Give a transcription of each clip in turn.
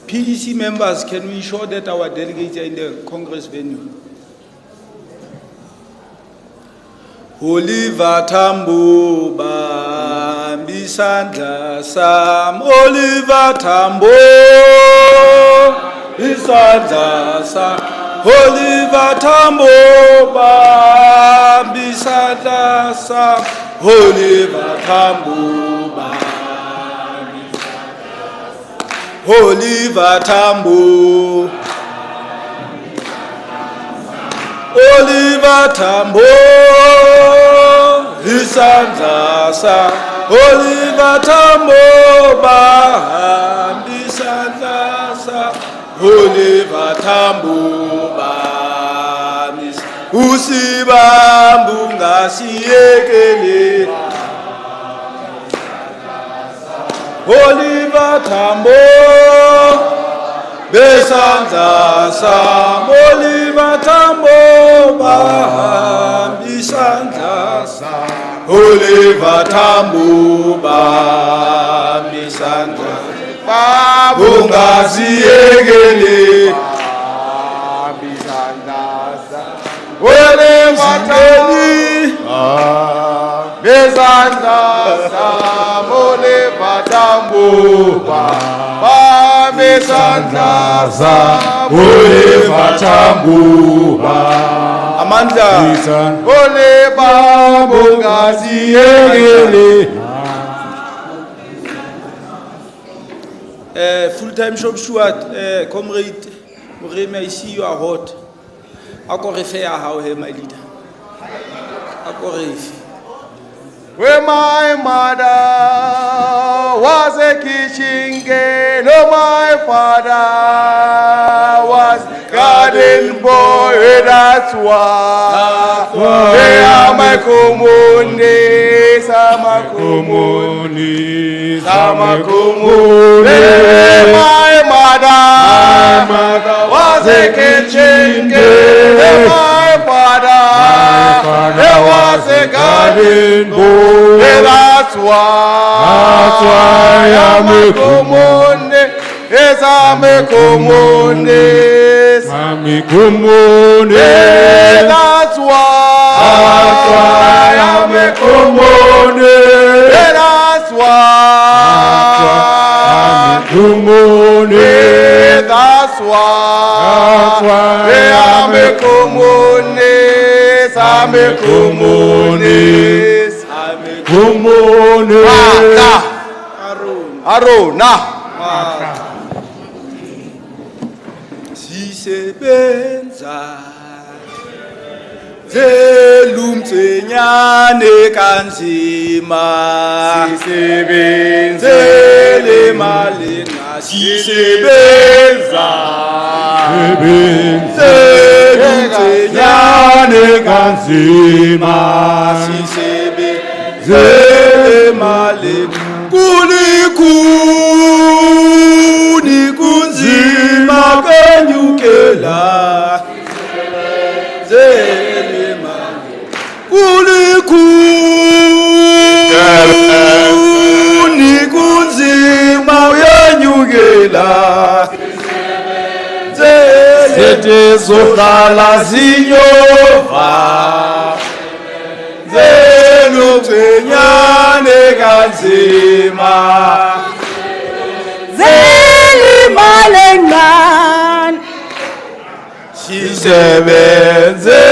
PDC members, can we show that our delegates are in the Congress venue? Oliver Tambo Bambisandla Sam Oliver Tambo Bisandla Sam Oliver Tambo Bambisandla Sam Oliver Tambo Oliver Tambo Oliver Tambo Isandla sa Oliver Tambo Isandla sa Oliver Tambo Usibambu ngasiyekele Oliver Tambo Besandla Sam Oliver Tambo Isandla Sam Oliver Tambo Isandla Bungasiyekele Isandla Sam Oliver Tambo Besandla Sam Oliver Tambo Isandla Sam Oliver Tambo Amandla Oliver Bungasiyekele. Full-time shop steward, comrade Moremi, I see you are hot. Ako refe ya hao he, my leader. Ako refe. Where my mother was a kitchen girl, oh my father was garden boy, that's why they are my communities, my communities, my communities. My mother was a kitchen girl, my father was a garden boy, that's why I'm a communist. Yes, I'm a communist. I'm a communist. That's why I'm a communist. That's why I'm a communist. That's why I'm a communist. I'm a communist. I'm a communist. Arona. Sisebenza zelumtsenyane kanzima sisebenza lemalena sisebenza zelumtsenyane kanzima sisebenza lemalena kulikuni kunzima kenyukela zelemali kulikuni kunzima kenyukela zete zohlala zinyova zelumtsenyane kanzima zelimalengman sisebenze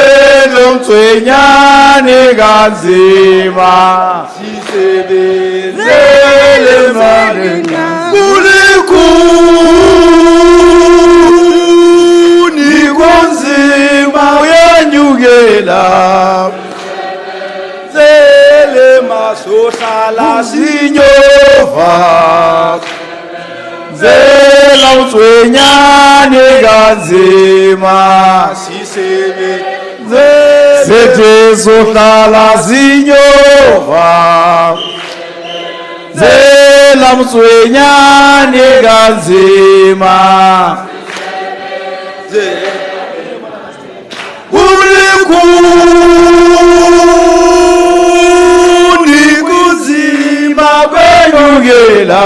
lomtsenyane kanzima sisebenze lemalengman kulikuni kunzima uyanyukela zelemasohlala zinyova zelomtsenyane kanzima sisebenze zohlala zinyova zelomtsenyane kanzima kulikuni kunzima kwenyukela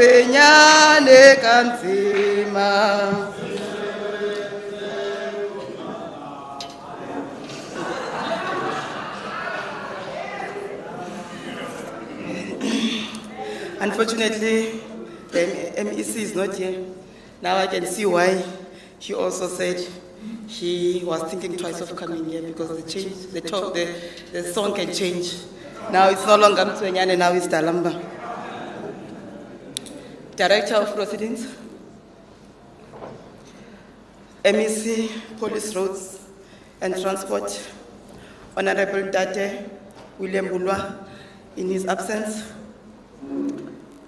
maswenyane kanzima. Unfortunately, the MEC is not here. Now I can see why he also said he was thinking twice of coming here, because the song can change. Now it's no longer Mtswenyane, now it's Dalamba. Director of Proceedings, MEC, Police Roads and Transport, Honorable Date William Bulwa, in his absence,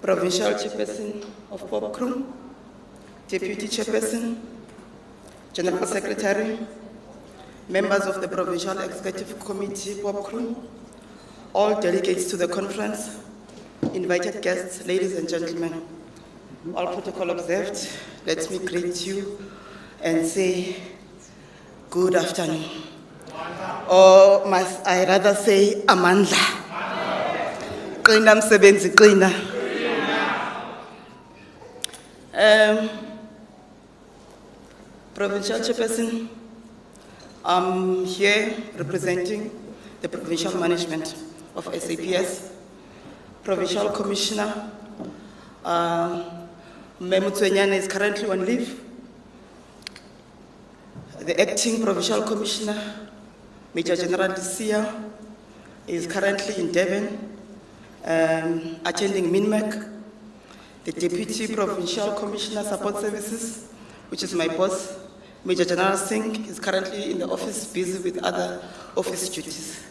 Provincial Chairperson of Popcru, Deputy Chairperson, General Secretary, members of the Provincial Executive Committee, Popcru, all delegates to the conference, invited guests, ladies and gentlemen, all protocol observed, let me greet you and say good afternoon. Or must I rather say amandla. Qina msebenzi qina. Provincial Chairperson, I'm here representing the Provincial Management of SAPS. Provincial Commissioner, Mtswenyane is currently on leave. The Acting Provincial Commissioner, Major General Disia, is currently in Devon, attending MINMAC. The Deputy Provincial Commissioner Support Services, which is my boss, Major General Singh, is currently in the office busy with other office duties.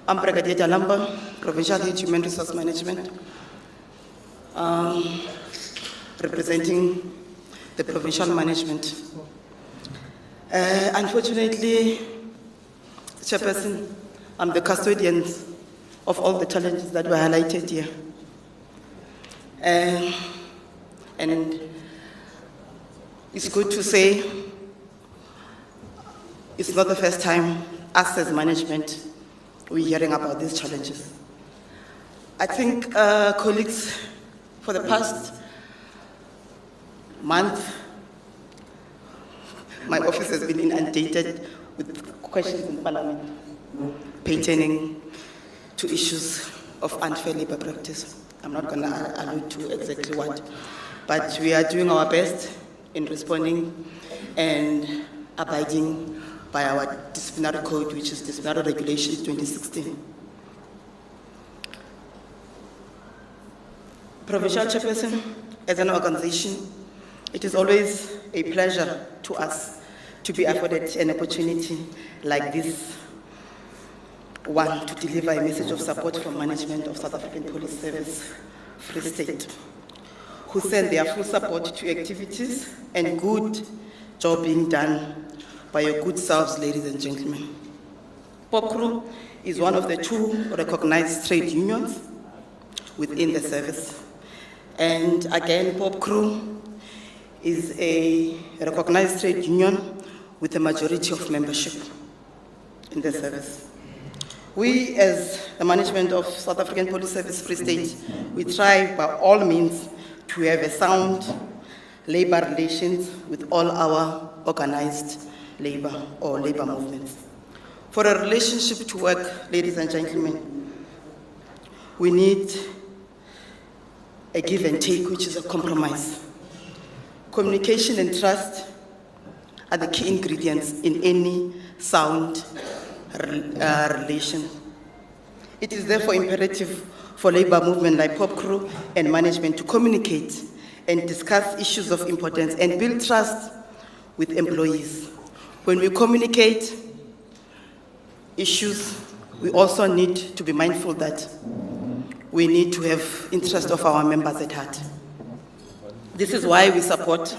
I'm Brigadier Jalamba, Provincial Head Human Resource Management, representing the Provincial Management. Unfortunately, Chairperson, I'm the custodian of all the challenges that were highlighted here. And it's good to say it's not the first time us as management we're hearing about these challenges. I think, colleagues, for the past month, my office has been inundated with questions in Parliament pertaining to issues of unfair labor practice. I'm not going to allude to exactly what, but we are doing our best in responding and abiding by our disciplinary code, which is Disciplinary Regulations 2016. Provincial Chairperson, as an organization, it is always a pleasure to us to be afforded an opportunity like this one to deliver a message of support from management of South African Police Service, Free State, who send their full support to activities and good job being done by your good selves, ladies and gentlemen. Popcru is one of the 2 recognized trade unions within the service. And again, Popcru is a recognized trade union with a majority of membership in the service. We, as the management of South African Police Service Free State, we try by all means to have a sound labor relations with all our organized labor or labor movements. For a relationship to work, ladies and gentlemen, we need a give and take, which is a compromise. Communication and trust are the key ingredients in any sound relation. It is therefore imperative for labor movement like Popcru and management to communicate and discuss issues of importance and build trust with employees. When we communicate issues, we also need to be mindful that we need to have interest of our members at heart. This is why we support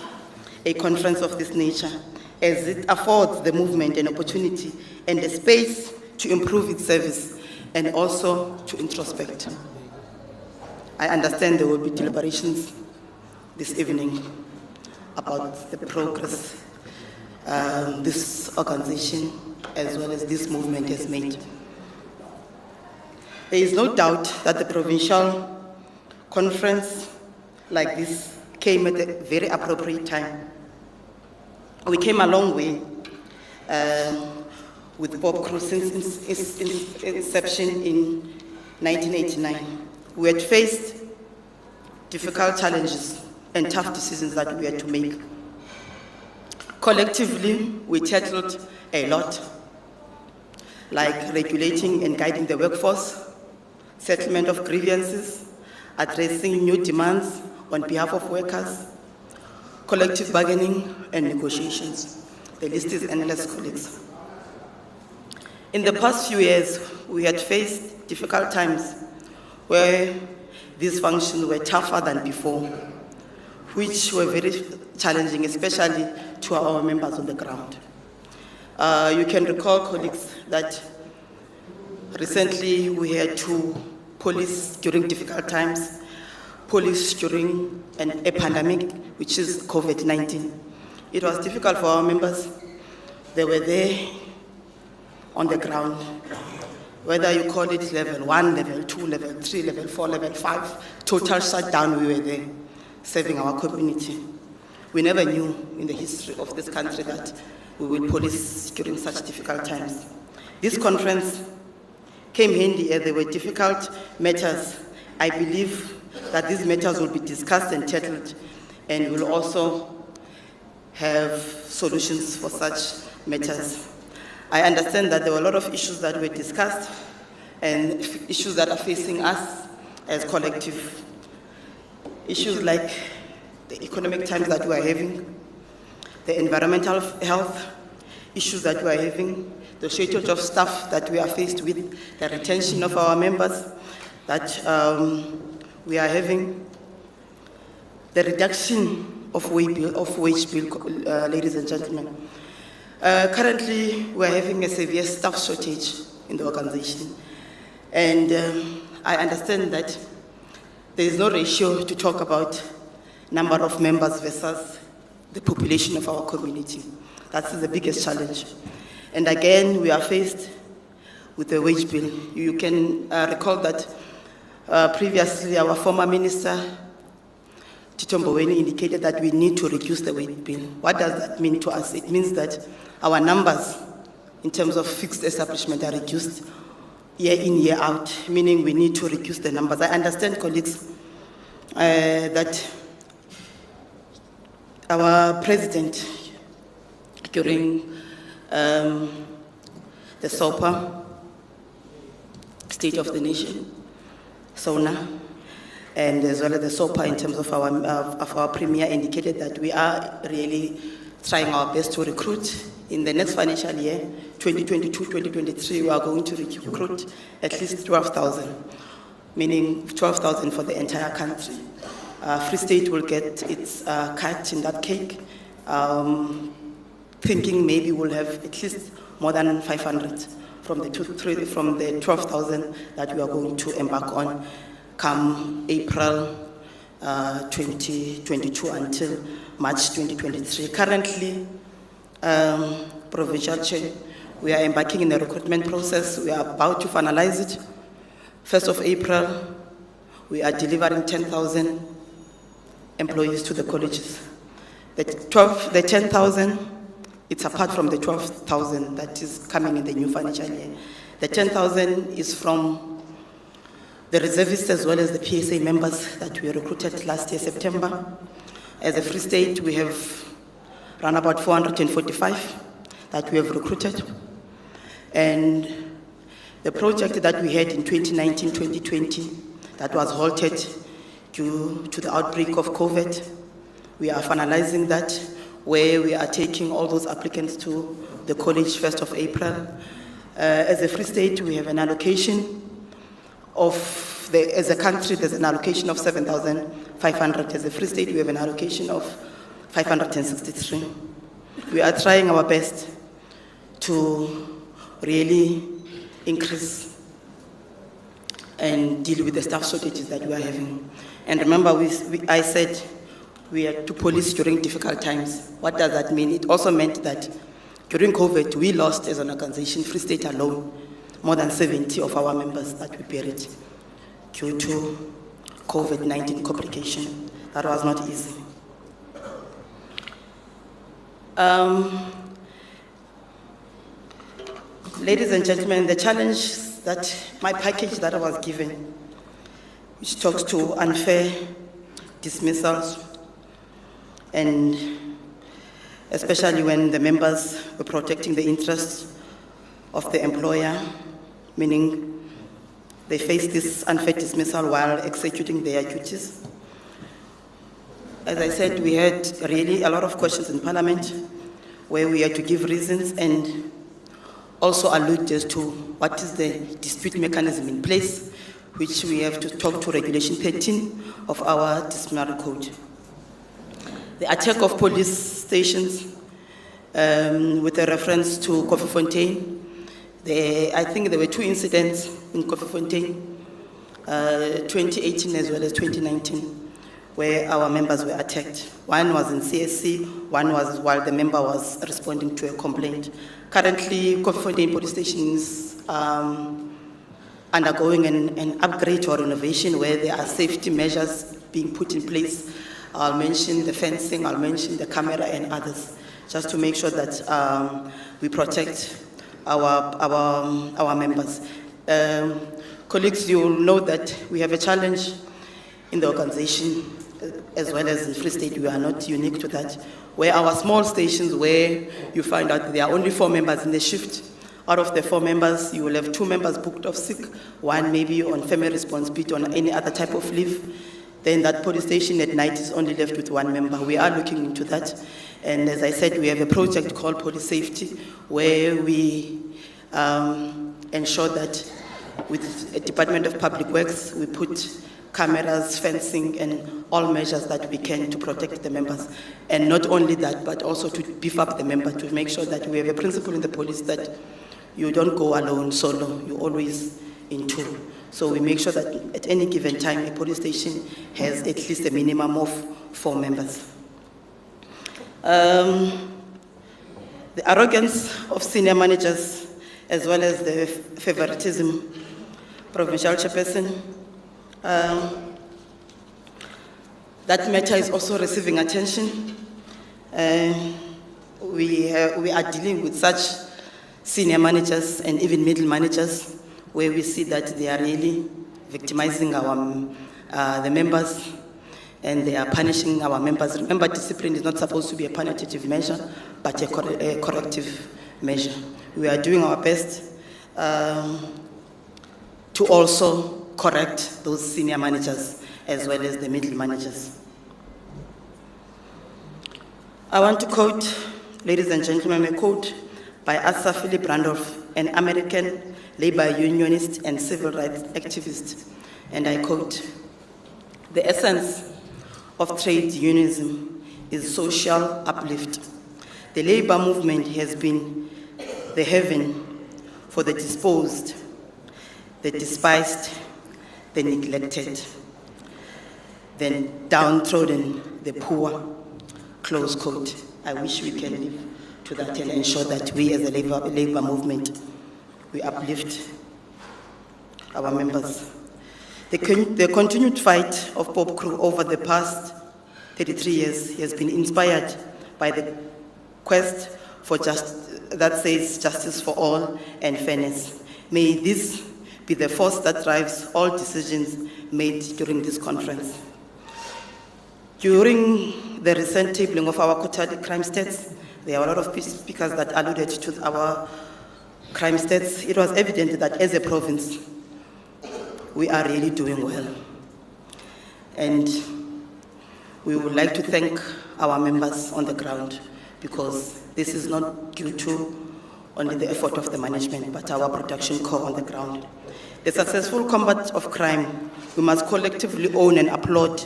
a conference of this nature, as it affords the movement an opportunity and a space to improve its service and also to introspect. I understand there will be deliberations this evening about the progress this organization as well as this movement has made. There is no doubt that the provincial conference like this came at a very appropriate time. We came a long way with Popcru since its inception in 1989. We had faced difficult challenges and tough decisions that we had to make. Collectively, we tackled a lot, like regulating and guiding the workforce, settlement of grievances, addressing new demands on behalf of workers, collective bargaining and negotiations. The list is endless, colleagues. In the past few years, we had faced difficult times where these functions were tougher than before, which were very challenging, especially to our members on the ground. You can recall, colleagues, that recently we had to police during difficult times, police during a pandemic, which is COVID-19. It was difficult for our members. They were there on the ground, whether you call it level 1, level 2, level 3, level 4, level 5, total shutdown, we were there serving our community. We never knew in the history of this country that we will police during such difficult times. This conference came handy as there were difficult matters. I believe that these matters will be discussed and tackled, and will also have solutions for such matters. I understand that there were a lot of issues that were discussed and issues that are facing us as collective. Issues like the economic times that we are having, the environmental health issues that we are having, the shortage of staff that we are faced with, the retention of our members that we are having, the reduction of wage bill, ladies and gentlemen. Currently, we are having a severe staff shortage in the organization. And I understand that there is no ratio to talk about number of members versus the population of our community. That's the biggest challenge. And again, we are faced with a wage bill. You can recall that previously our former minister, Tito Mboweni, indicated that we need to reduce the wage bill. What does that mean to us? It means that our numbers in terms of fixed establishment are reduced year in, year out, meaning we need to reduce the numbers. I understand, colleagues, that our president during the SOPA, State of the Nation, SONA, and as well as the SOPA in terms of our premier indicated that we are really trying our best to recruit. In the next financial year, 2022-2023, we are going to recruit at least 12,000, meaning 12,000 for the entire country. Free State will get its cut in that cake, thinking maybe we'll have at least more than 500 from the 12,000 that we are going to embark on come April 2022 until March 2023. Currently, Provincial Chair, we are embarking in a recruitment process. We are about to finalize it. 1st of April, we are delivering 10,000 employees to the colleges. The 10,000, it's apart from the 12,000 that is coming in the new financial year. The 10,000 is from the reservists as well as the PSA members that we recruited last year, September. As a Free State, we have around about 445 that we have recruited. And the project that we had in 2019-2020 that was halted due to the outbreak of COVID, we are finalizing that, where we are taking all those applicants to the college 1st of April. As a Free State, we have an allocation of, as a country, there's an allocation of 7,500. As a Free State, we have an allocation of 563. We are trying our best to really increase and deal with the staff shortages that we are having. And remember, I said we had to police during difficult times. What does that mean? It also meant that during COVID, we lost as an organization, Free State alone, more than 70 of our members that we buried due to COVID-19 complication. That was not easy. Ladies and gentlemen, the challenge that my package that I was given, which talks to unfair dismissals, and especially when the members were protecting the interests of the employer, meaning they faced this unfair dismissal while executing their duties. As I said, we had really a lot of questions in Parliament where we had to give reasons and also allude as to what is the dispute mechanism in place, which we have to talk to Regulation 13 of our disciplinary code. The attack of police stations with a reference to Bloemfontein. I think there were 2 incidents in Bloemfontein, 2018 as well as 2019, where our members were attacked. One was in CSC, one was while the member was responding to a complaint. Currently, Bloemfontein police station is undergoing an upgrade or renovation where there are safety measures being put in place. I'll mention the fencing, I'll mention the camera and others, just to make sure that we protect our members. Colleagues, you will know that we have a challenge in the organization, as well as in Free State. We are not unique to that, where our small stations, where you find out there are only 4 members in the shift. Out of the 4 members, you will have 2 members booked off sick, 1 maybe on family responsibility, on any other type of leave. Then that police station at night is only left with 1 member. We are looking into that. And as I said, we have a project called Police Safety, where we ensure that with the Department of Public Works, we put cameras, fencing, and all measures that we can to protect the members. And not only that, but also to beef up the member, to make sure that we have a principle in the police that you don't go alone, solo, you're always in 2. So we make sure that at any given time, a police station has at least a minimum of 4 members. The arrogance of senior managers, as well as the favoritism, Provincial Chairperson, that matter is also receiving attention. We are dealing with such senior managers and even middle managers, where we see that they are really victimizing the members, and they are punishing our members. Remember, discipline is not supposed to be a punitive measure, but a corrective measure. We are doing our best to also correct those senior managers as well as the middle managers. I want to quote, ladies and gentlemen, a quote by Asa Philip Randolph, an American labor unionist and civil rights activist, and I quote, "The essence of trade unionism is social uplift. The labor movement has been the haven for the disposed, the despised, the neglected, the downtrodden, the poor," close quote. I wish we can live to that and ensure that we as a labor movement, we uplift our members. The continued fight of Popcru over the past 33 years has been inspired by the quest for that says justice for all and fairness. May this be the force that drives all decisions made during this conference. During the recent tabling of our quarterly crime stats, there are a lot of speakers that alluded to our crime stats. It was evident that as a province, we are really doing well. And we would like to thank our members on the ground, because this is not due to only the effort of the management, but our production corps on the ground. The successful combat of crime, we must collectively own and applaud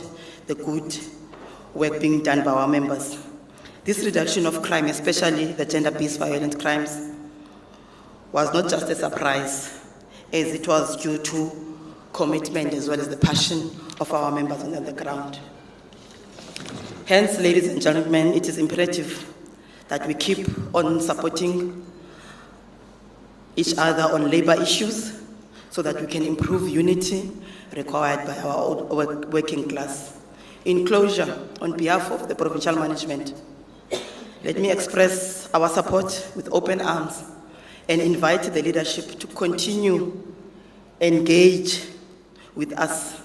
the good work being done by our members. This reduction of crime, especially the gender-based violent crimes, was not just a surprise, as it was due to commitment as well as the passion of our members on the ground. Hence, ladies and gentlemen, it is imperative that we keep on supporting each other on labor issues so that we can improve unity required by our working class. In closure, on behalf of the provincial management, let me express our support with open arms and invite the leadership to continue engage with us.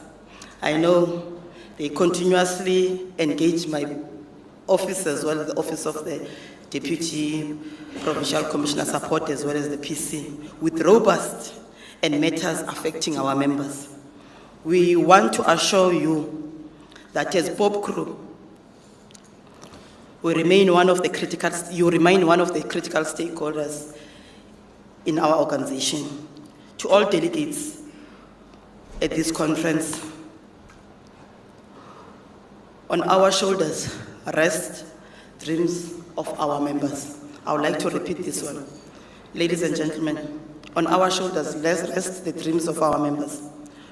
I know they continuously engage my office as well as the office of the Deputy Provincial Commissioner Support as well as the PC with robust and matters affecting our members. We want to assure you that as Popcru, you remain one of the critical stakeholders in our organization. To all delegates at this conference, on our shoulders rest dreams of our members. I would like to repeat this one. Ladies and gentlemen, on our shoulders rest the dreams of our members.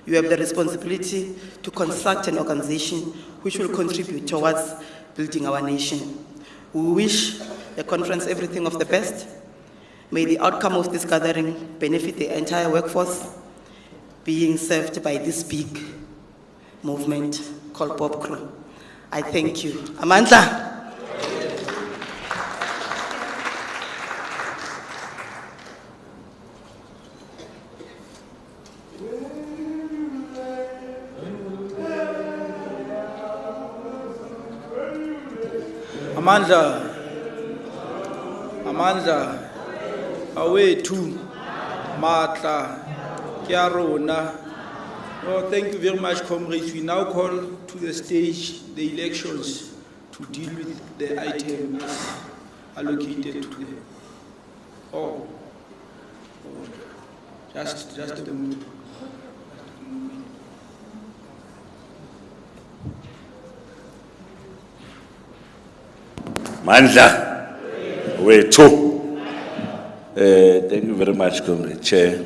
You have the responsibility to construct an organization which will contribute towards building our nation. We wish the conference everything of the best. May the outcome of this gathering benefit the entire workforce being served by this big movement called Popcru. I thank you. Amandla. Amandla, awethu, matla, kiarona. Oh, thank you very much, comrades. We now call to the stage the elections to deal with the items allocated to them. Oh, just a moment. Mandla, wethu. Thank you very much, Comrade Chair.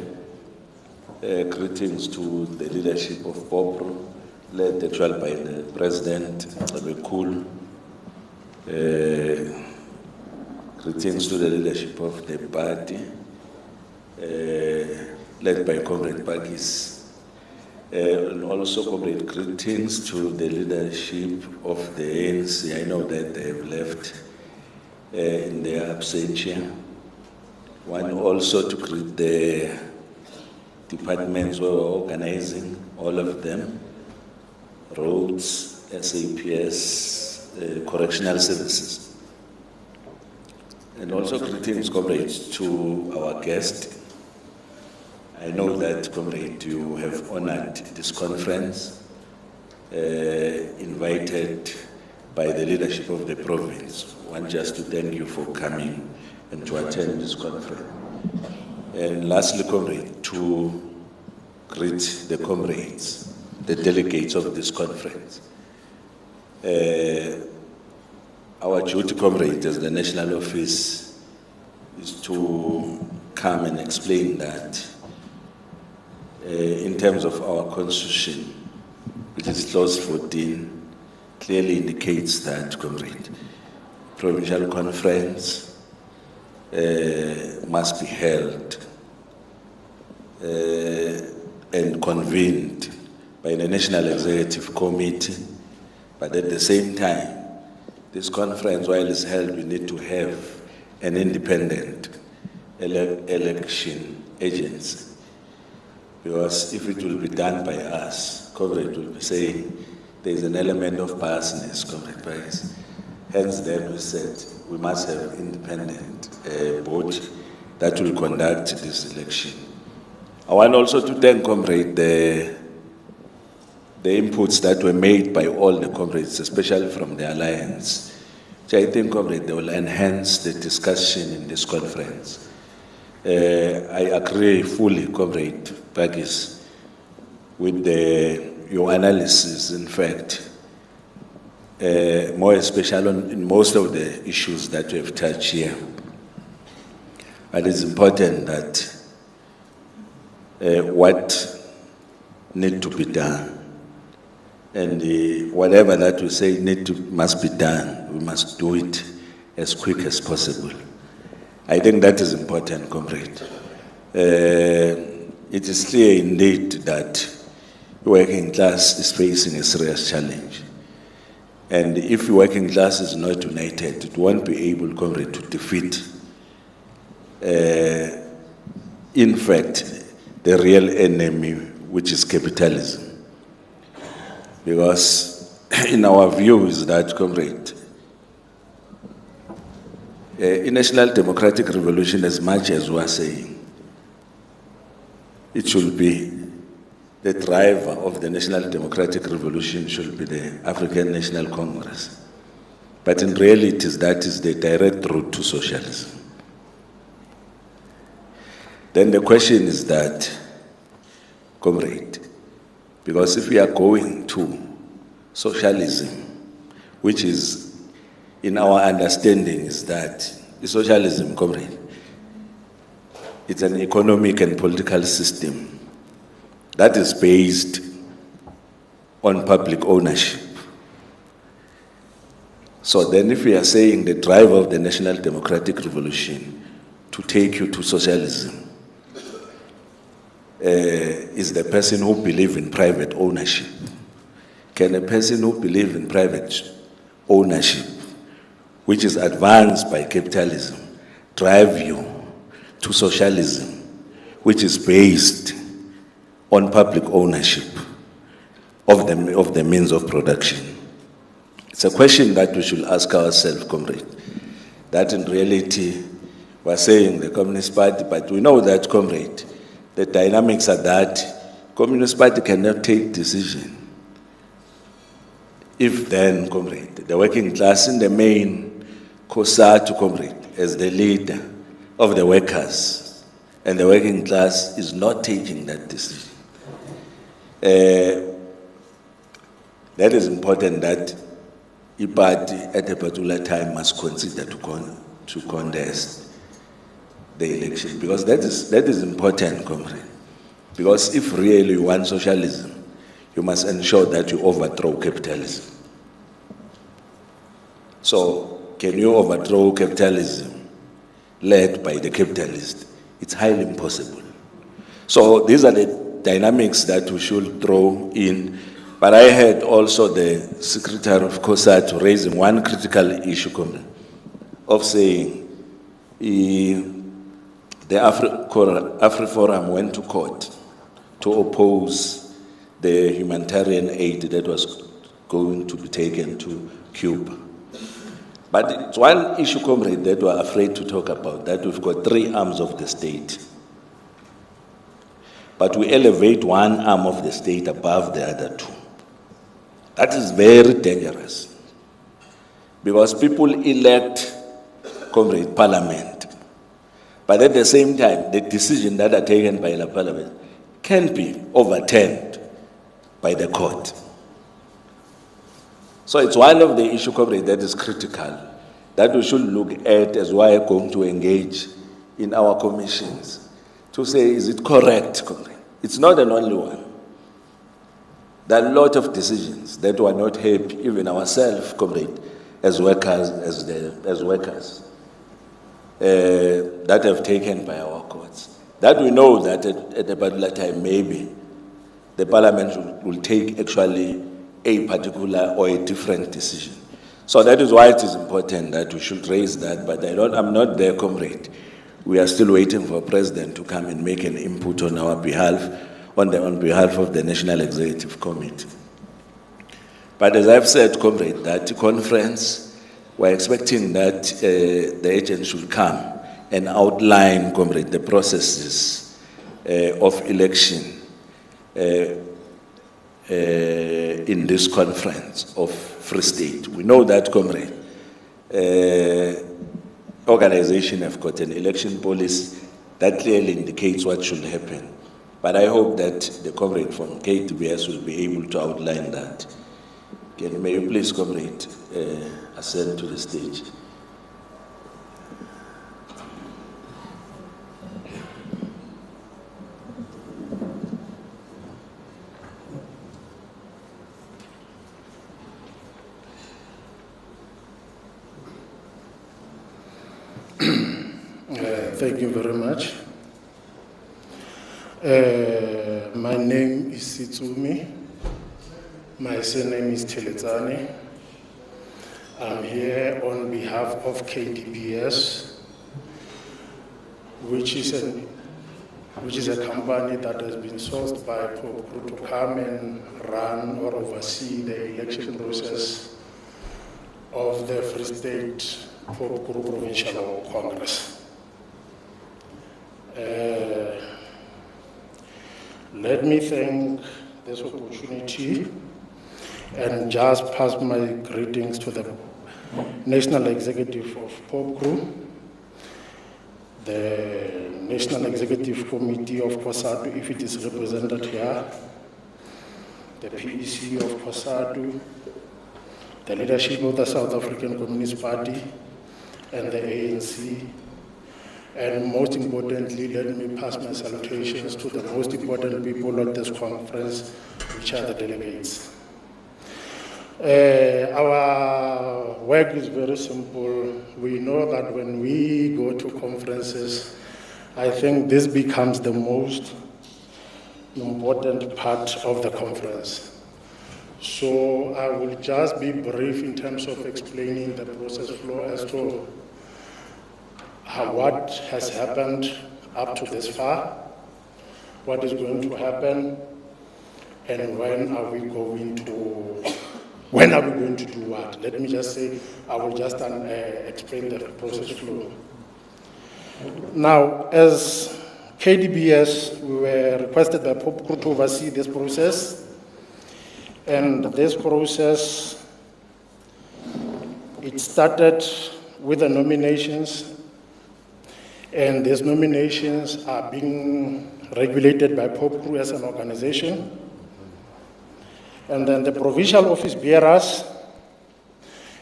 Greetings to the leadership of Popcru, led actually by the President, Cool. Greetings to the leadership of the party, led by Comrade Pakis. And also, Comrade, greetings to the leadership of the ANC. I know that they have left in their absentia. One also to greet the departments who are organizing, all of them, roads, SAPS, correctional services. And also greetings, comrades, to our guest. I know that, comrade, you have honored this conference, invited by the leadership of the province. I want just to thank you for coming and to attend this conference. And lastly, comrade, to greet the comrades, the delegates of this conference. Our duty, comrade, as the national office is to come and explain that in terms of our constitution, which is clause 14, clearly indicates that, comrade, provincial conference must be held and convened by the National Executive Committee, but at the same time, this conference, while it's held, we need to have an independent election agency. Because if it will be done by us, comrade will be saying there is an element of biasness, comrade bias. Hence, then we said we must have independent body that will conduct this election. I want also to thank, comrade, the inputs that were made by all the comrades, especially from the Alliance, which I think, comrade, they will enhance the discussion in this conference. I agree fully, comrade Pakis, with your analysis, in fact, more especially in most of the issues that we have touched here. But it's important that what needs to be done, and whatever that we say must be done, we must do it as quick as possible. I think that is important, comrade. It is clear indeed that working class is facing a serious challenge. And if working class is not united, it won't be able, comrade, to defeat, in fact, the real enemy, which is capitalism. Because in our view is that, comrade, in National Democratic Revolution, as much as we are saying, it should be the driver of the National Democratic Revolution should be the African National Congress. But in reality, that is the direct route to socialism. Then the question is that, comrade, because if we are going to socialism, which is, in our understanding, is that socialism, comrade, it's an economic and political system that is based on public ownership. So then if we are saying the driver of the National Democratic Revolution to take you to socialism is the person who believes in private ownership. Can a person who believes in private ownership, which is advanced by capitalism, drive you to socialism, which is based on public ownership of the means of production? It's a question that we should ask ourselves, comrade. That in reality, we're saying the Communist Party, but we know that, comrade, the dynamics are that Communist Party cannot take decision. If then, comrade, the working class in the main, COSATU, comrade, as the leader of the workers, and the working class is not taking that decision. That is important that the party at a particular time must consider to contest the election, because that is important, comrade. Because if really you want socialism, you must ensure that you overthrow capitalism. So, can you overthrow capitalism led by the capitalist? It's highly impossible. So these are the dynamics that we should throw in. But I heard also the Secretary of COSATU raising one critical issue of saying the AfriForum went to court to oppose the humanitarian aid that was going to be taken to Cuba. But it's one issue, comrade, that we're afraid to talk about, that we've got three arms of the state. But we elevate one arm of the state above the other two. That is very dangerous. Because people elect, comrade, parliament. But at the same time, the decisions that are taken by the parliament can be overturned by the court. So it's one of the issues, comrade, that is critical, that we should look at as we are going to engage in our commissions, to say, is it correct, comrade? It's not an only one. There are a lot of decisions that were not happy, even ourselves, comrade, as workers, that have taken by our courts. That we know that at a particular time, maybe the parliament will take actually a particular or a different decision. So that is why it is important that we should raise that, but I'm not there, comrade. We are still waiting for a president to come and make an input on our behalf, on behalf of the National Executive Committee. But as I've said, comrade, that conference, we're expecting that the agent should come and outline, comrade, the processes of election in this conference of Free State. We know that, comrade, organization have got an election policy that clearly indicates what should happen. But I hope that the comrade from KTBS will be able to outline that. May you please, comrade, ascend to the stage. Thank you very much. My name is Sitsumi. My surname is Teletsane. I'm here on behalf of KDBS, which is a company that has been sourced by Popcru to come and run or oversee the election process of the Free State Popcru Provincial Congress. Let me thank this opportunity and just pass my greetings to the National Executive of Popcru, the National Executive Committee of COSATU, if it is represented here, the PEC of COSATU, the leadership of the South African Communist Party, and the ANC. And most importantly, let me pass my salutations to the most important people at this conference, which are the delegates. Our work is very simple. We know that when we go to conferences, I think this becomes the most important part of the conference. So I will just be brief in terms of explaining the process flow as to what has happened up to this far, what is going to happen, and when are we going to do what? Let me just say, I will just explain the process flow. Now, as KDBS, we were requested by Popcru to oversee this process, and this process, it started with the nominations, and these nominations are being regulated by Popcru as an organization. And then the provincial office bearers,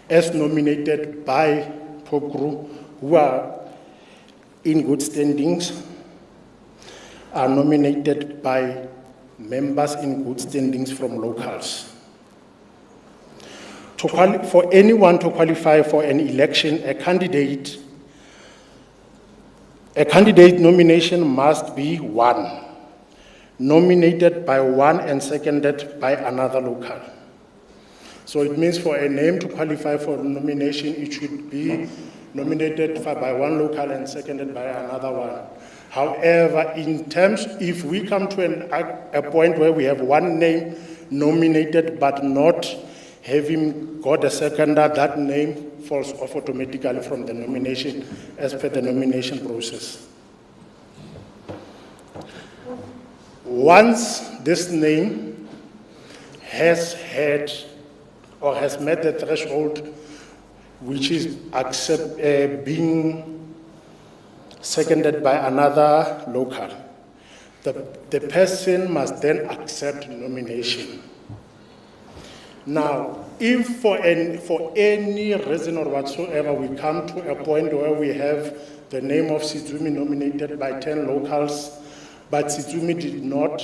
as nominated by Popcru, who are in good standings, are nominated by members in good standings from locals. For anyone to qualify for an election, a candidate nomination must be one, nominated by one and seconded by another local. So it means for a name to qualify for nomination, it should be nominated by one local and seconded by another one. However, if we come to a point where we have one name nominated but not having got a seconder, that name falls off automatically from the nomination as per the nomination process. Once this name has had or has met the threshold which is being seconded by another local, the person must then accept nomination. Now, if for any reason or whatsoever we come to a point where we have the name of Sizumi nominated by 10 locals, but Sizumi did not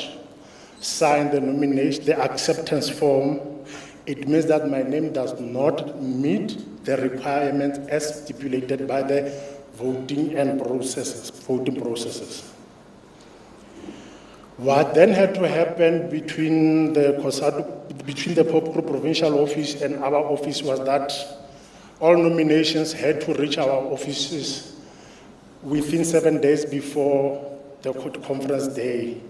sign the nomination, the acceptance form, it means that my name does not meet the requirements as stipulated by the voting processes. What then had to happen between the Popcru Provincial Office and our office was that all nominations had to reach our offices within 7 days before the conference day,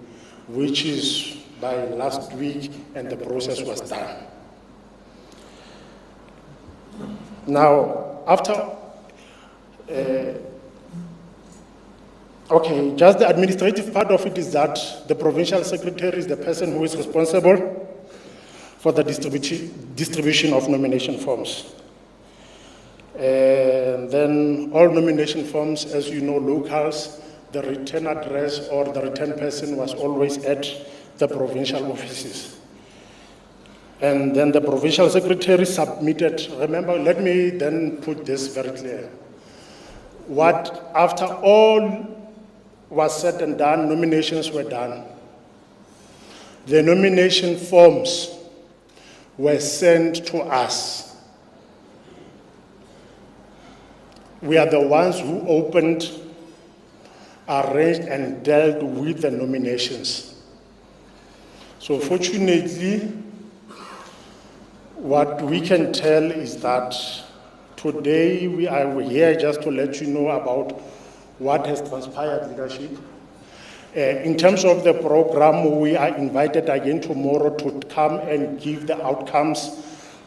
which is by last week, and the process was done. Now, just the administrative part of it is that the provincial secretary is the person who is responsible for the distribution of nomination forms. And then all nomination forms, as you know, locals, the return address or the return person was always at the provincial offices. And then the provincial secretary submitted, remember, let me then put this very clear. After all was said and done, nominations were done. The nomination forms were sent to us. We are the ones who opened, arranged, and dealt with the nominations. So fortunately, what we can tell is that Today, we are here just to let you know about what has transpired, leadership. In terms of the program, we are invited again tomorrow to come and give the outcomes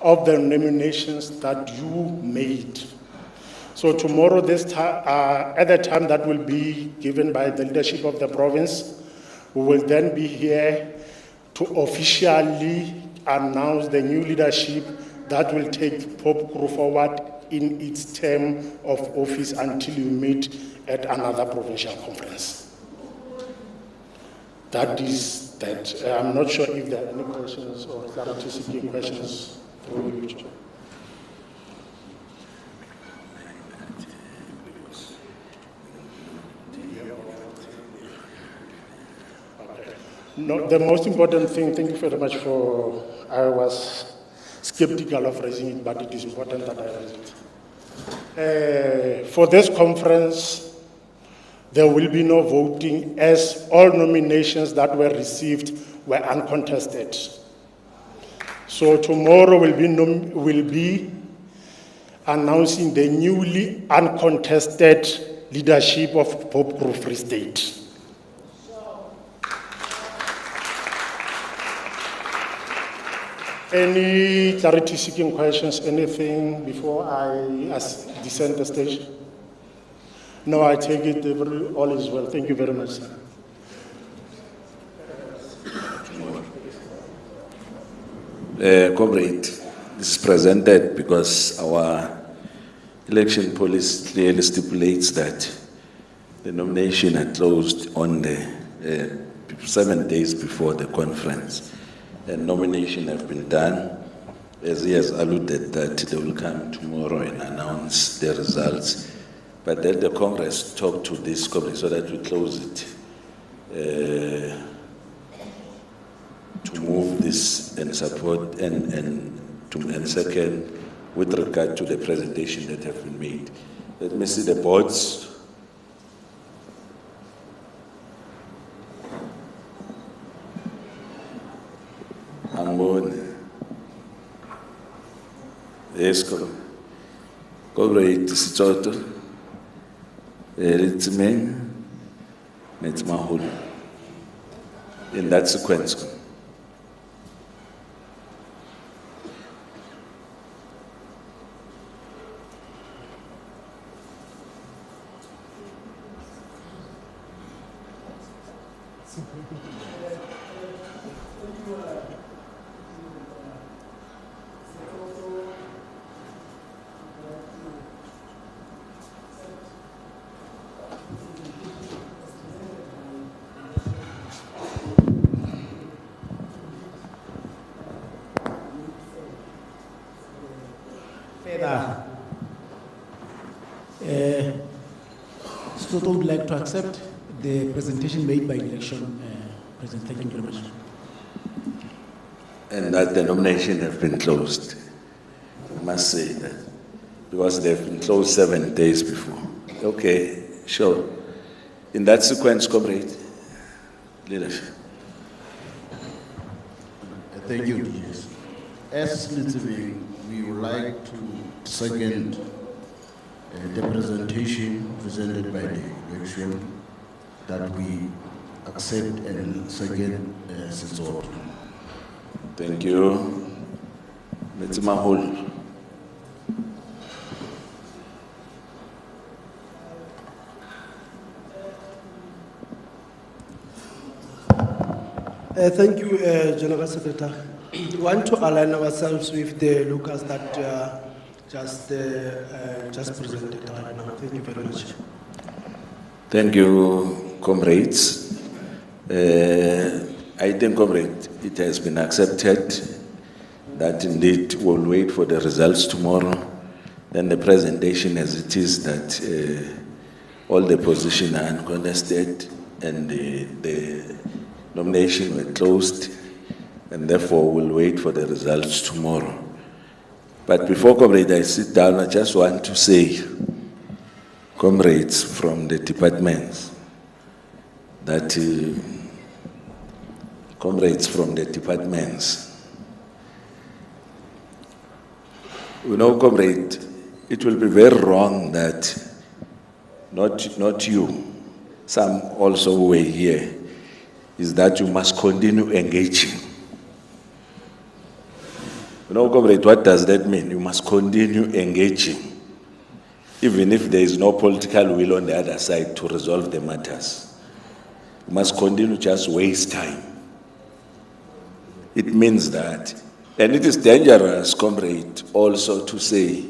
of the nominations that you made. So tomorrow, at the time that will be given by the leadership of the province, we will then be here to officially announce the new leadership that will take Popcru forward in its term of office until you meet at another provincial conference. That is that. I'm not sure if there are any questions or clarity-seeking questions for you. No, the most important thing, thank you very much for, I was skeptical of raising it, but it is important that I raise it. For this conference, there will be no voting as all nominations that were received were uncontested. So tomorrow will be announcing the newly uncontested leadership of Popcru Free State. Any clarity-seeking questions, anything before I descend the stage? No, I take it all is well. Thank you very much, sir. Comrade, this is presented because our election policy clearly stipulates that the nomination had closed on the 7 days before the conference. And nomination have been done. As he has alluded that they will come tomorrow and announce the results. But then the Congress talked to this Congress so that we close it to move this and support and second with regard to the presentation that have been made. Let me see the boards. Yes, Comrade Sitoto, Ritzman, Metzmahul. In that sequence. Soto would like to accept the presentation made by election president. Thank you very much. And that the nomination have been closed. I must say that because they've been closed 7 days before. Okay, sure. In that sequence, Comrade, leadership. Thank you, DJs. As listening, we would like to second the presentation presented by the election that we accept and second Sisot. Thank you. Let's mahol. Thank you, General Secretary. We want to align ourselves with the locals that just presented right now. Thank you very much. Thank you, comrades. I think, comrade, it has been accepted that indeed we'll wait for the results tomorrow. Then the presentation as it is that all the positions are uncontested and the nomination were closed, and therefore we'll wait for the results tomorrow. But before, comrade, I sit down, I just want to say, comrades from the departments, that comrades from the departments, you know, comrade, it will be very wrong that not you, some also who were here, is that you must continue engaging. You know, comrade, what does that mean? You must continue engaging, even if there is no political will on the other side to resolve the matters. You must continue just waste time. It means that, and it is dangerous, comrade, also to say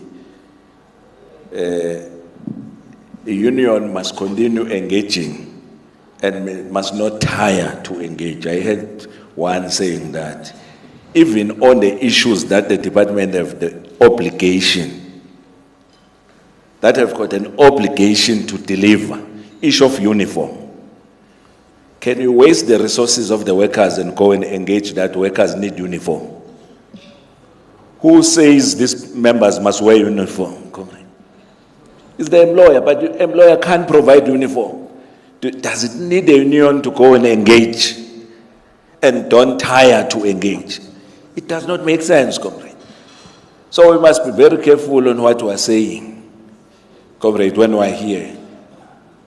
a union must continue engaging and must not tire to engage. I heard one saying that even on the issues that the department have the obligation, that have got an obligation to deliver, issue of uniform, can you waste the resources of the workers and go and engage that workers need uniform? Who says these members must wear uniform? It's the employer, but the employer can't provide uniform. Does it need a union to go and engage and don't tire to engage? It does not make sense, comrade. So we must be very careful on what we are saying, comrade, when we are here.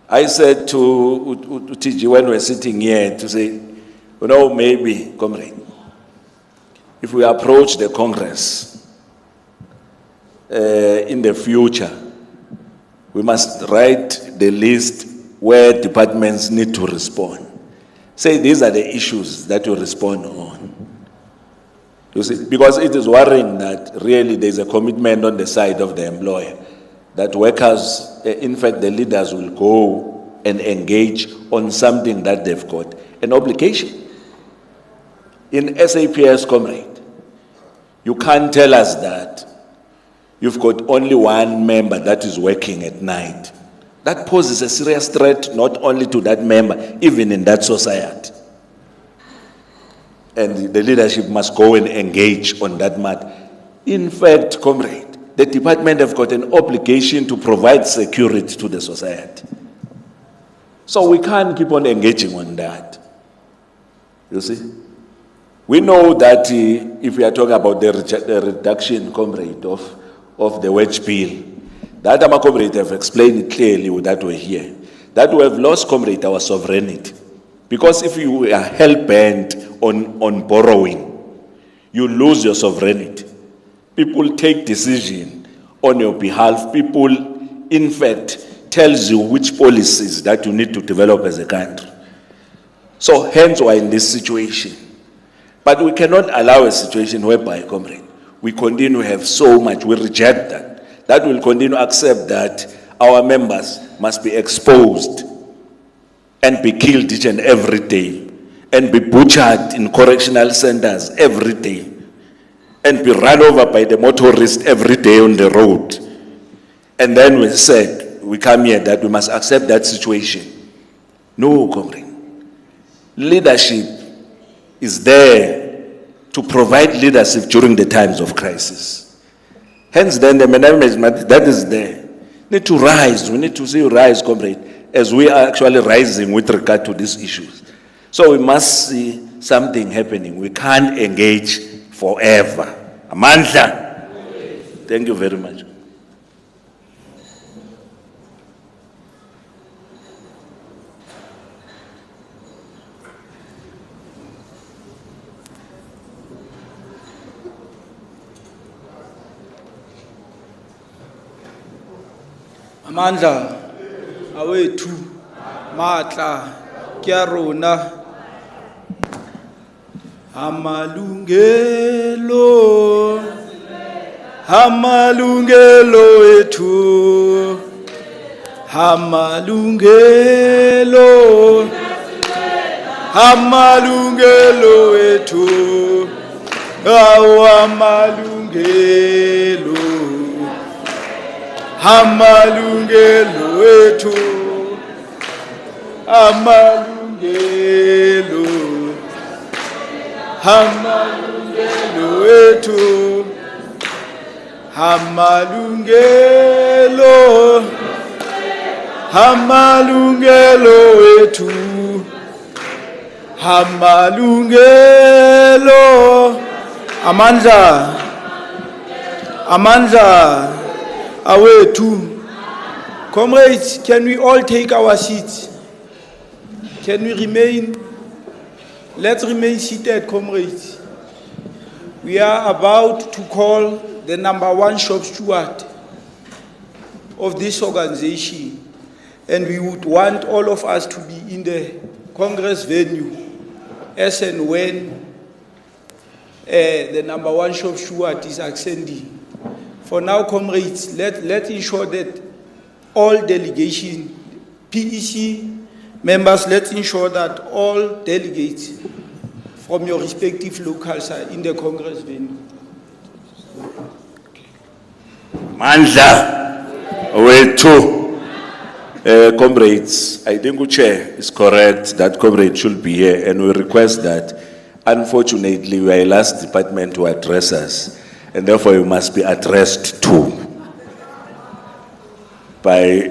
I said to TG when we are sitting here to say, you know, maybe, comrade, if we approach the Congress in the future, we must write the list where departments need to respond. Say these are the issues that you respond on. You see, because it is worrying that really there is a commitment on the side of the employer that workers, in fact, the leaders will go and engage on something that they've got an obligation. In SAPS, comrade, you can't tell us that you've got only one member that is working at night. That poses a serious threat not only to that member, even in that society. And the leadership must go and engage on that matter. In fact, comrade, the department have got an obligation to provide security to the society. So we can't keep on engaging on that. You see? We know that if we are talking about the reduction, comrade, of the wage bill, that our comrade have explained it clearly that we're here, that we have lost, comrade, our sovereignty. Because if you are hell-bent on borrowing, you lose your sovereignty. People take decision on your behalf. People, in fact, tells you which policies that you need to develop as a country. So hence we're in this situation. But we cannot allow a situation whereby, comrade, we continue to have so much, we reject that. That will continue to accept that our members must be exposed and be killed each and every day and be butchered in correctional centers every day and be run over by the motorist every day on the road. And then we said, we come here that we must accept that situation. No, comrade. Leadership is there to provide leadership during the times of crisis. Hence then the management that is there need to rise. We need to see rise, comrade, as we are actually rising with regard to these issues. So we must see something happening. We can't engage forever. Amandla. Thank you very much. Amandla, awethu, matla, kiarona, amalungelo, amalungelo ethu, amalungelo, amalungelo ethu, amalungelo. Amalungelo ethu, amalungelo, amalungelo ethu, amalungelo, amalungelo ethu, amalungelo, Amandla, Away too. Comrades, can we all take our seats? Can we remain? Let's remain seated, comrades. We are about to call the #1 shop steward of this organization, and we would want all of us to be in the Congress venue as and when the #1 shop steward is ascending. For now, comrades, let's ensure that all delegation, PEC members, let's ensure that all delegates from your respective locals are in the Congress venue. Mandla, way two. Comrades, I think the chair is correct that comrades should be here, and we request that. Unfortunately, we are a last department to address us, and therefore you must be addressed too by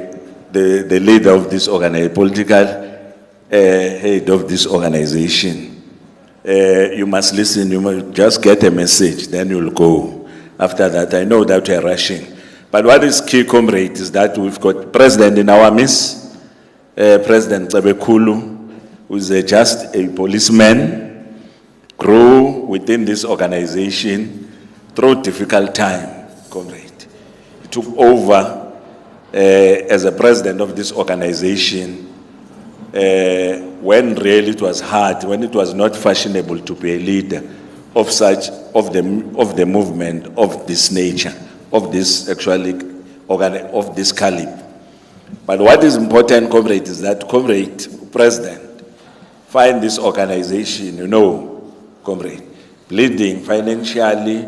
the leader of this organization, political head of this organization. You must listen, you must just get a message, then you'll go. After that, I know that we are rushing. But what is key, comrade, is that we've got president in our midst, President Tsebekulu, who is just a policeman, grew within this organization through difficult time, comrade. He took over as a president of this organization when really it was hard, when it was not fashionable to be a leader of the movement of this nature, of this of this caliber. But what is important, comrade, is that comrade president find this organization, comrade, bleeding financially,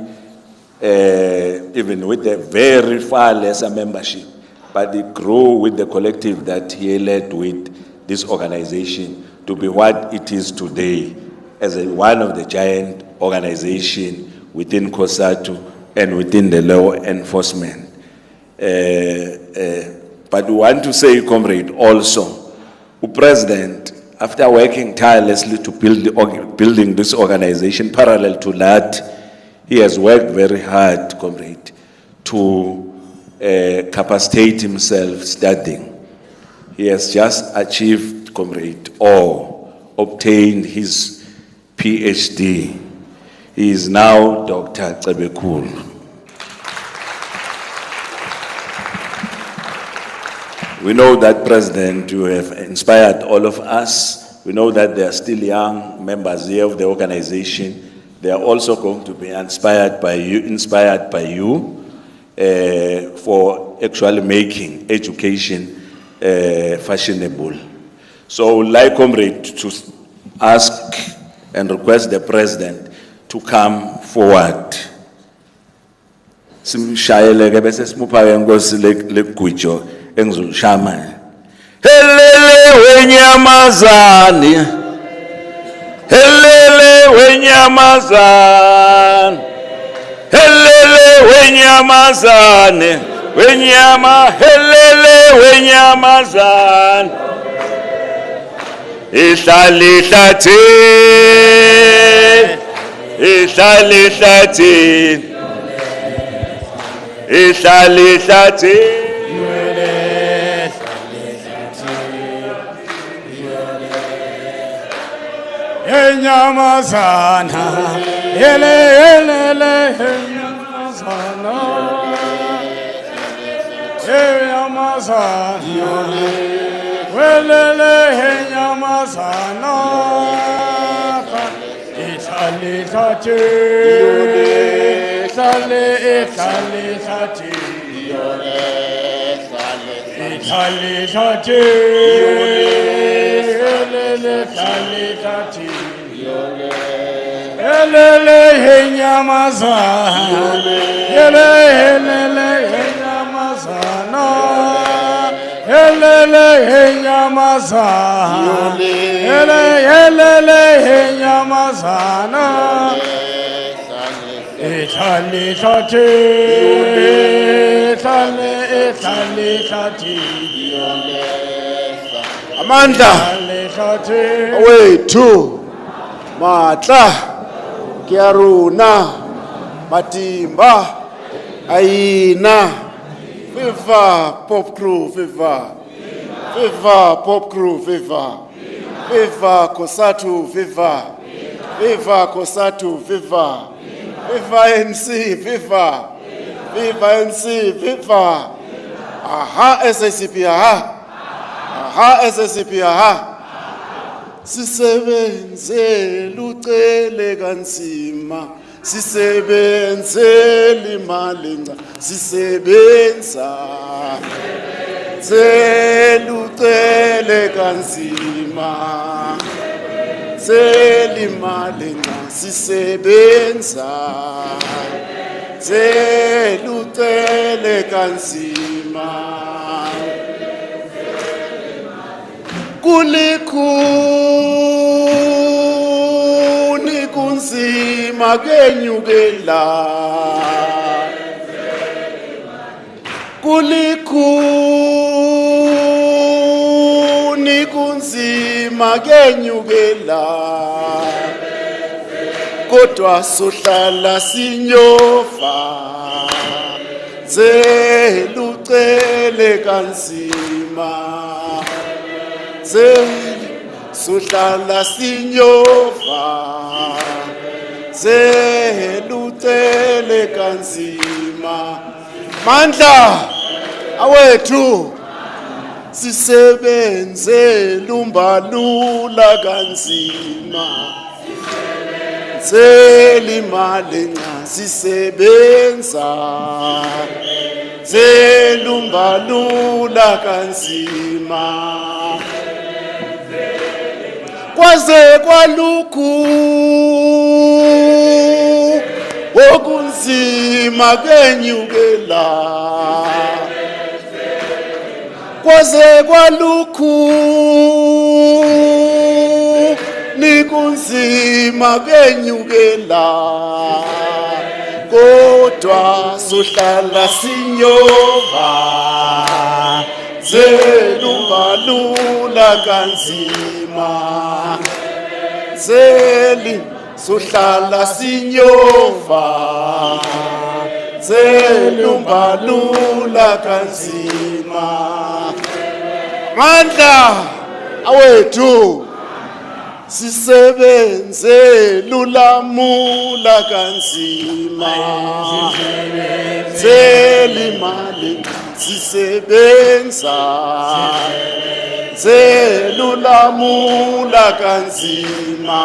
even with a very far lesser membership, but it grew with the collective that he led with this organization to be what it is today as one of the giant organizations within COSATU and within the law enforcement. But we want to say, comrade, also, the president, after working tirelessly to building this organization, parallel to that, he has worked very hard, comrade, to capacitate himself studying. He has just achieved, comrade, or obtained his PhD. He is now Dr. Tsebekulu. We know that, President, you have inspired all of us. We know that there are still young members here of the organization. They are also going to be inspired by you for actually making education fashionable. So, like comrade, to ask and request the president to come forward. Simshayeleke bese simupha inkosi legwijo engizulishama. Helele wenyamazane. Helele wenyamazane. Helele wenyamazane. Helele wenyamazane. Ihlali hlathi Enyamazana, ele enyamazana, enyamazana, welele enyamazana, Italy hlati, Italy hlati, Italy hlati, Elele enyamazana, elele enyamazana, elele enyamazana, elele enyamazana, Italy hlati, Italy hlati, Amanda, away two, Matla, Kiaruna, Matimba, Aina, Viva Popcru, viva. Viva Popcru, viva. Viva Kosatu, viva. Viva Kosatu, viva. Viva NC, viva. Viva NC, viva. Aha, SACP, aha. Aha, SACP, aha. Sisebenze lucele kanzima. Sisebenze limali nca. Sisebenza. Lucele kanzima. Selimali nca. Sisebenza. Lucele kanzima. Kulikhuni kunzima kenyukela. Kulikhuni kunzima kenyukela. Kodwa sohlala sinyova. Lucele kanzima. Sohlala sinyova. Lucele kanzima. Mandla awethu sisebenze lumbalula kanzima. Selimali nca sisebenza. Lumbalula kanzima. Kwaze kwalukhu okunzima kenyukela. Kwaze kwalukhu nikunzima kenyukela. Kodwa sohlala sinyova. Lumbalula kanzima. Sohlala sinyova. Lumbalula kanzima. Mandla awethu sisebenze lulamula kanzima. Selimali sisebenza. Lulamula kanzima.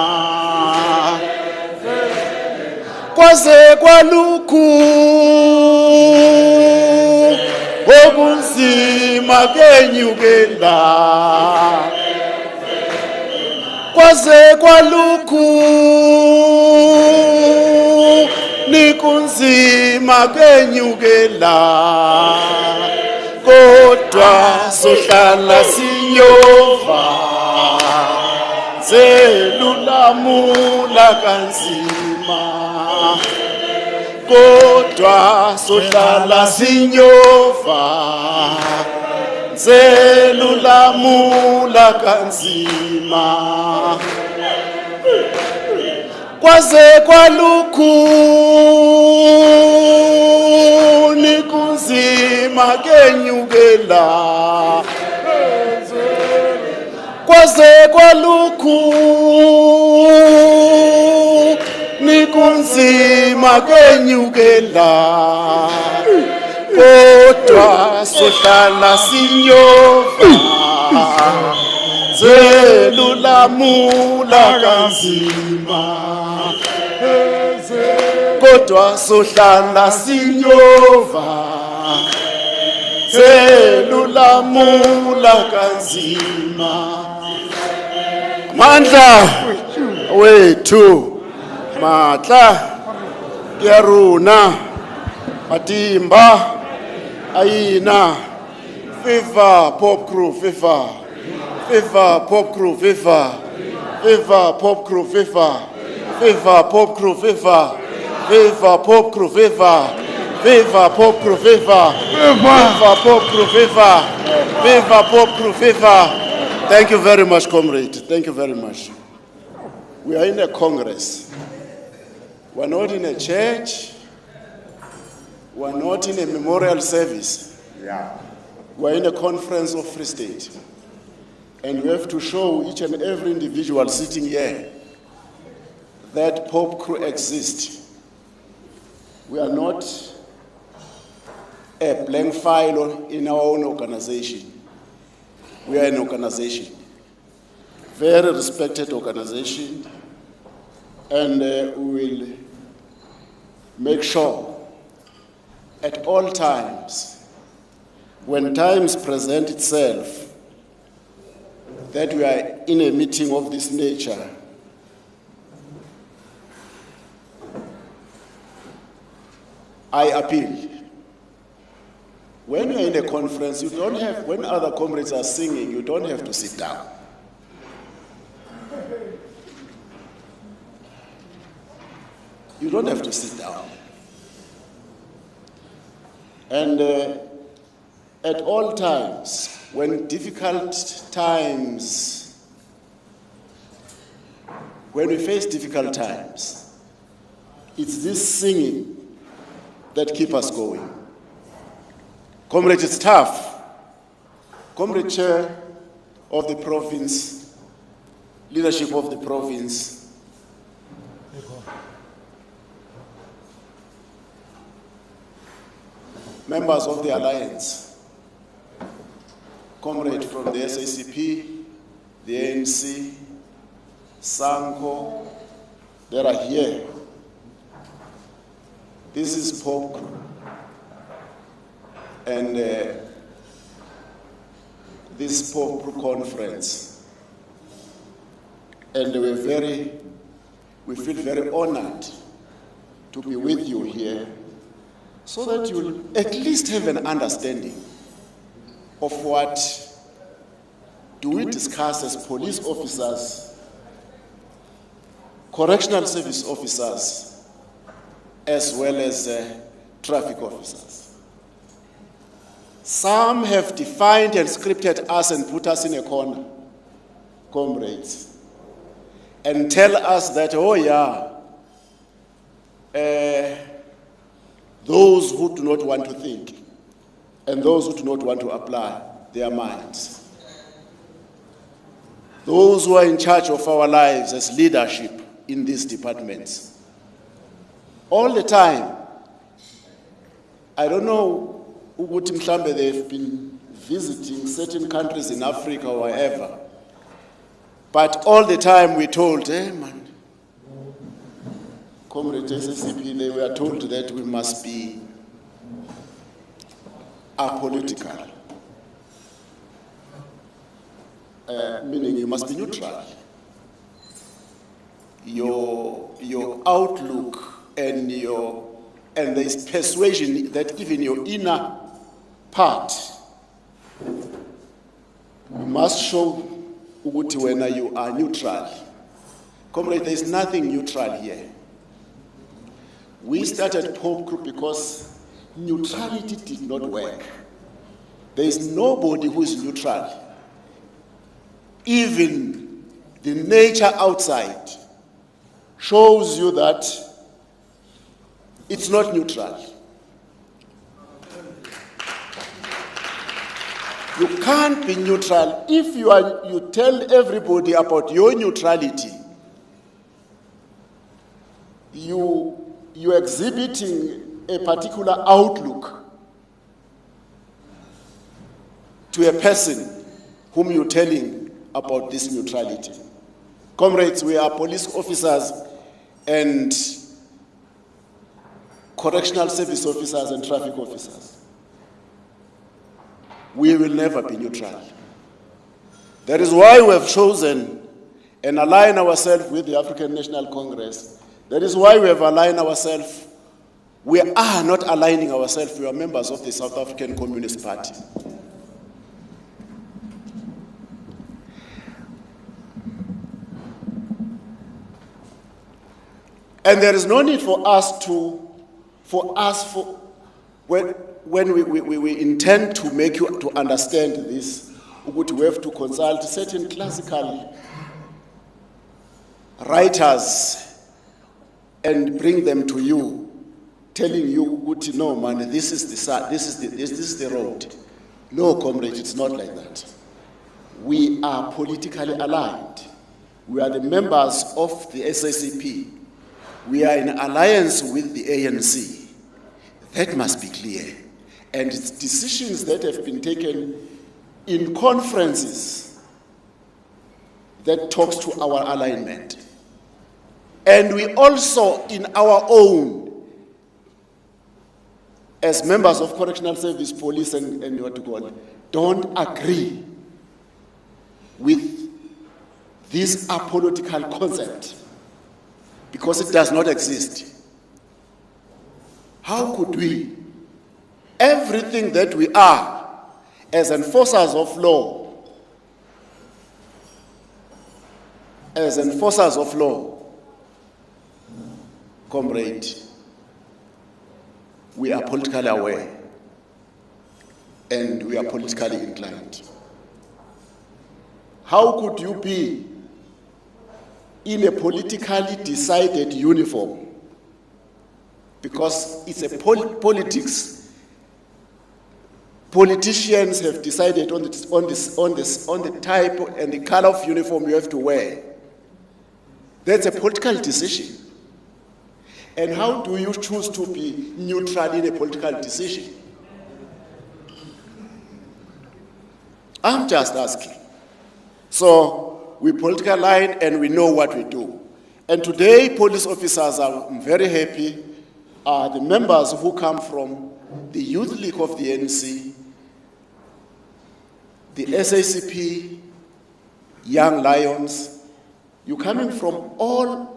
Kwaze kwalukhu okunzima kenyukela. Kwaze kwalukhu nikunzima kenyukela. Kodwa sohlala sinyova. Lulamula kanzima. Kodwa sohlala sinyova. Lulamula kanzima. Kwaze kwalukhu nikunzima kenyukela. Kwaze kwalukhu nikunzima kenyukela. Kodwa sohlala sinyova. Lulamula kanzima. Kodwa sohlala sinyova. Lulamula kanzima. Mandla wethu matla keruna matimba ayina. Viva Popcru, viva. Viva Popcru, viva. Viva Popcru, viva. Viva Popcru, viva. Viva Popcru, viva. Viva Popcru, viva. Viva Popcru, viva. Viva Popcru, viva. Thank you very much, comrade. Thank you very much. We are in a congress. We are not in a church. We are not in a memorial service. We're in a conference of Free State, and we have to show each and every individual sitting here that Popcru exists. We are not a blank file in our own organization. We are an organization, very respected organization, and we will make sure at all times, when times present itself, that we are in a meeting of this nature. I appeal. When you're in a conference, you don't have, when other comrades are singing, you don't have to sit down. You don't have to sit down. And at all times, when difficult times, when we face difficult times, it's this singing that keeps us going. Comrade, it's tough. Comrade Chair of the province, leadership of the province, members of the alliance, comrade from the SACP, the ANC, Sanko, that are here. This is Popcru. And this Popcru conference. And we feel very honored to be with you here, so that you'll at least have an understanding of what do we discuss as police officers, correctional service officers, as well as traffic officers. Some have defined and scripted us and put us in a corner, comrades, and tell us that, oh yeah, those who do not want to think and those who do not want to apply their minds, those who are in charge of our lives as leadership in these departments, all the time. I don't know ukuthi mhlambe they've been visiting certain countries in Africa or wherever, but all the time we told, man, Comrade SACP, they were told that we must be apolitical, meaning you must be neutral. Your outlook and there is persuasion that even your inner part, you must show when you are neutral. Comrade, there is nothing neutral here. We started Popcru because neutrality did not work. There is nobody who is neutral. Even the nature outside shows you that it's not neutral. You can't be neutral. If you tell everybody about your neutrality, you're exhibiting a particular outlook to a person whom you're telling about this neutrality. Comrades, we are police officers and correctional service officers and traffic officers. We will never be neutral. That is why we have chosen and aligned ourselves with the African National Congress. That is why we have aligned ourselves. We are not aligning ourselves. We are members of the South African Communist Party. And there is no need for us when we intend to make you to understand this, we have to consult certain classical writers and bring them to you, telling you, "Uti, no man, this is the road." No, comrade, it's not like that. We are politically aligned. We are the members of the SACP. We are in alliance with the ANC. That must be clear. And it's decisions that have been taken in conferences that talks to our alignment. And we also, in our own, as members of Correctional Service, Police, and what to call it, don't agree with this apolitical concept because it does not exist. How could we? Everything that we are as enforcers of law, comrade, we are politically aware and we are politically inclined. How could you be in a politically decided uniform? Because it's a politics. Politicians have decided on the type and the color of uniform you have to wear. That's a political decision. And how do you choose to be neutral in a political decision? I'm just asking. So we political line and we know what we do. And today, police officers are very happy. The members who come from the Youth League of the ANC, the SACP, Young Lions, you're coming from all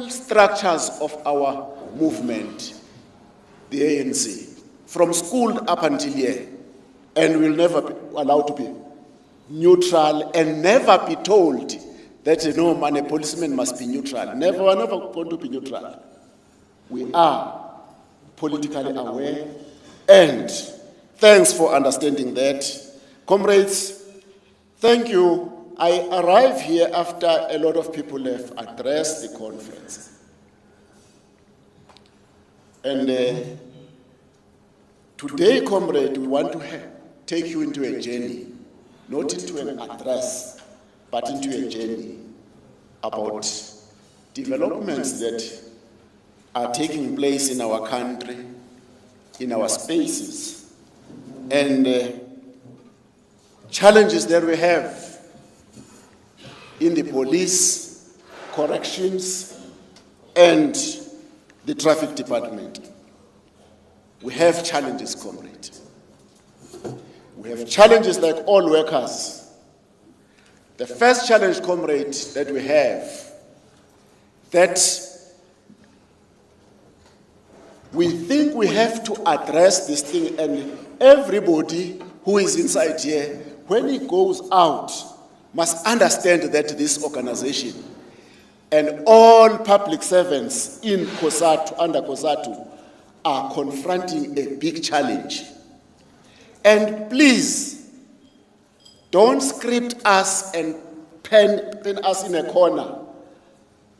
structures of our movement, the ANC, from school up until here, and will never be allowed to be neutral and never be told that no man, a policeman must be neutral. Never, we're never going to be neutral. We are politically aware, and thanks for understanding that. Comrades, thank you. I arrived here after a lot of people have addressed the conference. And today, comrade, we want to take you into a journey, not into an address, but into a journey about developments that are taking place in our country, in our spaces, and challenges that we have in the police, corrections, and the traffic department. We have challenges, comrade. We have challenges like all workers. The first challenge, comrade, that we have, that we think we have to address this thing, and everybody who is inside here, when he goes out, must understand that this organization and all public servants in COSATU, under COSATU, are confronting a big challenge. And please, don't script us and pen us in a corner,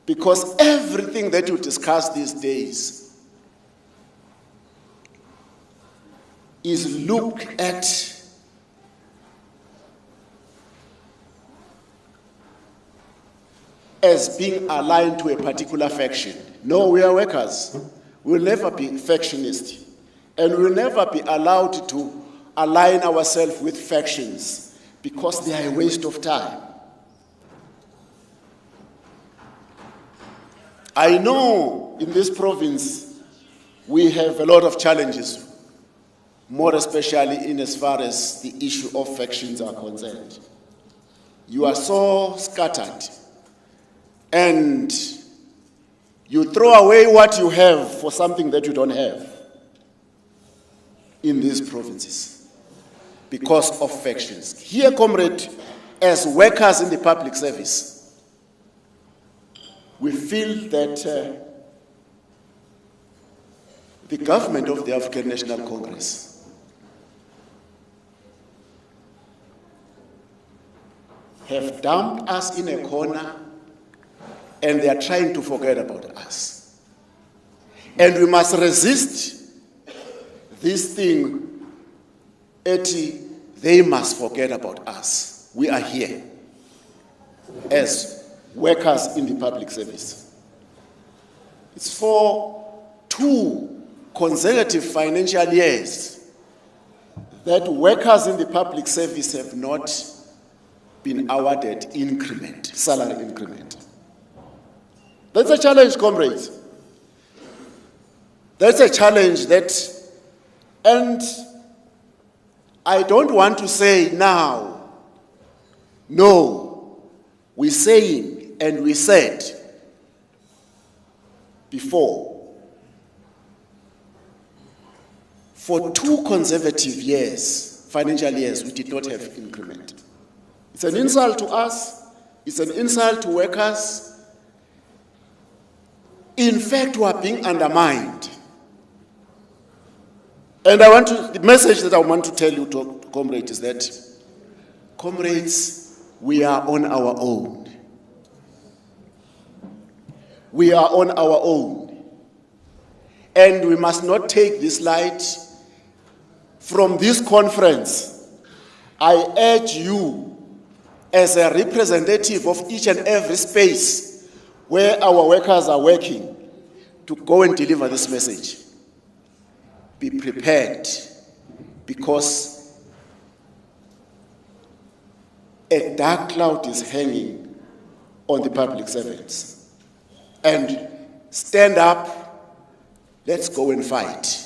because everything that you discuss these days is looked at as being aligned to a particular faction. No, we are workers. We'll never be factionist. And we'll never be allowed to align ourselves with factions because they are a waste of time. I know in this province we have a lot of challenges, more especially in as far as the issue of factions are concerned. You are so scattered, and you throw away what you have for something that you don't have in these provinces because of factions. Here, comrade, as workers in the public service, we feel that the government of the African National Congress have dumped us in a corner, and they are trying to forget about us. And we must resist this thing, they must forget about us. We are here as workers in the public service. It's for 2 consecutive financial years that workers in the public service have not been awarded increment, salary increment. That's a challenge, comrades. That's a challenge and I don't want to say now, no, we're saying and we said before, for 2 consecutive years, financial years, we did not have increment. It's an insult to us, it's an insult to workers. In fact, we are being undermined. And the message that I want to tell you, to comrades, is that, comrades, we are on our own. We are on our own. And we must not take this light. From this conference, I urge you, as a representative of each and every space where our workers are working, to go and deliver this message. Be prepared, because a dark cloud is hanging on the public servants. And stand up, let's go and fight.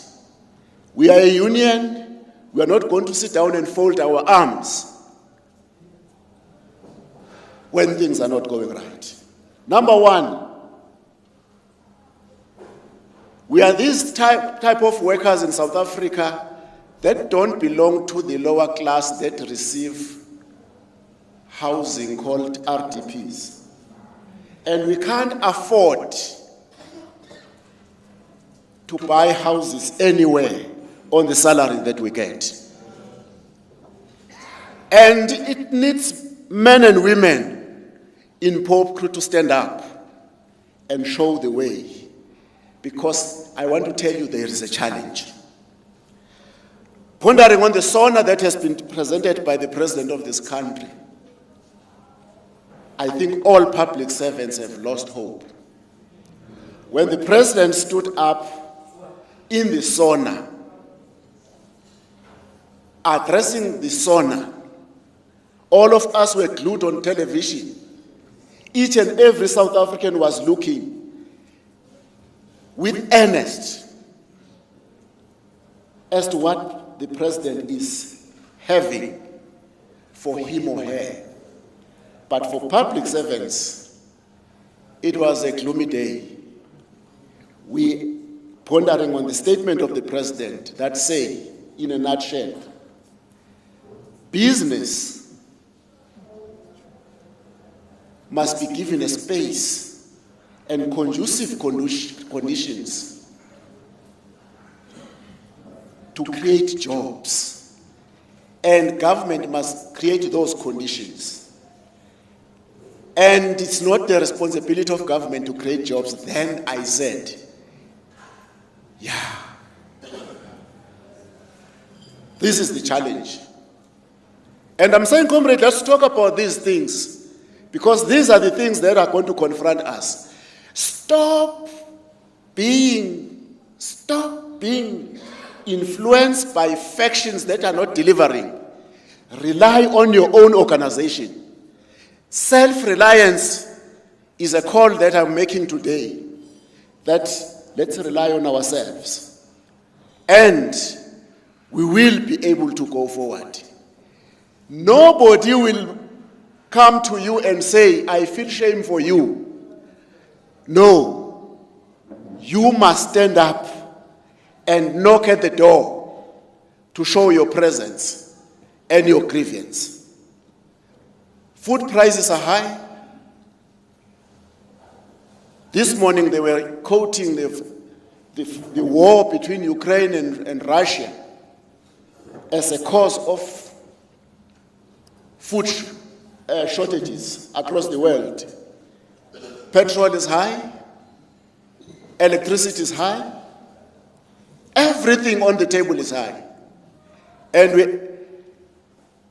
We are a union, we are not going to sit down and fold our arms when things are not going right. Number 1, we are this type of workers in South Africa that don't belong to the lower class that receive housing called RDPs. And we can't afford to buy houses anywhere on the salary that we get. And it needs men and women in Popcru to stand up and show the way. Because I want to tell you there is a challenge. Pondering on the SONA that has been presented by the president of this country, I think all public servants have lost hope. When the president stood up in the SONA, addressing the SONA, all of us were glued on television. Each and every South African was looking with earnest as to what the president is having for him or her. But for public servants, it was a gloomy day. We pondering on the statement of the president that say, in a nutshell, business must be given a space and conducive conditions to create jobs. And government must create those conditions. And it's not the responsibility of government to create jobs. Then I said, yeah, this is the challenge. And I'm saying, comrade, let's talk about these things, because these are the things that are going to confront us. Stop being influenced by factions that are not delivering. Rely on your own organization. Self-reliance is a call that I'm making today, that let's rely on ourselves. And we will be able to go forward. Nobody will come to you and say, I feel shame for you. No, you must stand up and knock at the door to show your presence and your grievance. Food prices are high. This morning they were quoting the war between Ukraine and Russia as a cause of food shortages across the world. Petrol is high, electricity is high, Everything on the table is high. And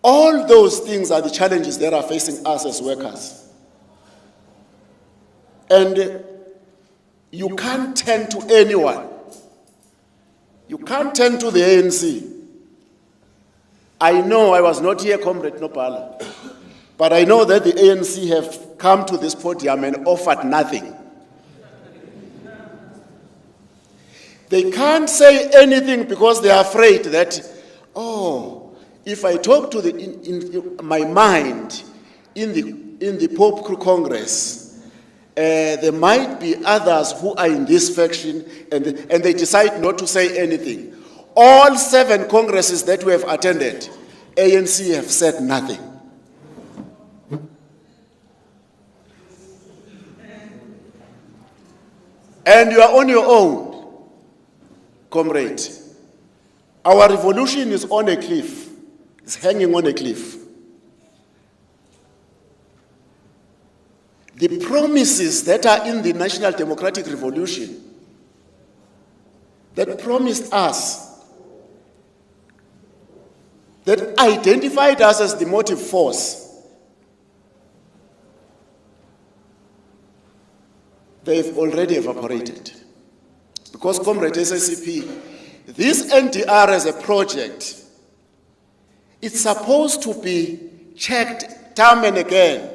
all those things are the challenges that are facing us as workers. And you can't turn to anyone. You can't turn to the ANC. I know I was not here, Comrade Nopala, but I know that the ANC have come to this podium and offered nothing. They can't say anything because they are afraid that, oh, if I talk to in my mind in the Popcru Congress, there might be others who are in this faction, and they decide not to say anything. All 7 congresses that we have attended, ANC have said nothing. And you are on your own, comrade. Our revolution is on a cliff. It's hanging on a cliff. The promises that are in the National Democratic Revolution that promised us, that identified us as the motive force, they've already evaporated. Because, Comrade SACP, this NDR as a project, it's supposed to be checked time and again.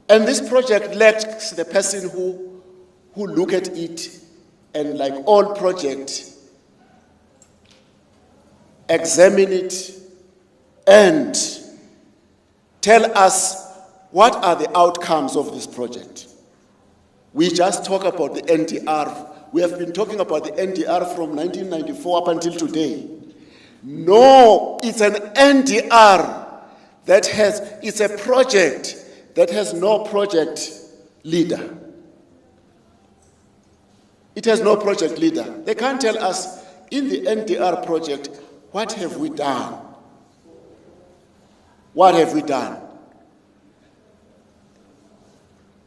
And this project lacks the person who look at it and, like all projects, examine it and tell us what are the outcomes of this project. We just talk about the NDR. We have been talking about the NDR from 1994 up until today. No, it's an NDR it's a project that has no project leader. It has no project leader. They can't tell us in the NDR project, what have we done? What have we done?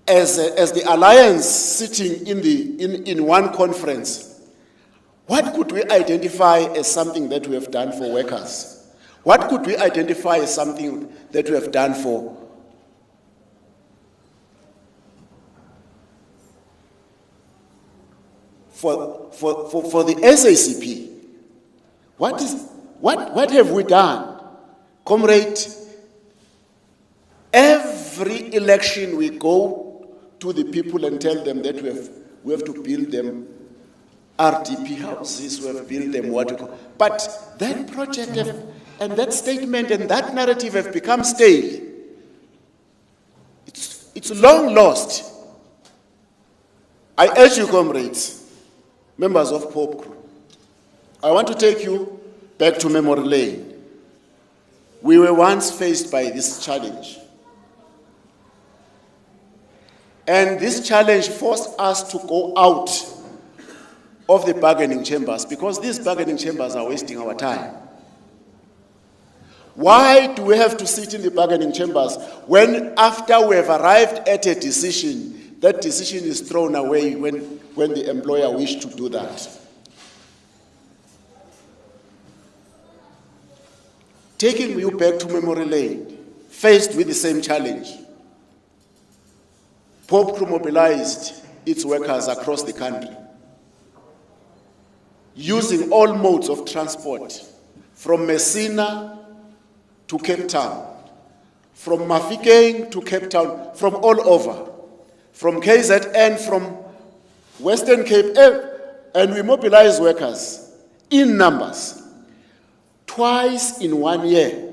As the alliance sitting in one conference, what could we identify as something that we have done for workers? What could we identify as something that we have done for the SACP? What have we done? Comrade, every election we go to the people and tell them that we have to build them RDP houses, we have built them what we call. But that project and that statement and that narrative have become stale. It's long lost. I urge you, comrades, members of Popcru, I want to take you back to memory lane. We were once faced by this challenge. And this challenge forced us to go out of the bargaining chambers because these bargaining chambers are wasting our time. Why do we have to sit in the bargaining chambers when after we have arrived at a decision, that decision is thrown away when the employer wishes to do that? Taking you back to memory lane, faced with the same challenge, Popcru mobilized its workers across the country, using all modes of transport, from Messina to Cape Town, from Mafikeng to Cape Town, from all over, from KZN, from Western Cape, and we mobilized workers in numbers. Twice in 1 year,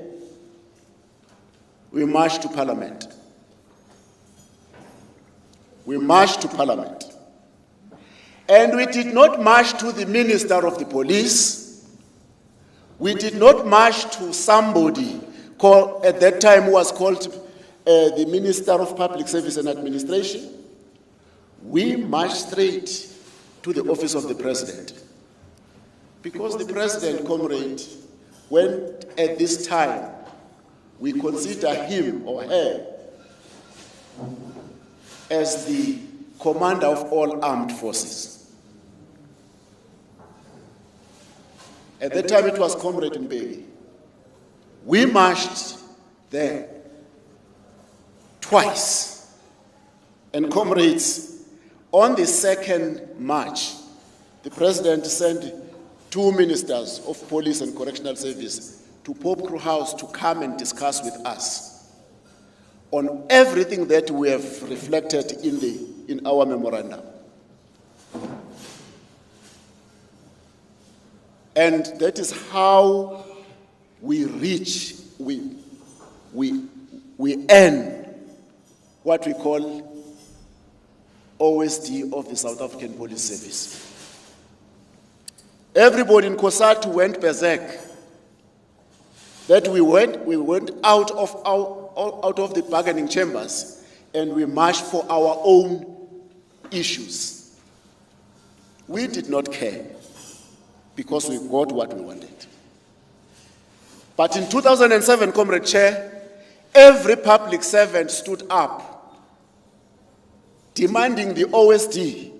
we marched to Parliament. We marched to Parliament. And we did not march to the Minister of the Police. We did not march to somebody called, at that time, who was called the Minister of Public Service and Administration. We marched straight to the office of the President. Because the President, comrade, when at this time we consider him or her as the commander of all armed forces. At that time, it was Comrade Mbeki. We marched there twice. And comrades, on the second march, the president sent 2 ministers of police and correctional service to Popcru House to come and discuss with us on everything that we have reflected in our memorandum. And that is how we reach, we earn what we call OSD of the South African Police Service. Everybody in COSATU went berserk. That we went out of the bargaining chambers and we marched for our own issues. We did not care because we got what we wanted. But in 2007, Comrade Chair, every public servant stood up demanding the OSD,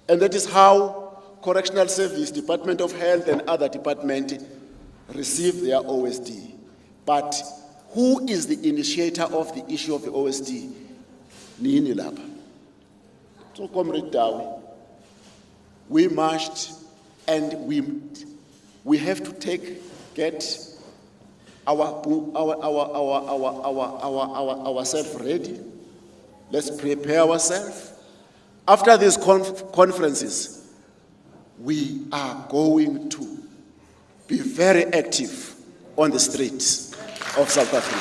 and that is how Correctional Service, Department of Health and other departments receive their OSD. But who is the initiator of the issue of the OSD? Nini Lapa. So, Comrade Dawi, we marched and we have to get ourselves ready. Let's prepare ourselves. After these conferences, we are going to be very active on the streets of South Africa.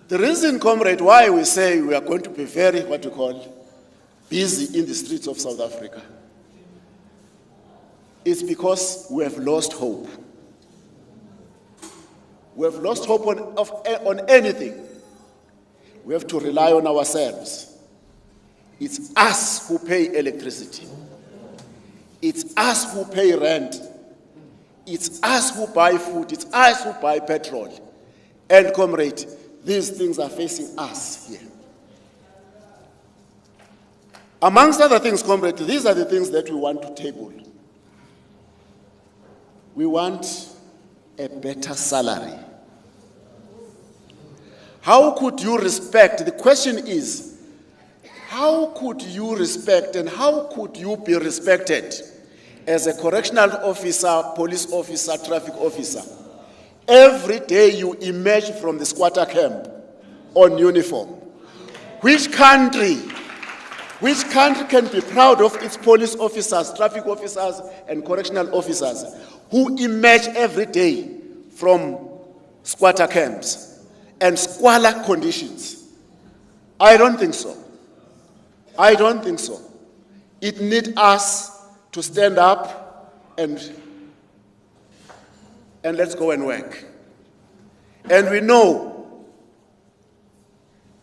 The reason, comrade, why we say we are going to be very, what we call, busy in the streets of South Africa is because we have lost hope. We have lost hope on anything. We have to rely on ourselves. It's us who pay electricity. It's us who pay rent. It's us who buy food. It's us who buy petrol. And, comrade, these things are facing us here. Amongst other things, comrade, these are the things that we want to table. We want a better salary. How could you respect? The question is, how could you respect and how could you be respected as a correctional officer, police officer, traffic officer? Every day you emerge from the squatter camp on uniform. Which country can be proud of its police officers, traffic officers, and correctional officers who emerge every day from squatter camps and squalor conditions? I don't think so. I don't think so. It needs us to stand up and let's go and work. And we know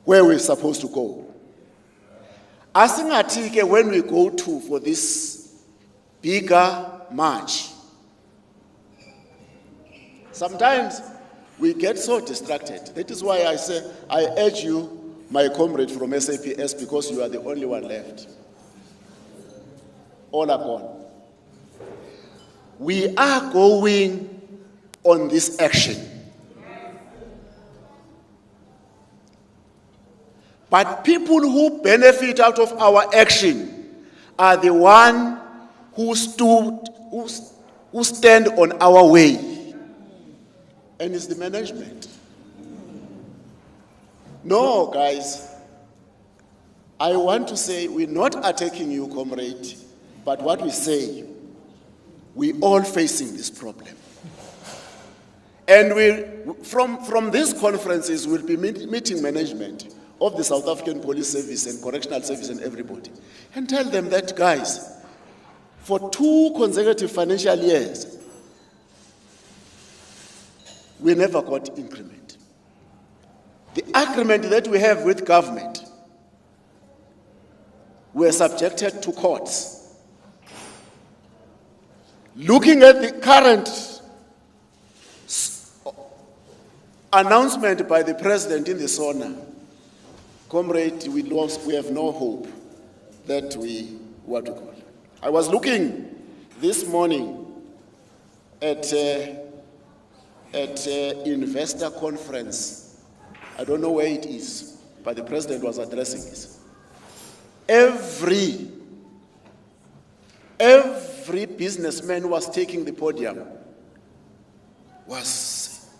where we're supposed to go. Asingatike, when we go for this bigger march, sometimes we get so distracted. That is why I say, I urge you, my comrade from SAPS, because you are the only one left. All are gone. We are going on this action. But people who benefit out of our action are the ones who stand on our way. And it's the management. No, guys, I want to say we're not attacking you, comrade, but what we say, we all facing this problem. And from these conferences, we'll be meeting management of the South African Police Service and Correctional Service and everybody, and tell them that, guys, for 2 consecutive financial years, we never got increment. The agreement that we have with government, we are subjected to courts. Looking at the current announcement by the president in the SONA, comrade, we have no hope. that we, what we call. I was looking this morning at investor conference. I don't know where it is, but the president was addressing this. Every businessman who was taking the podium was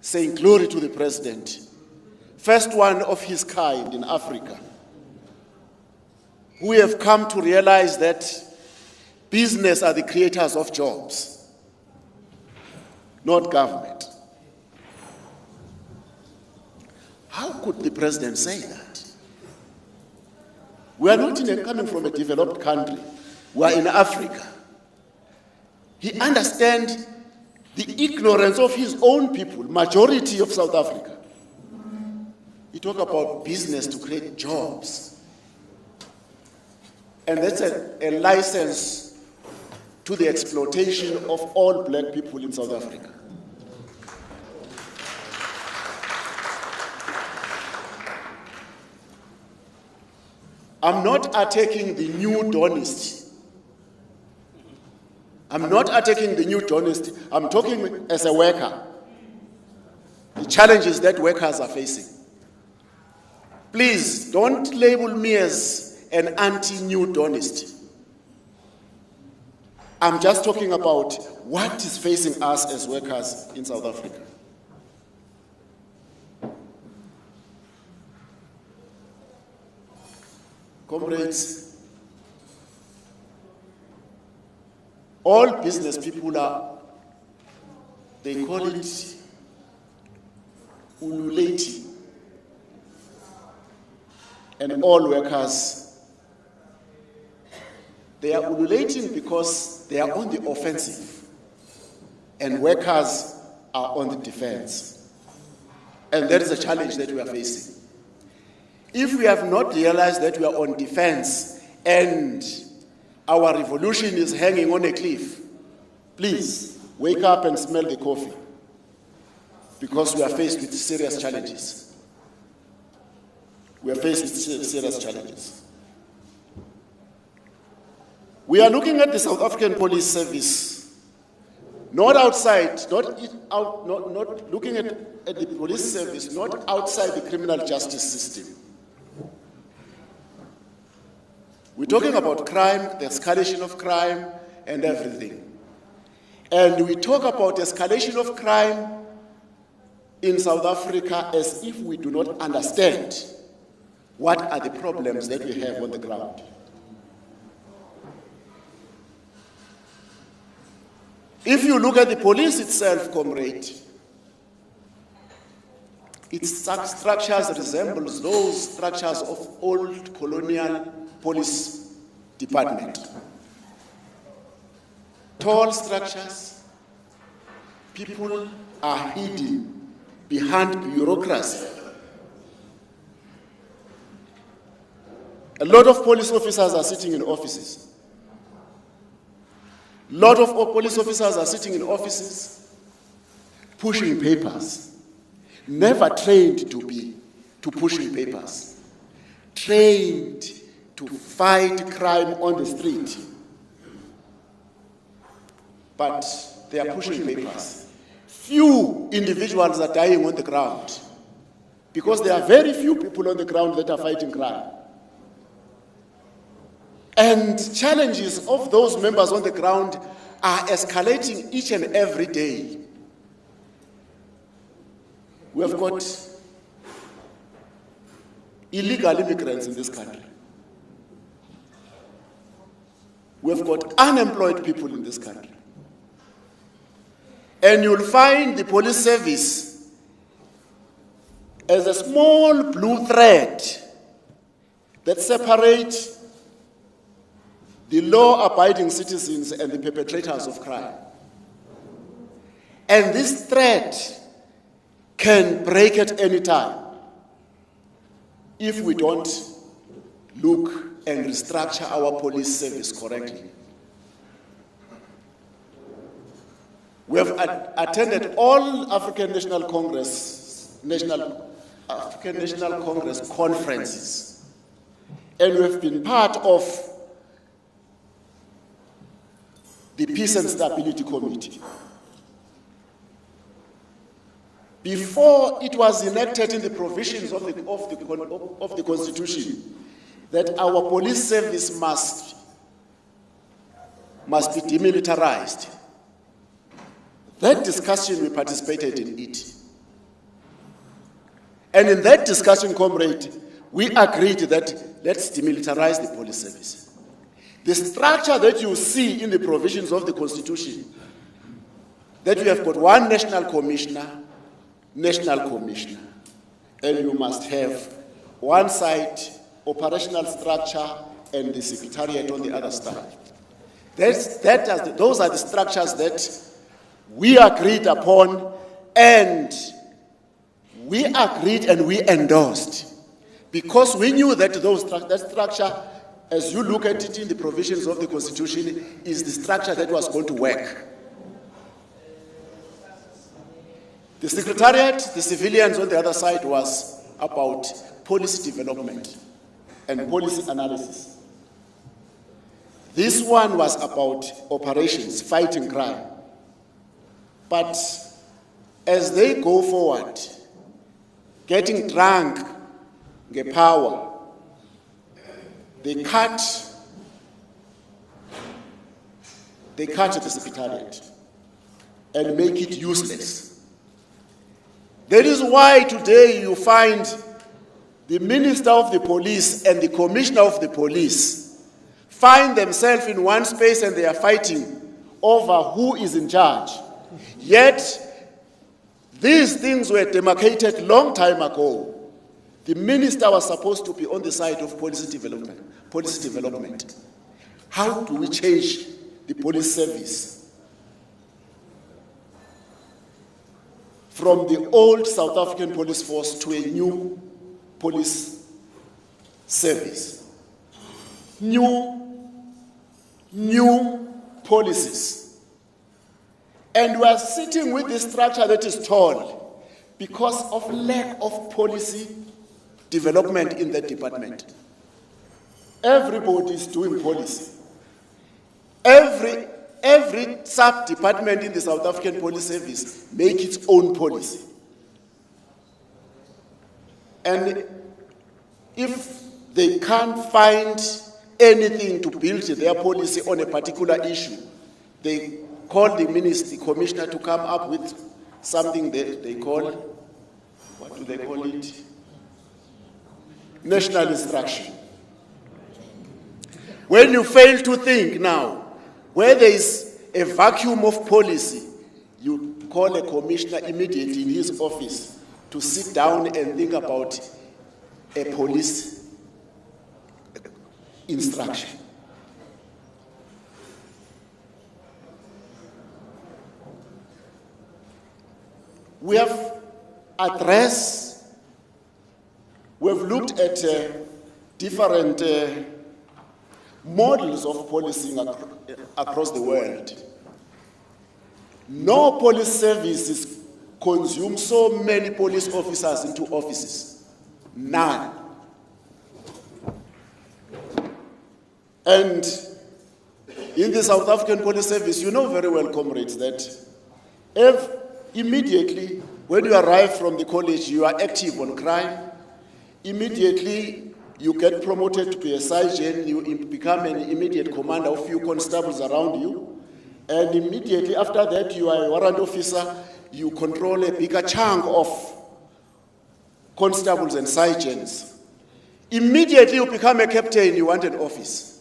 saying glory to the president. First one of his kind in Africa. We have come to realize that business are the creators of jobs, not government. How could the president say that? We are not coming from a developed country. We are in Africa. He understands the ignorance of his own people, majority of South Africa. He talk about business to create jobs. And that's a license to the exploitation of all black people in South Africa. I'm not attacking the new Dawnist. I'm not attacking the new Dawnist. I'm talking as a worker. The challenges that workers are facing. Please don't label me as an anti-new Dawnist. I'm just talking about what is facing us as workers in South Africa. Comrades, all business people they call it ululating. And all workers, they are ululating because they are on the offensive. And workers are on the defense. And that is a challenge that we are facing. If we have not realized that we are on defense and our revolution is hanging on a cliff, please wake up and smell the coffee, because we are faced with serious challenges. We are faced with serious challenges. We are looking at the South African Police Service, not outside, not looking at the police service, not outside the criminal justice system. We're talking about crime, the escalation of crime, and everything. And we talk about escalation of crime in South Africa as if we do not understand what are the problems that we have on the ground. If you look at the police itself, comrade, its structures resembles those structures of old colonial police department. Tall structures, people are hidden behind bureaucracy. A lot of police officers are sitting in offices. A lot of police officers are sitting in offices, pushing papers, never trained to pushing papers, trained to fight crime on the street. But they are pushing papers. Few individuals are dying on the ground because there are very few people on the ground that are fighting crime. And challenges of those members on the ground are escalating each and every day. We have got illegal immigrants in this country. We've got unemployed people in this country. And you'll find the police service as a small blue thread that separates the law-abiding citizens and the perpetrators of crime. And this thread can break at any time if we don't look and restructure our police service correctly. We have attended all African National Congress conferences. and we have been part of the Peace and Stability Committee. Before it was enacted in the provisions of the Constitution that our police service must be demilitarized, that discussion we participated in it. And in that discussion, comrade, we agreed that let's demilitarize the police service. The structure that you see in the provisions of the Constitution, that you have got one national commissioner, and you must have one side operational structure and the secretariat on the other side. Those are the structures that we agreed upon, and we agreed and we endorsed, because we knew that that structure, as you look at it in the provisions of the Constitution, is the structure that was going to work. The secretariat, the civilians on the other side, was about policy development and policy analysis. This one was about operations, fighting crime. But as they go forward, getting drunk, get power, they cut the secretariat and make it useless. That is why today you find the Minister of the Police and the Commissioner of the Police find themselves in one space and they are fighting over who is in charge. Yet, these things were demarcated long time ago. The minister was supposed to be on the side of policy development. How do we change the police service from the old South African police force to a new police service? New policies. And we are sitting with this structure that is tall because of lack of policy development in that department. Everybody is doing policy. Every sub-department in the South African Police Service make its own policy. And if they can't find anything to build their policy on a particular issue, they call the commissioner to come up with something that they call, what do they call it? National instruction. When you fail to think now, where there is a vacuum of policy, you call a commissioner immediately in his office to sit down and think about a police instruction. We have addressed, we've looked at different models of policing across the world. No police services consume so many police officers into offices. None. And in the South African Police Service, you know very well, comrades, that if immediately when you arrive from the college, you are active on crime, immediately you get promoted to be a sergeant, you become an immediate commander of few constables around you, and immediately after that you are a warrant officer, you control a bigger chunk of constables and sergeants. Immediately you become a captain, you want an office.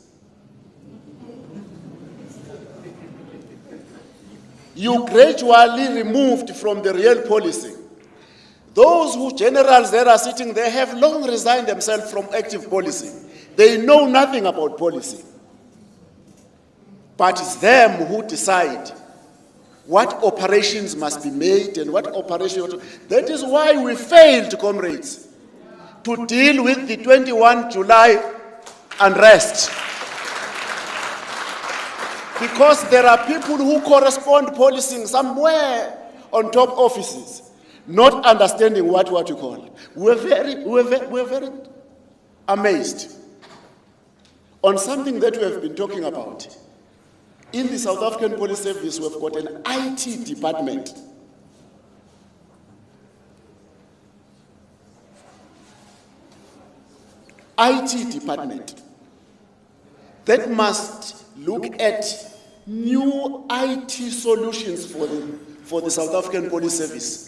You gradually removed from the real policing. Those who generals that are sitting there have long resigned themselves from active policing. They know nothing about policing. But it's them who decide what operations must be made and what operations. That is why we failed, comrades, to deal with the 21 July unrest. Because there are people who correspond policing somewhere on top offices, not understanding what you call. We're very amazed on something that we have been talking about. In the South African Police Service, we've got an IT department. IT department that must look at new IT solutions for the South African Police Service.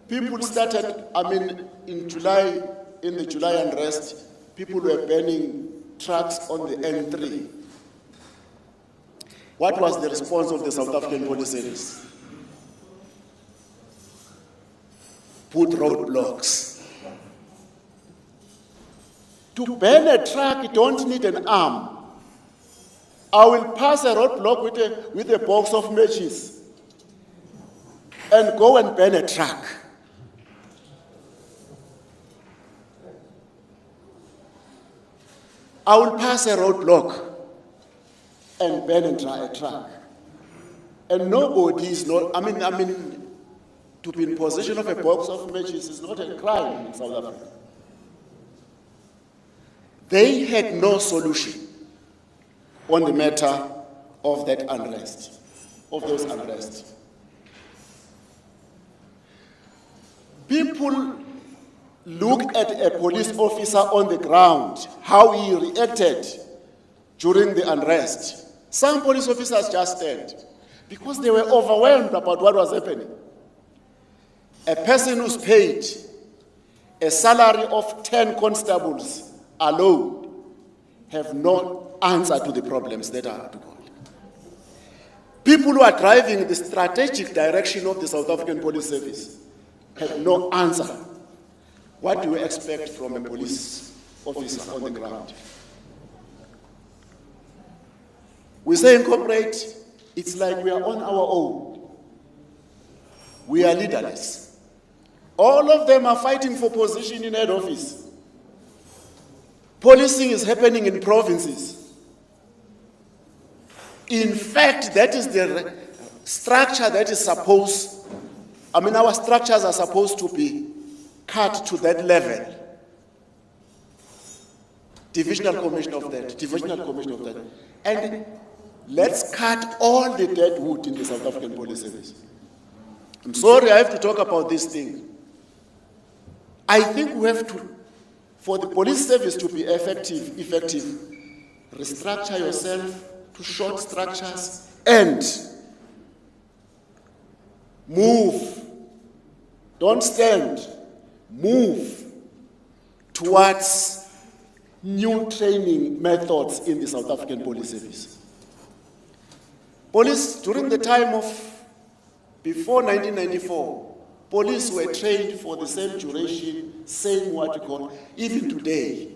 People started, in the July unrest, people were burning trucks on the N3. What was the response of the South African Police Service? Put roadblocks. To burn a truck, you don't need an arm. I will pass a roadblock with a box of matches and go and burn a truck. I will pass a roadblock and burn a truck. And nobody is not, to be in possession of a box of matches is not a crime in South Africa. They had no solution on the matter of that unrest, of those unrest. People look at a police officer on the ground, how he reacted during the unrest. Some police officers just stand because they were overwhelmed about what was happening. A person who's paid a salary of 10 constables alone have no answer to the problems that are to God. People who are driving the strategic direction of the South African Police Service have no answer. What do you expect from a police officer on the ground? We say in corporate, it's like we are on our own. We are leaderless. All of them are fighting for position in head office. Policing is happening in provinces. In fact, that is the structure that is supposed, our structures are supposed to be cut to that level. Divisional commission of that, divisional commission of that. And let's cut all the dead wood in the South African Police Service. I'm sorry I have to talk about this thing. I think we have to, for the police service to be effective, restructure yourself to short structures and move. Don't stand. Move towards new training methods in the South African Police Service. Police, during the time of, before 1994, police were trained for the same duration, same what you call, even today.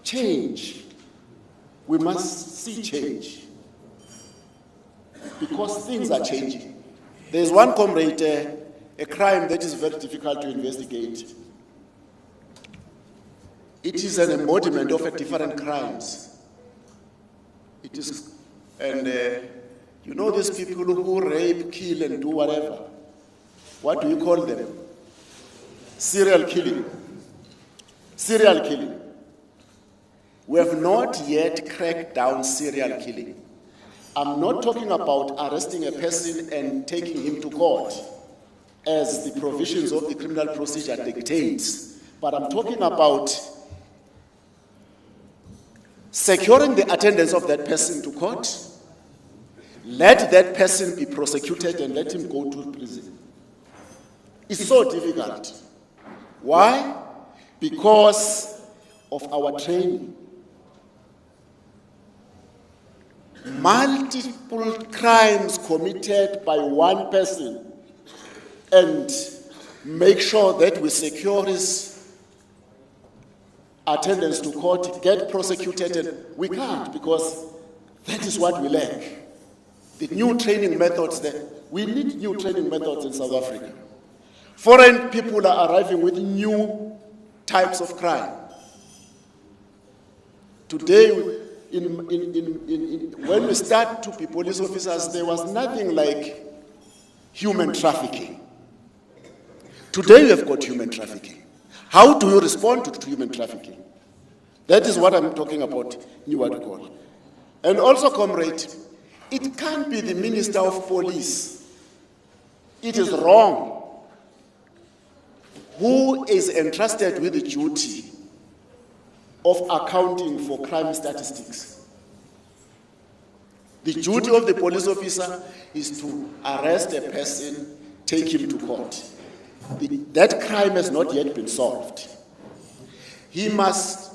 Change. We must see change. Because things are changing. There's one comrade, a crime that is very difficult to investigate. It is an embodiment of a different crimes. It is, and you know these people who rape, kill, and do whatever. What do you call them? Serial killing. Serial killing. We have not yet cracked down serial killing. I'm not talking about arresting a person and taking him to court, as the provisions of the criminal procedure dictates, but I'm talking about securing the attendance of that person to court, let that person be prosecuted and let him go to prison. It's so difficult. Why? Because of our training. Multiple crimes committed by one person and make sure that we secure his attendance to court, get prosecuted, and we can't because that is what we lack. The new training methods, we need new training methods in South Africa. Foreign people are arriving with new types of crime. Today, when we start to be police officers, there was nothing like human trafficking. Today we have got human trafficking. How do you respond to human trafficking? That is what I'm talking about, New Word Call. And also, comrade, it can't be the Minister of Police. It is wrong. Who is entrusted with the duty of accounting for crime statistics? The duty of the police officer is to arrest a person, take him to court. That crime has not yet been solved. There must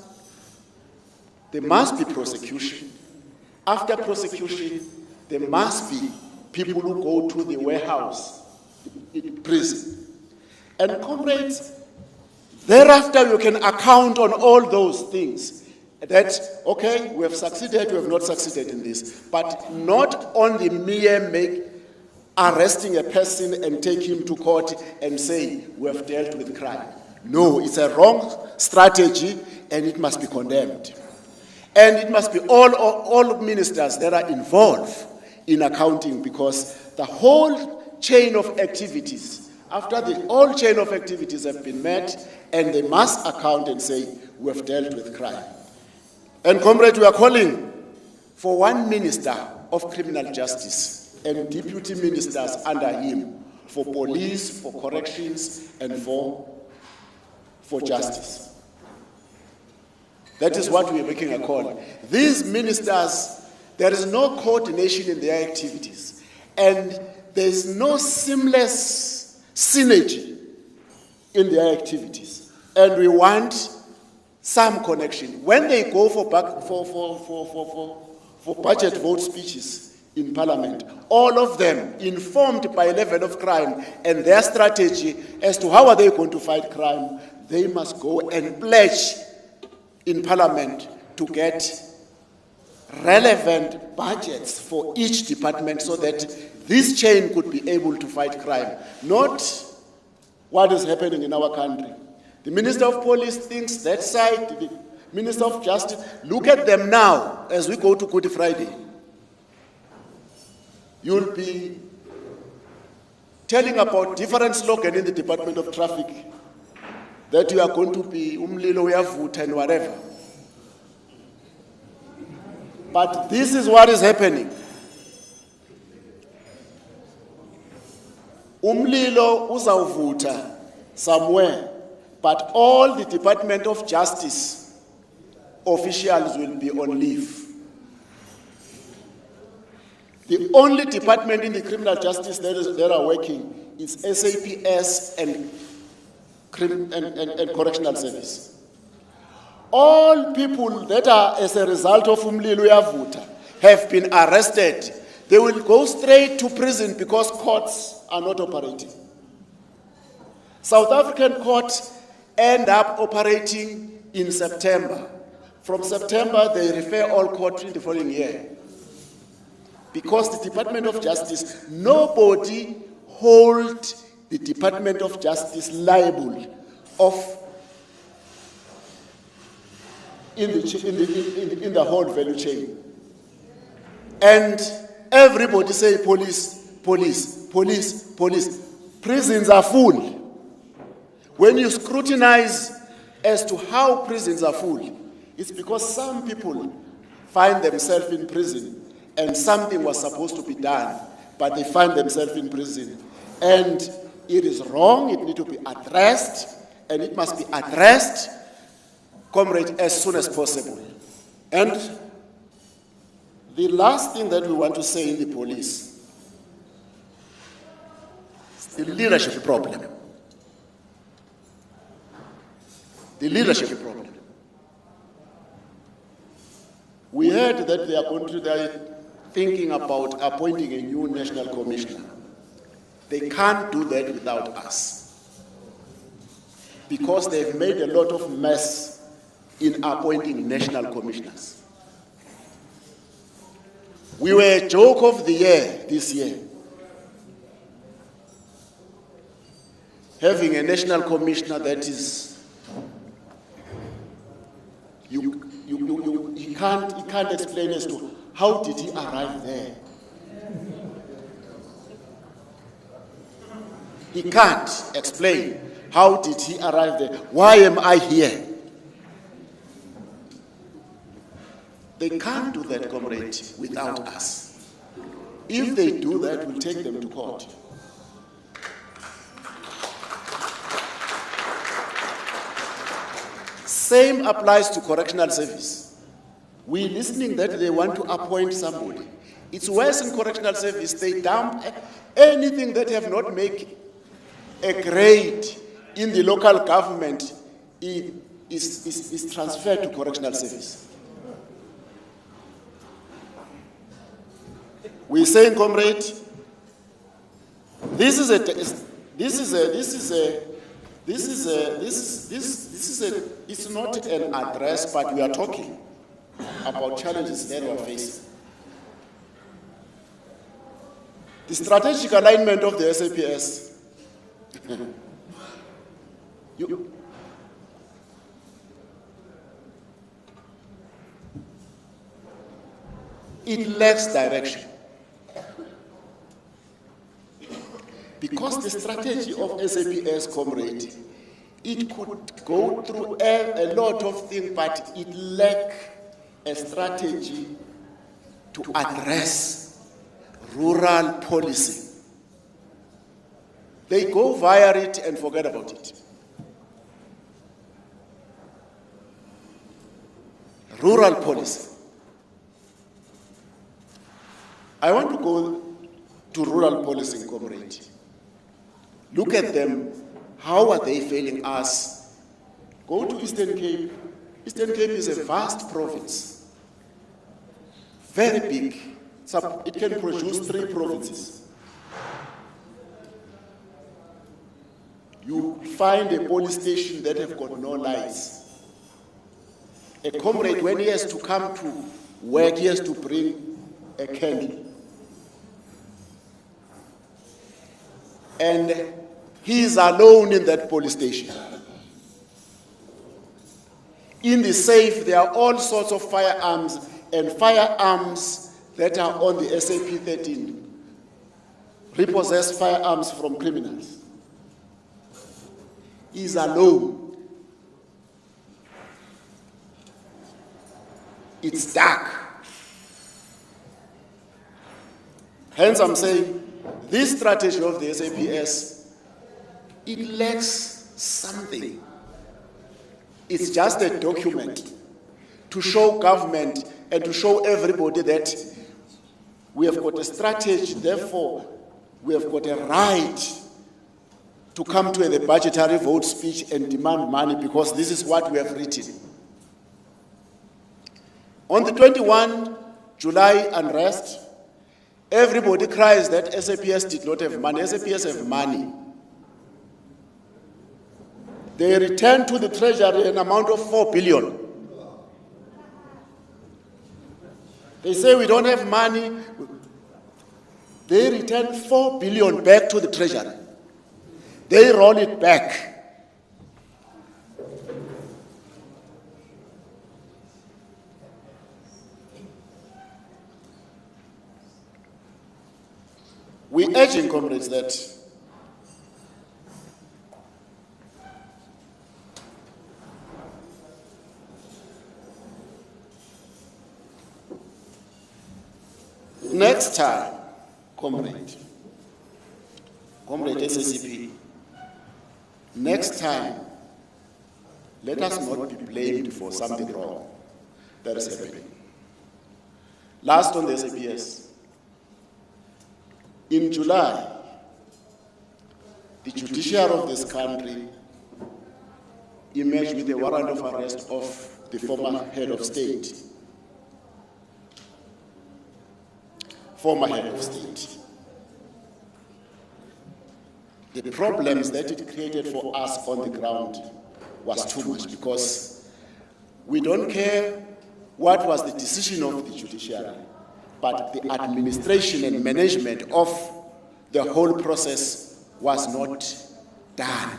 be prosecution. After prosecution, there must be people who go to the warehouse, prison. And comrades, thereafter you can account on all those things. That, okay, we have succeeded, we have not succeeded in this. But not on the mere arresting a person and take him to court and say, we have dealt with crime. No, it's a wrong strategy and it must be condemned. And it must be all ministers that are involved in accounting, because the whole chain of activities, after the whole chain of activities have been met, and they must account and say, we have dealt with crime. And comrade, we are calling for one minister of criminal justice and deputy ministers under him for police, for corrections, and for justice. That is what we are making a call. These ministers, there is no coordination in their activities, and there is no seamless synergy in their activities. And we want some connection. When they go for budget vote speeches in Parliament, all of them informed by level of crime and their strategy as to how are they going to fight crime, they must go and pledge in Parliament to get relevant budgets for each department so that this chain could be able to fight crime. Not what is happening in our country. The Minister of Police thinks that side, the Minister of Justice. Look at them now as we go to Good Friday. You'll be telling about different slogans in the Department of Traffic, that you are going to be umlilo uyavuta and whatever. But this is what is happening. Umlilo uzawuvuta somewhere, but all the Department of Justice officials will be on leave. The only department in the criminal justice that are working is SAPS and Correctional Service. All people that are as a result of Umlilo Uyavuta have been arrested. They will go straight to prison because courts are not operating. South African courts end up operating in September. From September, they refer all courts in the following year. Because the Department of Justice, nobody holds the Department of Justice liable in the whole value chain. And everybody say police, police, police, police. Prisons are full. When you scrutinize as to how prisons are full, it's because some people find themselves in prison and something was supposed to be done, but they find themselves in prison. And it is wrong, it needs to be addressed, and it must be addressed, comrade, as soon as possible. And the last thing that we want to say in the police is the leadership problem. The leadership problem. We heard that they are thinking about appointing a new national commissioner. They can't do that without us, because they've made a lot of mess in appointing national commissioners. We were a joke of the year this year, having a national commissioner that is, you he can't explain as to how did he arrive there. He can't explain how did he arrive there. Why am I here? They can't do that, comrade, without us. If they do that, we'll take them to court. Same applies to correctional service. We're listening that they want to appoint somebody. It's worse in correctional service. They dump anything that have not made a grade in the local government is transferred to correctional service. We're saying, comrade, it's not an address, but we are talking about challenges that we are facing. The strategic alignment of the SAPS. It lacks direction. Because the strategy of SAPS, comrade, it could go through a lot of things, but it lacks a strategy to address rural policy. They go via it and forget about it. Rural policy. I want to go to rural policy, comrade. Look at them. How are they failing us? Go to Eastern Cape. Eastern Cape is a vast province. Very big. It can produce 3 provinces. You find a police station that have got no lights. A comrade, when he has to come to work, he has to bring a candle. And he is alone in that police station. In the safe, there are all sorts of firearms, and firearms that are on the SAP 13, repossessed firearms from criminals. He is alone. It's dark. Hence, I'm saying, this strategy of the SAPS, it lacks something. It's just a document to show government and to show everybody that we have got a strategy, therefore we have got a right to come to the budgetary vote speech and demand money because this is what we have written. On the 21 July unrest, everybody cries that SAPS did not have money. SAPS have money. They returned to the treasury an amount of 4 billion. They say we don't have money. They return 4 billion back to the treasury. They roll it back. We're urging comrades that next time, comrade SSCP, next time, let us not be blamed for something wrong that is happening. Last on the SAPS, in July, the judiciary of this country emerged with a warrant of arrest of the former head of state. The problems that it created for us on the ground was too much because we don't care what was the decision of the judiciary, but the administration and management of the whole process was not done.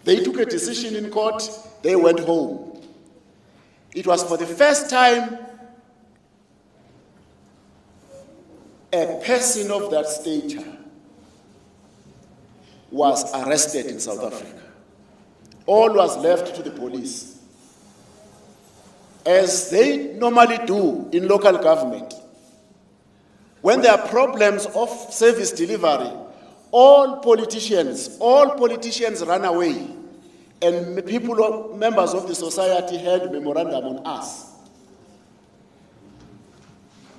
They took a decision in court, they went home. it was for the first time a person of that stature was arrested in South Africa. All was left to the police, as they normally do in local government. When there are problems of service delivery, all politicians run away, and people, members of the society, had memorandum on us.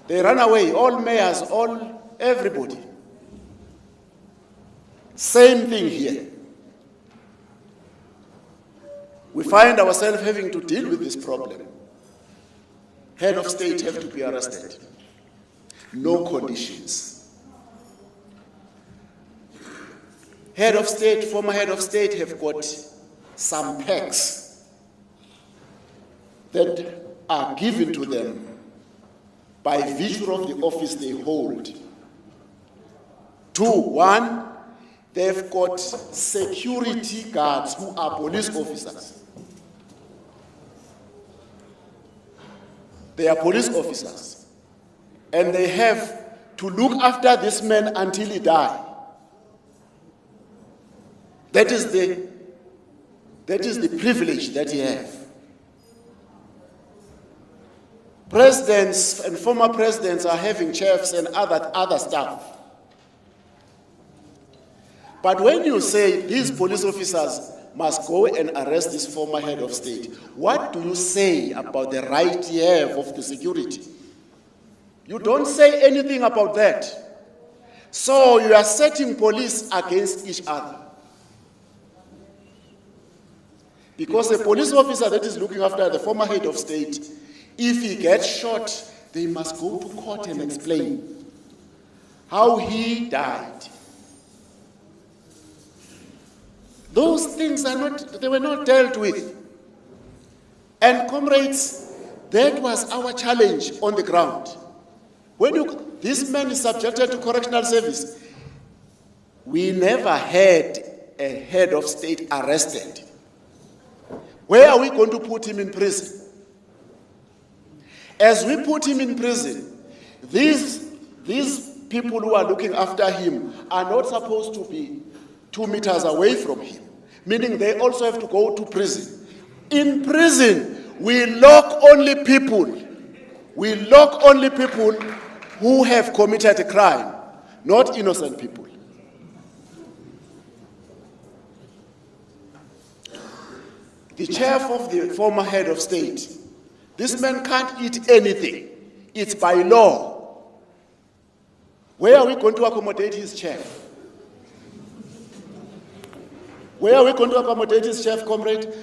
They run away, all mayors, everybody. Same thing here. We find ourselves having to deal with this problem. Head of state have to be arrested. No conditions. Head of state, former head of state have got some perks that are given to them by virtue of the office they hold. 2, 1, they've got security guards who are police officers. They are police officers. And they have to look after this man until he dies. That is the privilege that he has. Presidents and former presidents are having chiefs and other staff. But when you say these police officers must go and arrest this former head of state, what do you say about the right he have of the security? You don't say anything about that. So you are setting police against each other. Because a police officer that is looking after the former head of state, if he gets shot, they must go to court and explain how he died. Those things they were not dealt with. And comrades, that was our challenge on the ground. This man is subjected to correctional service. We never had a head of state arrested. Where are we going to put him in prison? As we put him in prison, these people who are looking after him are not supposed to be 2 meters away from him, meaning they also have to go to prison. In prison, we lock only people who have committed a crime, not innocent people. The chief of the former head of state, this man can't eat anything. It's by law. Where are we going to accommodate his chief? Where are we going to accommodate his chief, comrade?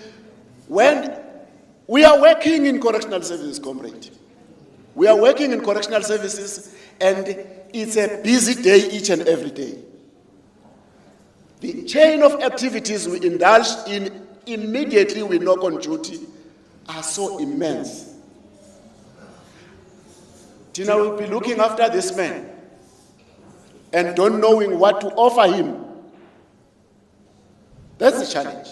When we are working in correctional services, comrade. We are working in correctional services, and it's a busy day each and every day. The chain of activities we indulge in immediately we knock on duty are so immense. Tina will be looking after this man and don't knowing what to offer him. That's the challenge.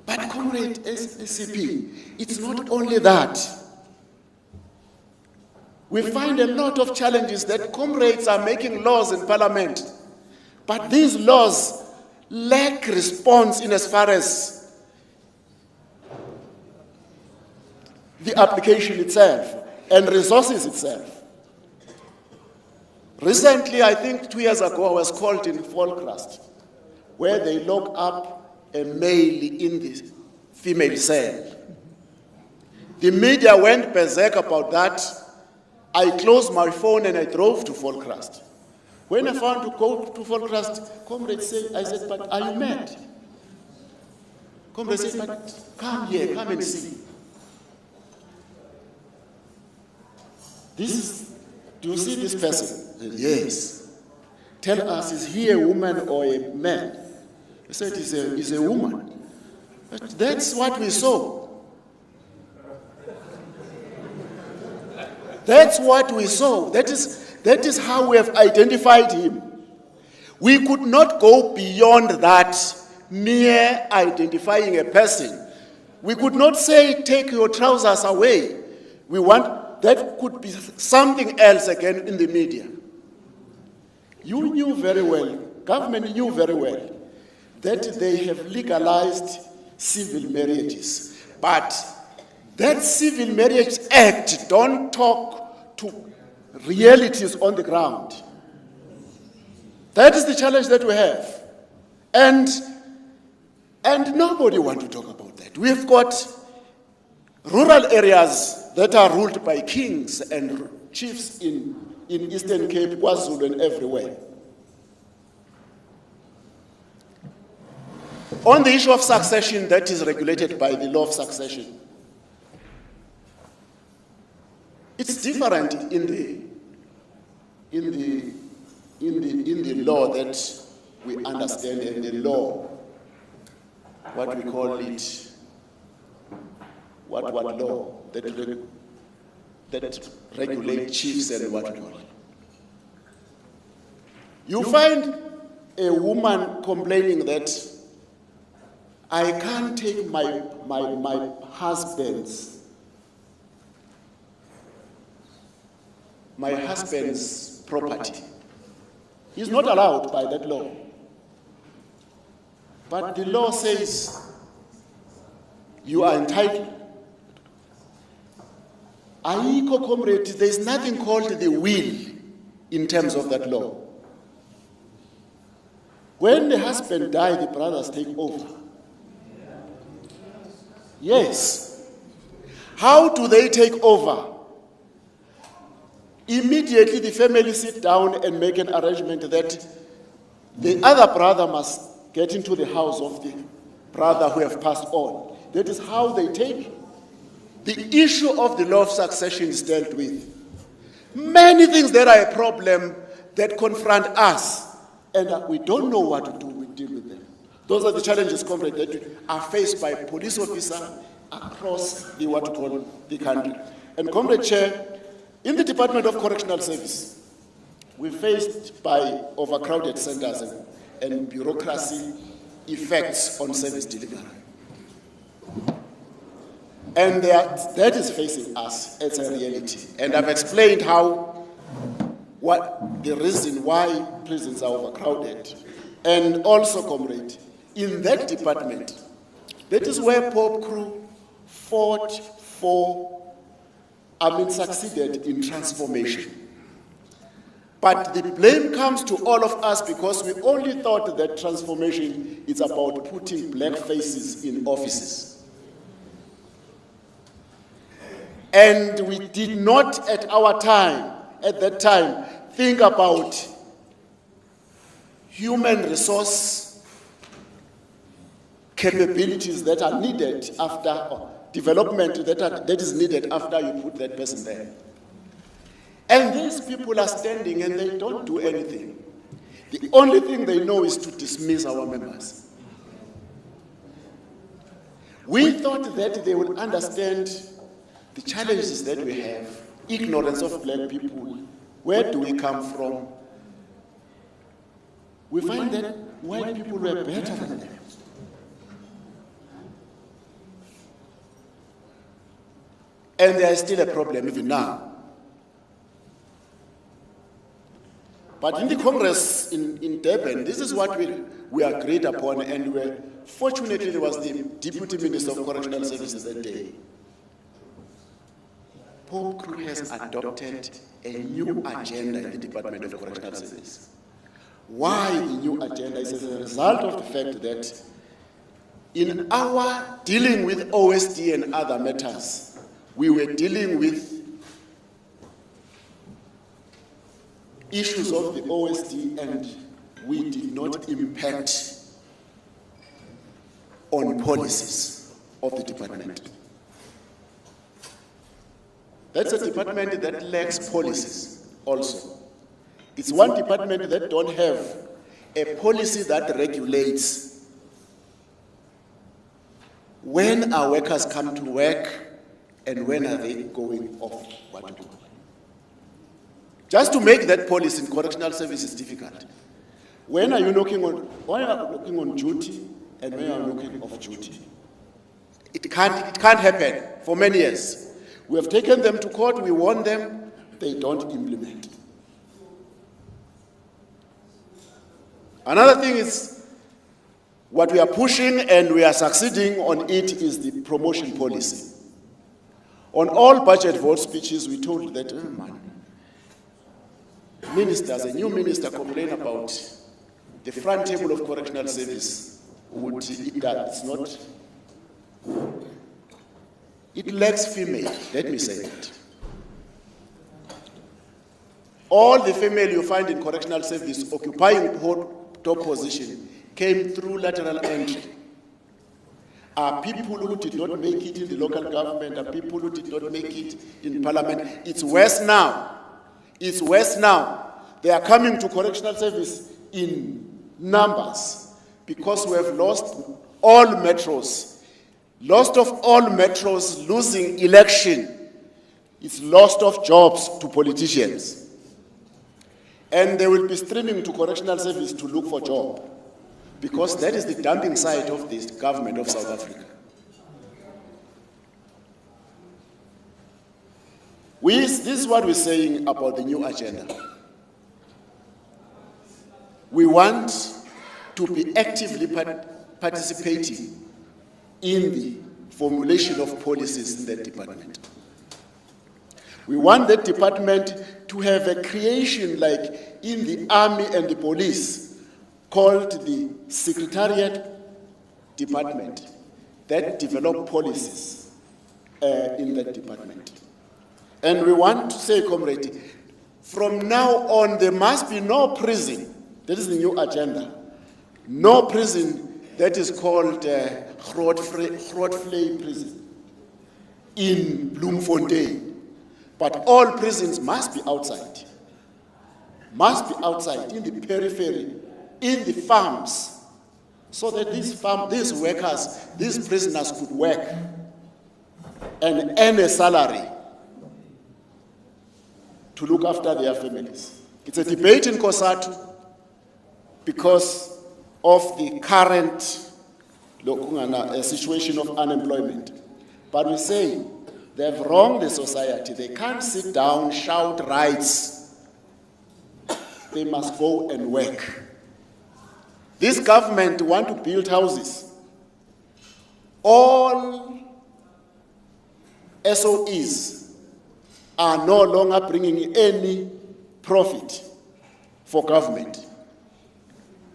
But comrade SCP, it's not only that. We find a lot of challenges that comrades are making laws in parliament, but these laws lack response in as far as the application itself and resources itself. Recently, I think 2 years ago, I was called in Volkrust, where they lock up a male in the female cell. The media went berserk about that. I closed my phone and I drove to Volkrust. When I found to go to Volkrust, comrades said, I said, but are you mad? Comrades said, but come here, come and see. Do you see this person? Said, yes. Tell us, is he a woman or a man? I said, he's a woman. But that's what we saw. That's what we saw. That is how we have identified him. We could not go beyond that, mere identifying a person We could not say, take your trousers away. We want, that could be something else again in the media. You knew very well, government knew very well, that they have legalized civil marriages. But that Civil Marriage Act don't talk to realities on the ground. That is the challenge that we have. And nobody wants to talk about that. We've got rural areas that are ruled by kings and chiefs in Eastern Cape, KwaZulu, and everywhere. On the issue of succession, that is regulated by the law of succession. It's different in the law that we understand, and the law, what we call it, what law that regulate chiefs and what we call it. You find a woman complaining that I can't take my husband's property. He's not allowed by that law. But the law says you are entitled. Aiko comrade, there is nothing called the will in terms of that law. When the husband dies, the brothers take over. Yes. How do they take over? Immediately the family sit down and make an arrangement that the other brother must get into the house of the brother who have passed on. That is how they take. The issue of the law of succession is dealt with. Many things that are a problem that confront us, and we don't know what to do, we deal with them. Those are the challenges, comrade, that are faced by police officers across the what we call the country. And comrade chair, in the Department of Correctional Service, we're faced by overcrowded centers and bureaucracy effects on service delivery. And that is facing us as a reality. And I've explained what the reason why prisons are overcrowded. And also, comrade, in that department, that is where Popcru fought for, succeeded in transformation. But the blame comes to all of us because we only thought that transformation is about putting black faces in offices. And we did not at that time, think about human resource capabilities that are needed after development that is needed after you put that person there. And these people are standing and they don't do anything. The only thing they know is to dismiss our members. We thought that they would understand the challenges that we have, ignorance of black people, where do we come from? We find that white people were better than them. And there is still a problem even now. But in the Congress in Durban, this is what we agreed upon, and fortunately there was the Deputy Minister of Correctional Services that day. Popcru has adopted a new agenda in the Department of Correctional Services. Why the new agenda is as a result of the fact that in our dealing with OSD and other matters, we were dealing with issues of the OSD and we did not impact on policies of the department. That's a department that lacks policies also. It's one department that don't have a policy that regulates when our workers come to work and when are they going off what to do. Just to make that policy in correctional service is difficult. When are you looking on duty and when are you looking off duty? It can't happen for many years. We have taken them to court, we warn them, they don't implement. Another thing is, what we are pushing and we are succeeding on it is the promotion policy. On all budget vote speeches, we told that, ministers, a new minister complained about the front table of correctional service. It lacks female, let me say that. All the female you find in correctional service occupying top position came through lateral entry. Are people who did not make it in the local government, are people who did not make it in parliament. It's worse now. It's worse now. They are coming to correctional service in numbers because we have lost all metros. Lost of all metros, losing election. It's lost of jobs to politicians. And they will be streaming to correctional service to look for job. Because that is the dumping side of the government of South Africa. This is what we're saying about the new agenda. We want to be actively participating in the formulation of policies in that department. We want that department to have a creation like in the army and the police, called the Secretariat Department, that develop policies in that department. And we want to say, comrade, from now on there must be no prison, that is the new agenda, no prison that is called Grootvlei prison in Bloemfontein, but all prisons must be outside, in the periphery, in the farms, so that these workers, these prisoners could work and earn a salary to look after their families. It's a debate in COSATU because of the current situation of unemployment. But we say they've wronged the society. They can't sit down, shout rights. They must go and work. This government want to build houses. All SOEs are no longer bringing any profit for government.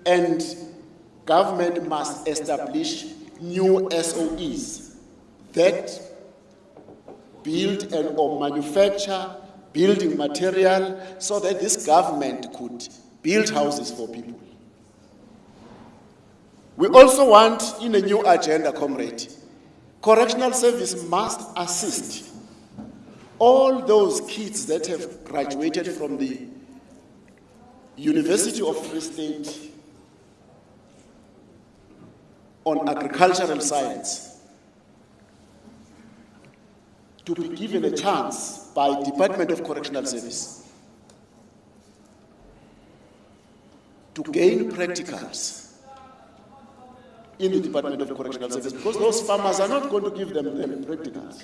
And government must establish new SOEs that build or manufacture building material so that this government could build houses for people. We also want, in a new agenda, comrade, correctional service must assist all those kids that have graduated from the University of Free State on agricultural science to be given a chance by Department of Correctional Service to gain practicals in the Department of Correctional Service, because those farmers are not going to give them practicals.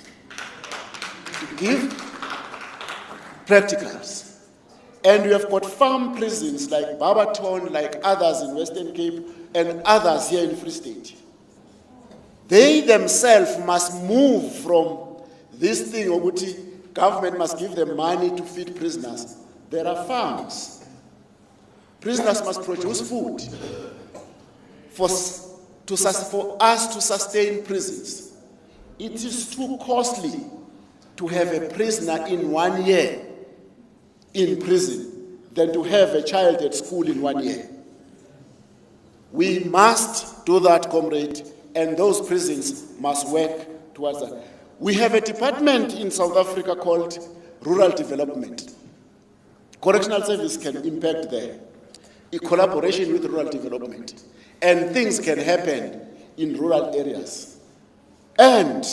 To give practicals. And we have got farm prisons like Barberton, like others in Western Cape, and others here in Free State. They themselves must move from this thing, Oguti, government must give them money to feed prisoners. There are farms. Prisoners must produce food for us to sustain prisons. It is too costly to have a prisoner in 1 year in prison than to have a child at school in 1 year. We must do that, comrade, and those prisons must work towards that. We have a department in South Africa called Rural Development. Correctional Service can impact there in collaboration with rural development. And things can happen in rural areas. And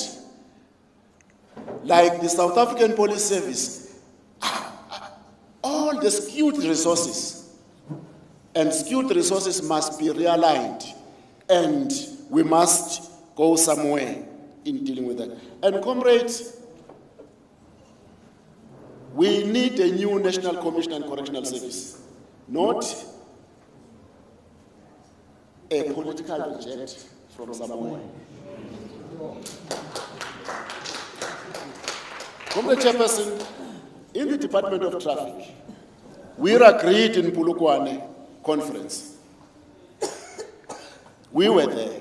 like the South African Police Service, all the skewed resources, and skewed resources must be realigned, and we must go somewhere in dealing with that. And comrades, we need a new National Commission on Correctional Service, not a political reject from somewhere. Comrade Chairperson, in the Department of Traffic, we agreed in Polokwane conference. We were there.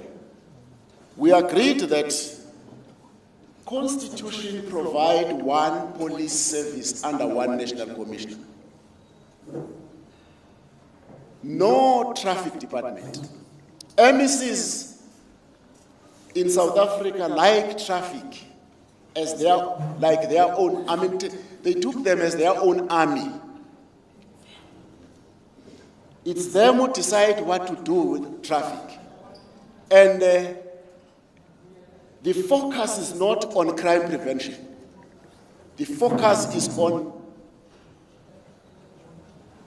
We agreed that Constitution provide one police service under one national commissioner. No traffic department. MECs in South Africa like traffic as their own. I mean, they took them as their own army. It's them who decide what to do with traffic. And the focus is not on crime prevention. The focus is on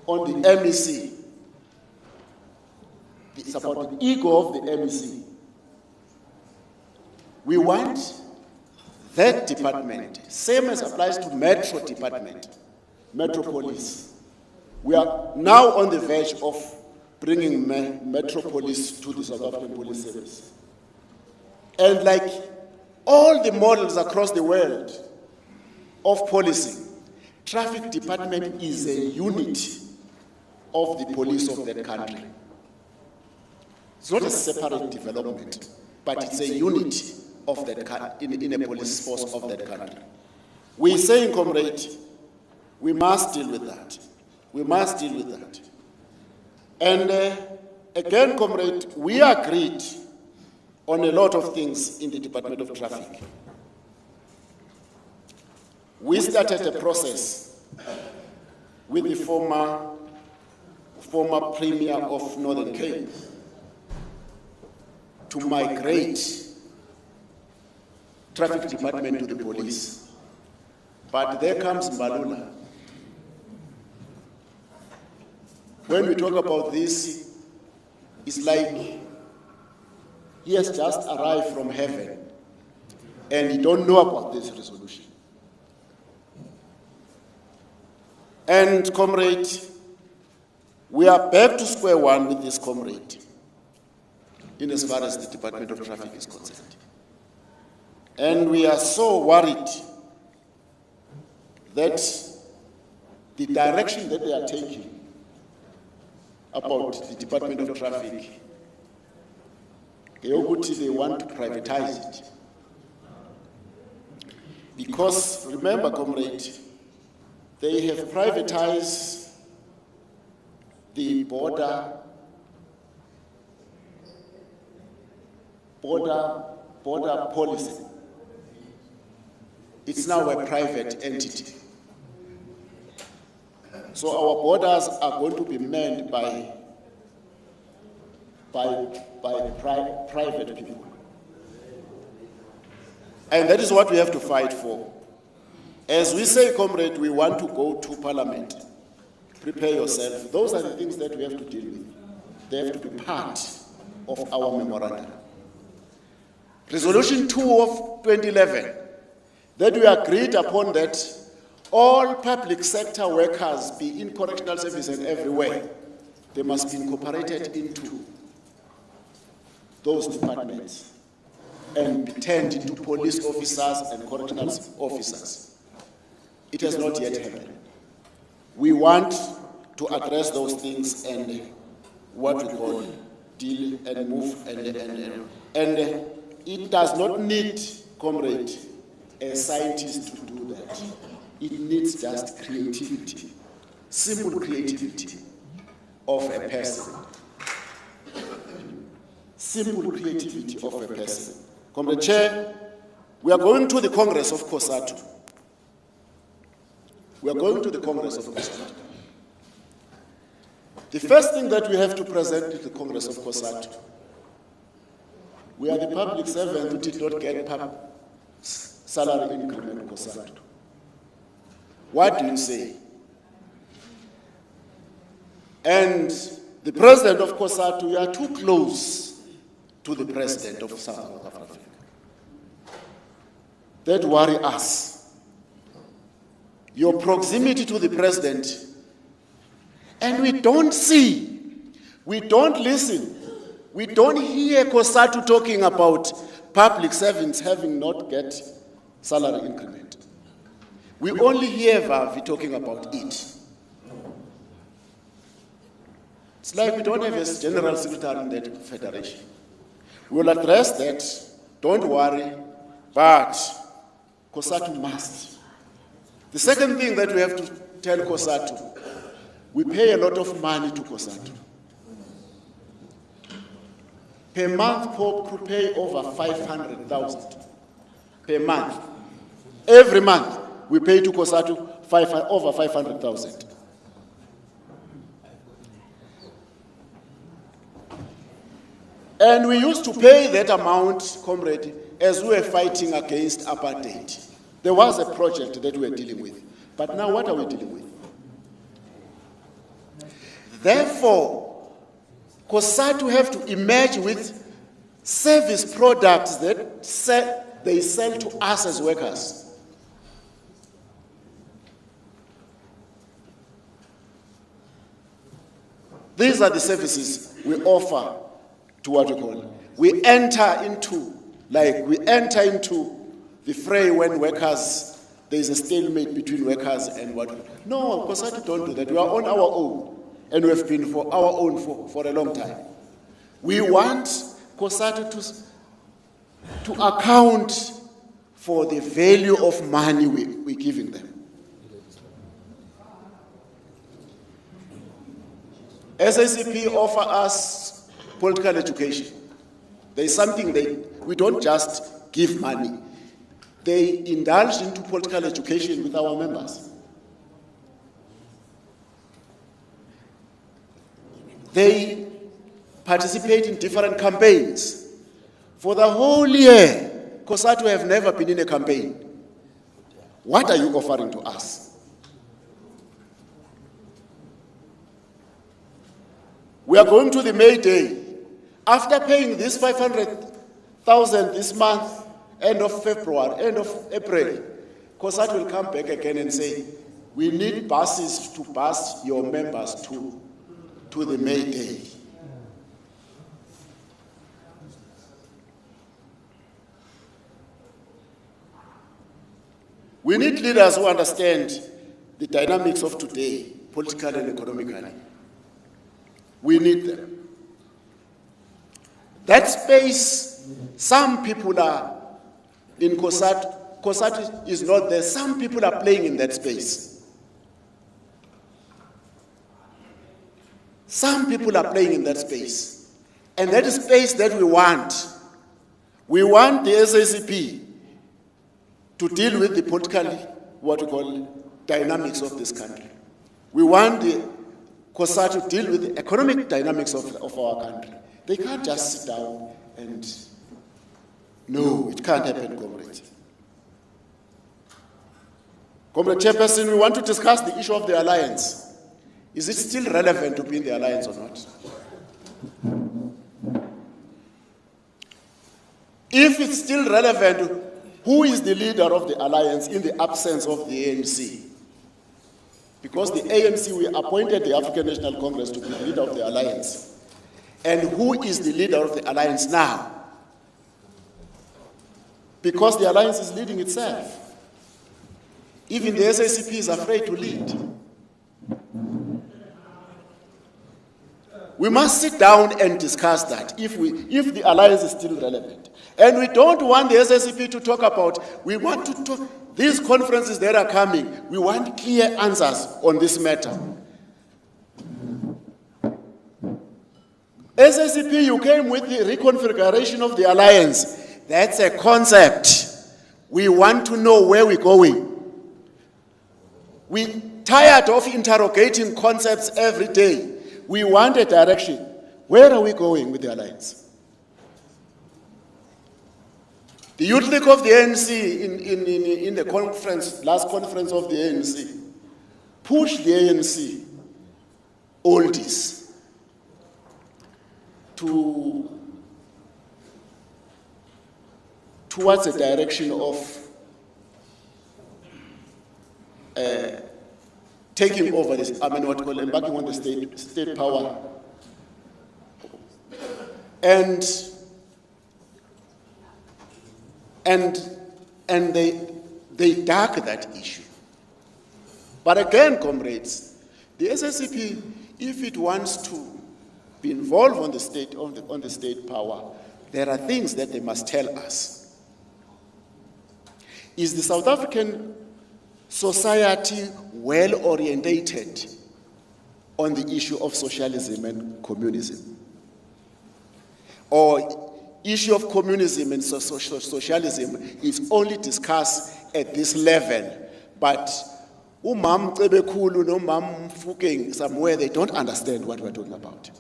the MEC. It's about the ego of the MEC. We want that department, same as applies to Metro Department, Metro Police. We are now on the verge of bringing Metro Police to the South African Police Service. And like all the models across the world of policing, traffic department is a unit of the police of that country. It's not a separate development, but it's a unit of that in a police force of that country. We're saying, comrade, we must deal with that. We must deal with that. And again, comrade, we agreed on a lot of things in the Department of Traffic. We started a process with the former Premier of Northern Cape to migrate traffic department to the police. But there comes Mbalula. When we talk about this, it's like he has just arrived from heaven and he don't know about this resolution. And comrade, we are back to square one with this comrade in as far as the Department of Traffic is concerned. And we are so worried that the direction that they are taking about the Department of Traffic, they want to privatize it. Because, remember, comrade, they have privatized the border policy. It's now a private entity. So our borders are going to be manned by private people. And that is what we have to fight for. As we say, comrade, we want to go to Parliament. Prepare yourself. Those are the things that we have to deal with. They have to be part of our memorandum. Resolution 2 of 2011, that we agreed upon that all public sector workers, be in correctional service and everywhere, they must be incorporated into those departments and be turned into police officers and correctional officers. It has not yet happened. We want to address those things and what we call deal and move and it does not need, comrade, a scientist to do that. It needs just creativity, simple creativity of a person. Simple creativity of a person. Comrade Chair, we are going to the Congress of COSATU. We are going to the Congress of COSATU. The first thing that we have to present to the Congress of COSATU, we are the public servant who did not get salary increment COSATU. What do you say? And the president of COSATU, you are too close to the president of South Africa. that worry us. Your proximity to the president. And we don't see, we don't listen, we don't hear COSATU talking about public servants having not get salary increment. We only hear Vavi talking about it. It's like we don't have a general secretary in that federation. We'll address that, don't worry, but COSATU must. The second thing that we have to tell COSATU, we pay a lot of money to COSATU. Per month, Popcru pay over 500,000 per month. Every month, we pay to COSATU over 500,000. And we used to pay that amount, comrade, as we were fighting against apartheid. There was a project that we were dealing with. But now what are we dealing with? Therefore, COSATU have to emerge with service products that they sell to us as workers. These are the services we offer to what we call. We enter into the fray when workers, there is a stalemate between workers and what. No, COSATU don't do that. We are on our own. And we have been for our own for a long time. We want COSATU to account for the value of money we're giving them. SACP offer us political education. There's something we don't just give money. They indulge into political education with our members. They participate in different campaigns. For the whole year, COSATU have never been in a campaign. What are you offering to us? We are going to the May Day. After paying this 500,000 this month, end of February, end of April, COSATU will come back again and say, we need buses to bus your members to the May Day. We need leaders who understand the dynamics of today, politically and economically. We need them. That space, some people are in COSATU. COSATU is not there. Some people are playing in that space. Some people are playing in that space. And that is space that we want. We want the SACP to deal with the political, what we call, dynamics of this country. We want the COSATU to deal with the economic dynamics of our country. They can't just sit down and, no, it can't happen, comrade. Comrade Chairperson, we want to discuss the issue of the alliance. Is it still relevant to be in the alliance or not? If it's still relevant, who is the leader of the alliance in the absence of the ANC? Because the ANC, we appointed the African National Congress to be the leader of the alliance. And who is the leader of the alliance now? Because the alliance is leading itself. Even the SACP is afraid to lead. We must sit down and discuss that if the alliance is still relevant. And we don't want the SACP to talk about, we want to talk, these conferences that are coming, we want clear answers on this matter. SACP, you came with the reconfiguration of the alliance. That's a concept. We want to know where we're going. We're tired of interrogating concepts every day. We want a direction. Where are we going with the alliance? The Youth League of the ANC in the conference, last conference of the ANC, pushed the ANC oldies towards a direction of taking over this, embarking on the state power. And they dark that issue. But again, comrades, the SSCP, if it wants to be involved on the state power, there are things that they must tell us. Is the South African society well orientated on the issue of socialism and communism? Or issue of communism and socialism is only discussed at this level, but umam Cebekulu no mam Fukeng somewhere, they don't understand what we're talking about.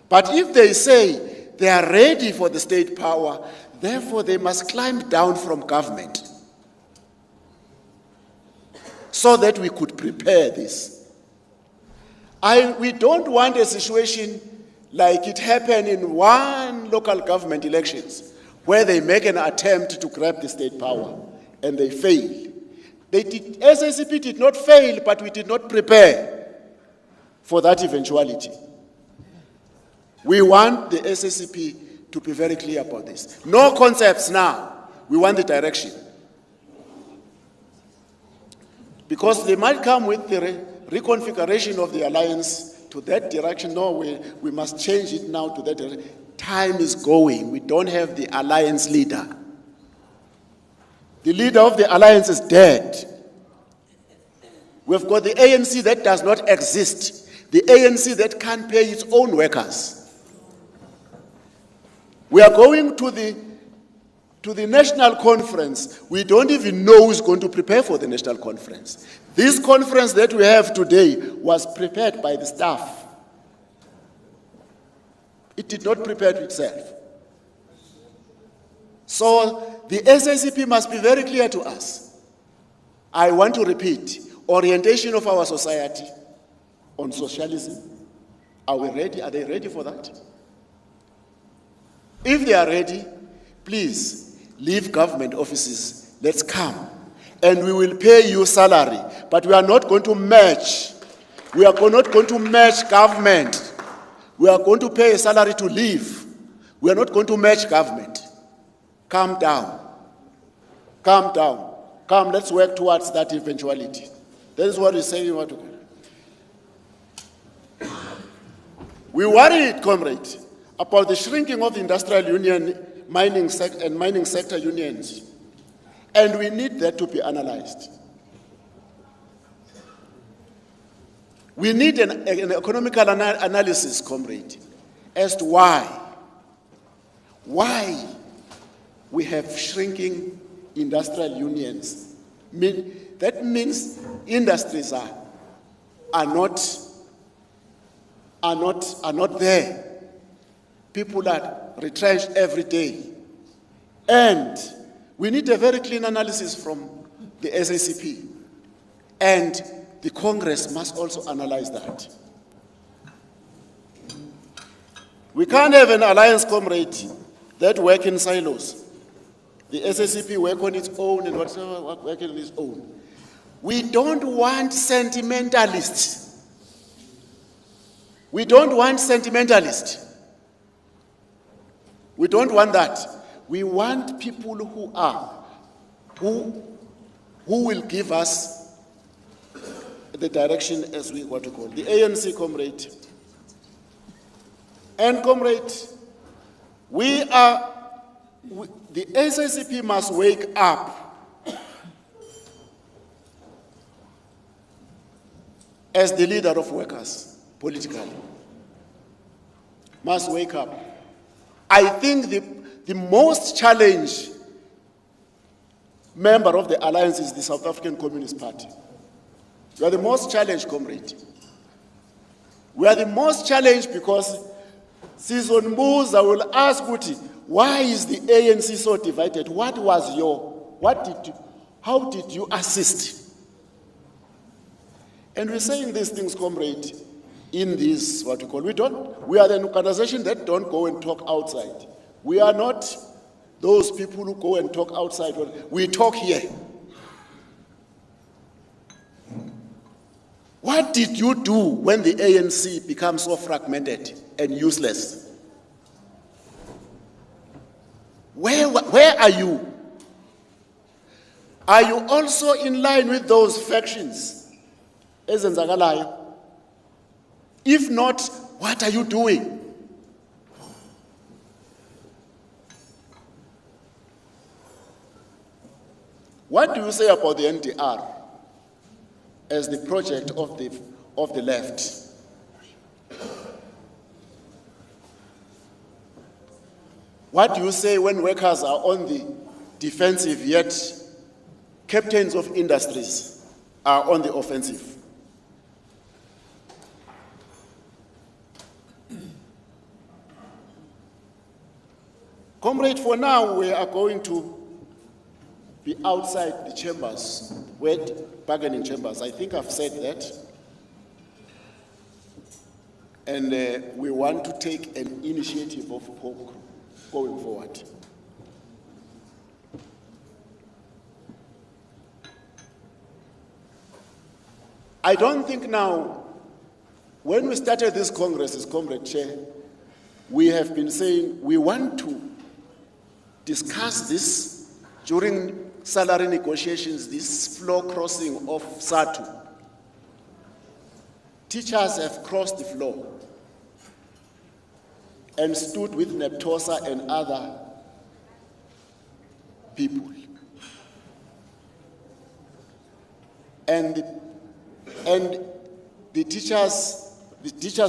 But if they say they are ready for the state power, therefore they must climb down from government so that we could prepare this. We don't want a situation like it happened in one local government elections, where they make an attempt to grab the state power and they fail. SSCP did not fail, but we did not prepare for that eventuality. We want the SSCP to be very clear about this. No concepts now. We want the direction. Because they might come with the reconfiguration of the alliance to that direction. No, we must change it now to that direction. Time is going. We don't have the alliance leader. The leader of the alliance is dead. We've got the ANC that does not exist. The ANC that can't pay its own workers. We are going to the national conference. We don't even know who's going to prepare for the national conference. This conference that we have today was prepared by the staff. It did not prepare itself. So the SSCP must be very clear to us. I want to repeat, orientation of our society on socialism. Are we ready? Are they ready for that? If they are ready, please leave government offices. Let's come. And we will pay you salary. But we are not going to match. We are not going to match government. We are going to pay a salary to leave. We are not going to match government. Calm down. Calm down. Come, let's work towards that eventuality. That is what we're saying. We worried, comrade, about the shrinking of the industrial union, mining sector unions. And we need that to be analyzed. We need an economical analysis, comrade, as to why we have shrinking industrial unions. That means industries are not there. People are retrenched every day. And we need a very clean analysis from the SACP. And the Congress must also analyze that. We can't have an alliance, comrade, that work in silos. The SACP work on its own and whatever work on its own. We don't want sentimentalists. We don't want sentimentalists. We don't want that. We want people who will give us the direction as we what to call the ANC, comrade. And comrade, the SACP must wake up as the leader of workers politically. Must wake up. I think the most challenged member of the alliance is the South African Communist Party. We are the most challenged, comrade. We are the most challenged because Season Musa will ask Kuti, why is the ANC so divided? How did you assist? And we're saying these things, comrade, in this, what we call, we are an organization that don't go and talk outside. We are not those people who go and talk outside. We talk here. What did you do when the ANC becomes so fragmented and useless? Where are you? Are you also in line with those factions? If not, what are you doing? What do you say about the NDR as the project of the left? What do you say when workers are on the defensive, yet captains of industries are on the offensive? Comrade, for now, we are going to be outside the chambers, bargaining chambers. I think I've said that. And we want to take an initiative of Popcru going forward. I don't think now, when we started this Congress as Comrade Chair, we have been saying we want to discuss this during salary negotiations, this floor crossing of SATU. Teachers have crossed the floor and stood with NEPTOSA and other people. And the teacher's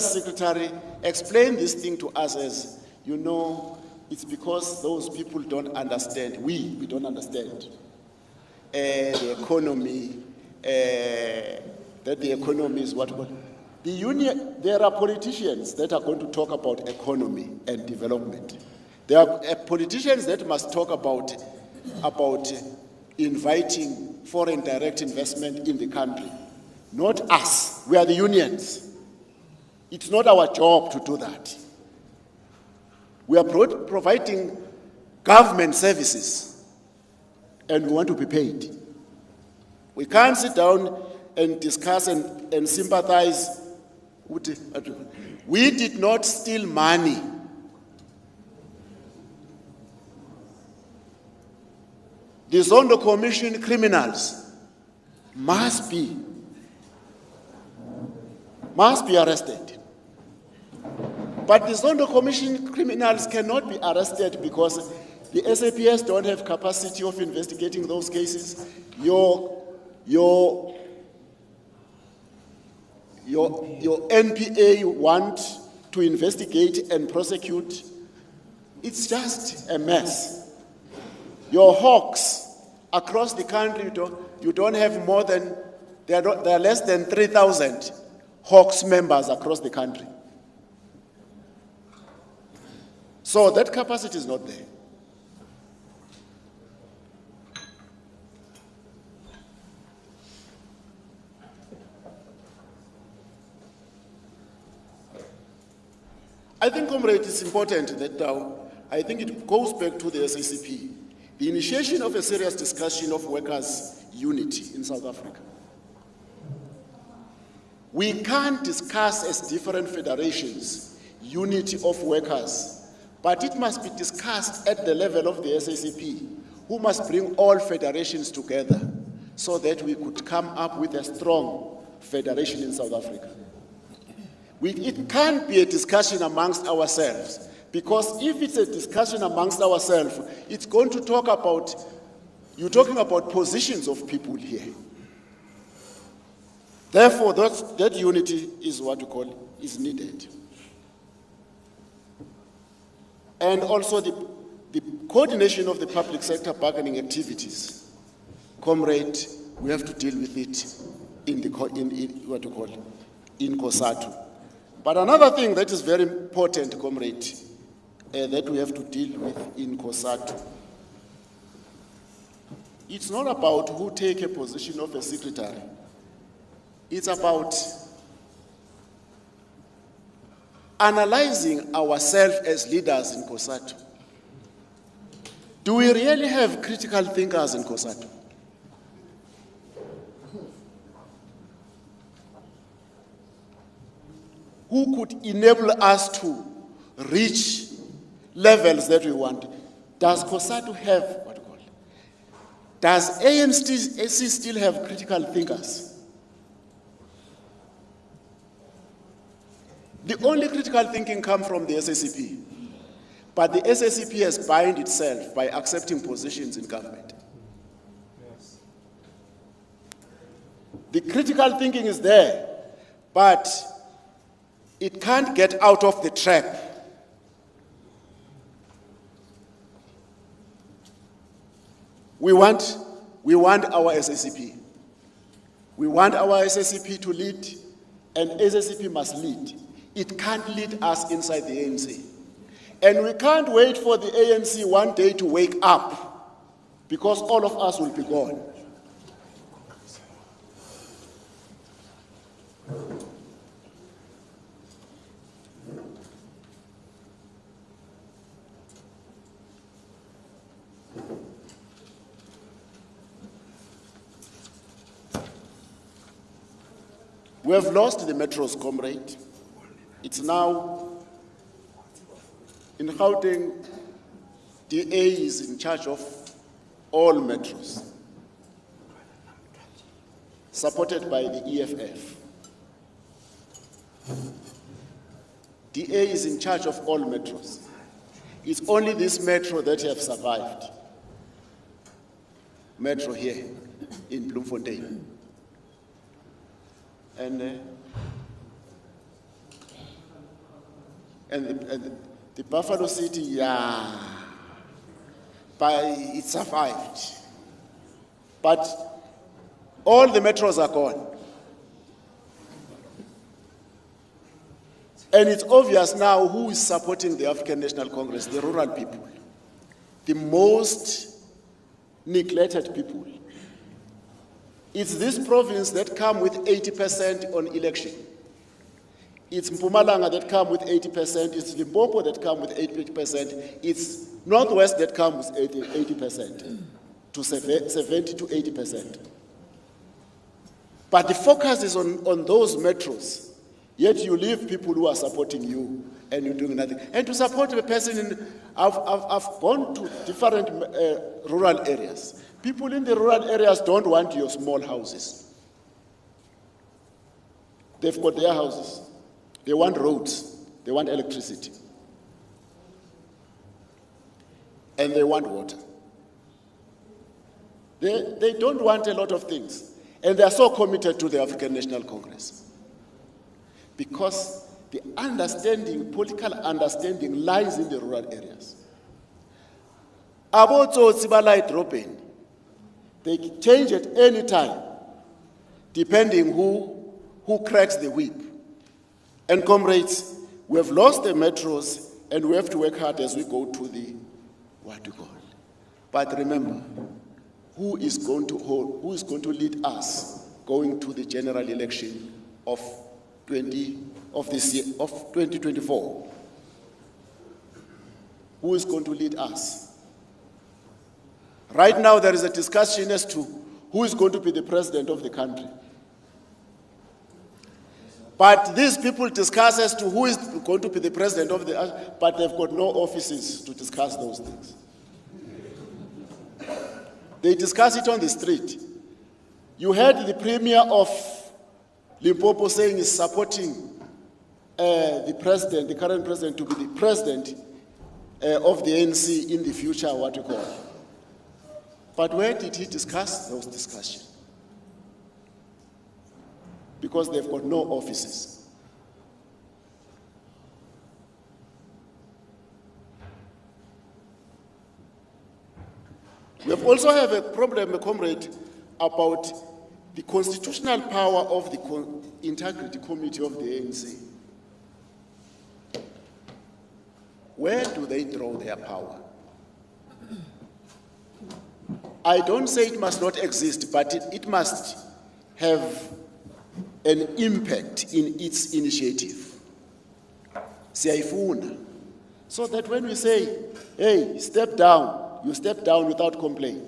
secretary explained this thing to us as, you know, it's because those people don't understand. We don't understand the economy, that the economy is what the union. There are politicians that are going to talk about economy and development. There are politicians that must talk about inviting foreign direct investment in the country. Not us. We are the unions. It's not our job to do that. We are providing government services, and we want to be paid. We can't sit down and discuss and sympathize. We did not steal money. The Zondo Commission criminals must be arrested. But the Zondo Commission criminals cannot be arrested because the SAPS don't have capacity of investigating those cases. Your NPA want to investigate and prosecute. It's just a mess. Your hawks across the country, you don't have more than, there are less than 3,000 hawks members across the country. So that capacity is not there. I think, comrade, it's important that I think it goes back to the SACP, the initiation of a serious discussion of workers' unity in South Africa. We can't discuss as different federations unity of workers, but it must be discussed at the level of the SACP, who must bring all federations together so that we could come up with a strong federation in South Africa. It can't be a discussion amongst ourselves, because if it's a discussion amongst ourselves, it's going to talk about, you're talking about positions of people here. Therefore, that unity is what we call, is needed. And also the coordination of the public sector bargaining activities. Comrade, we have to deal with it in COSATU. But another thing that is very important, comrade, that we have to deal with in COSATU, it's not about who take a position of a secretary. It's about analyzing ourselves as leaders in COSATU. Do we really have critical thinkers in COSATU? who could enable us to reach levels that we want. Does COSATU have, what do you call it? Does ANC still have critical thinkers? The only critical thinking comes from the SACP. But the SACP has bound itself by accepting positions in government. Yes. The critical thinking is there, but it can't get out of the trap. We want our SACP. We want our SACP to lead, and SACP must lead. It can't lead us inside the ANC. And we can't wait for the ANC one day to wake up, because all of us will be gone. We have lost the metros, comrade. It's now in Gauteng, DA is in charge of all metros, supported by the EFF. DA is in charge of all metros. It's only this metro that have survived. Metro here in Bloemfontein. And the Buffalo City, yeah, but it survived. But all the metros are gone. And it's obvious now who is supporting the African National Congress, the rural people, the most neglected people. It's this province that come with 80% on election. It's Mpumalanga that come with 80%. It's Limpopo that come with 80%. It's Northwest that comes with 80%, to 70 to 80%. But the focus is on those metros. Yet you leave people who are supporting you and you're doing nothing. And to support a person I've gone to different rural areas. People in the rural areas don't want your small houses. They've got their houses. They want roads. They want electricity. And they want water. They don't want a lot of things. And they are so committed to the African National Congress. Because the understanding, political understanding, lies in the rural areas. About Tsibalai dropping, they change at any time, depending who cracks the whip. And comrades, we have lost the metros, and we have to work hard as we go to the, what you call. But remember, who is going to lead us going to the general election of 2024? Who is going to lead us? Right now, there is a discussion as to who is going to be the president of the country. But these people discuss as to who is going to be the president of the, but they've got no offices to discuss those things. They discuss it on the street. You heard the premier of Limpopo saying he's supporting the president, the current president, to be the president of the ANC in the future, what you call. But where did he discuss those discussions? Because they've got no offices. We also have a problem, comrade, about the constitutional power of the Integrity Committee of the ANC. Where do they draw their power? I don't say it must not exist, but it must have an impact in its initiative. Siyayifuna. So that when we say, hey, step down, you step down without complaint.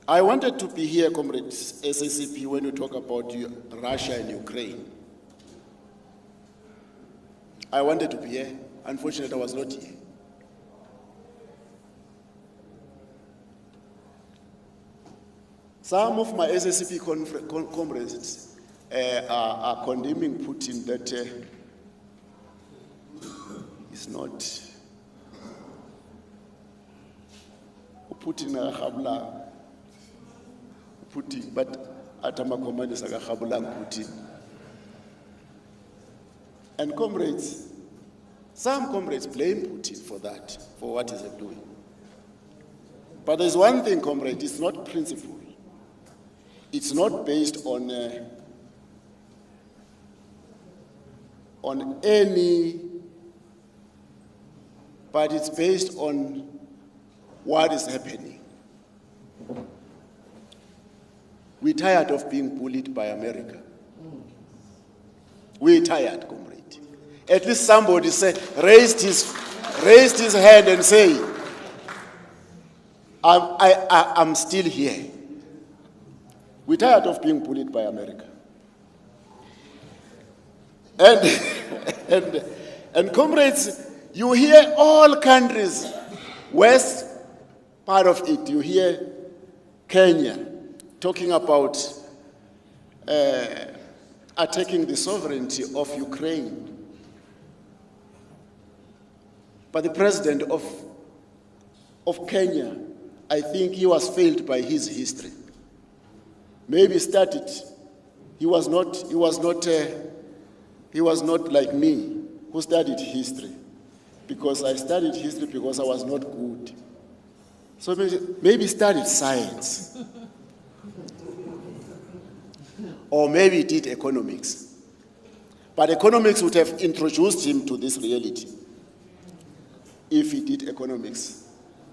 I wanted to be here, comrades, SACP, when you talk about Russia and Ukraine. I wanted to be here. Unfortunately, I was not here. Some of my SACP comrades are condemning Putin that is not Putin, but Atama command is Putin. And comrades, some comrades blame Putin for that, for what he's doing. But there's one thing, comrade, it's not principle. It's not based on any, but it's based on what is happening. We're tired of being bullied by America. We're tired, comrade. At least somebody raised his hand and say, I'm still here. We're tired of being bullied by America. And comrades, you hear all countries, west part of it, you hear Kenya talking about attacking the sovereignty of Ukraine. But the president of Kenya, I think he was failed by his history. Maybe started, he was not like me, who studied history. Because I studied history because I was not good. So maybe studied science. Or maybe did economics. But economics would have introduced him to this reality if he did economics.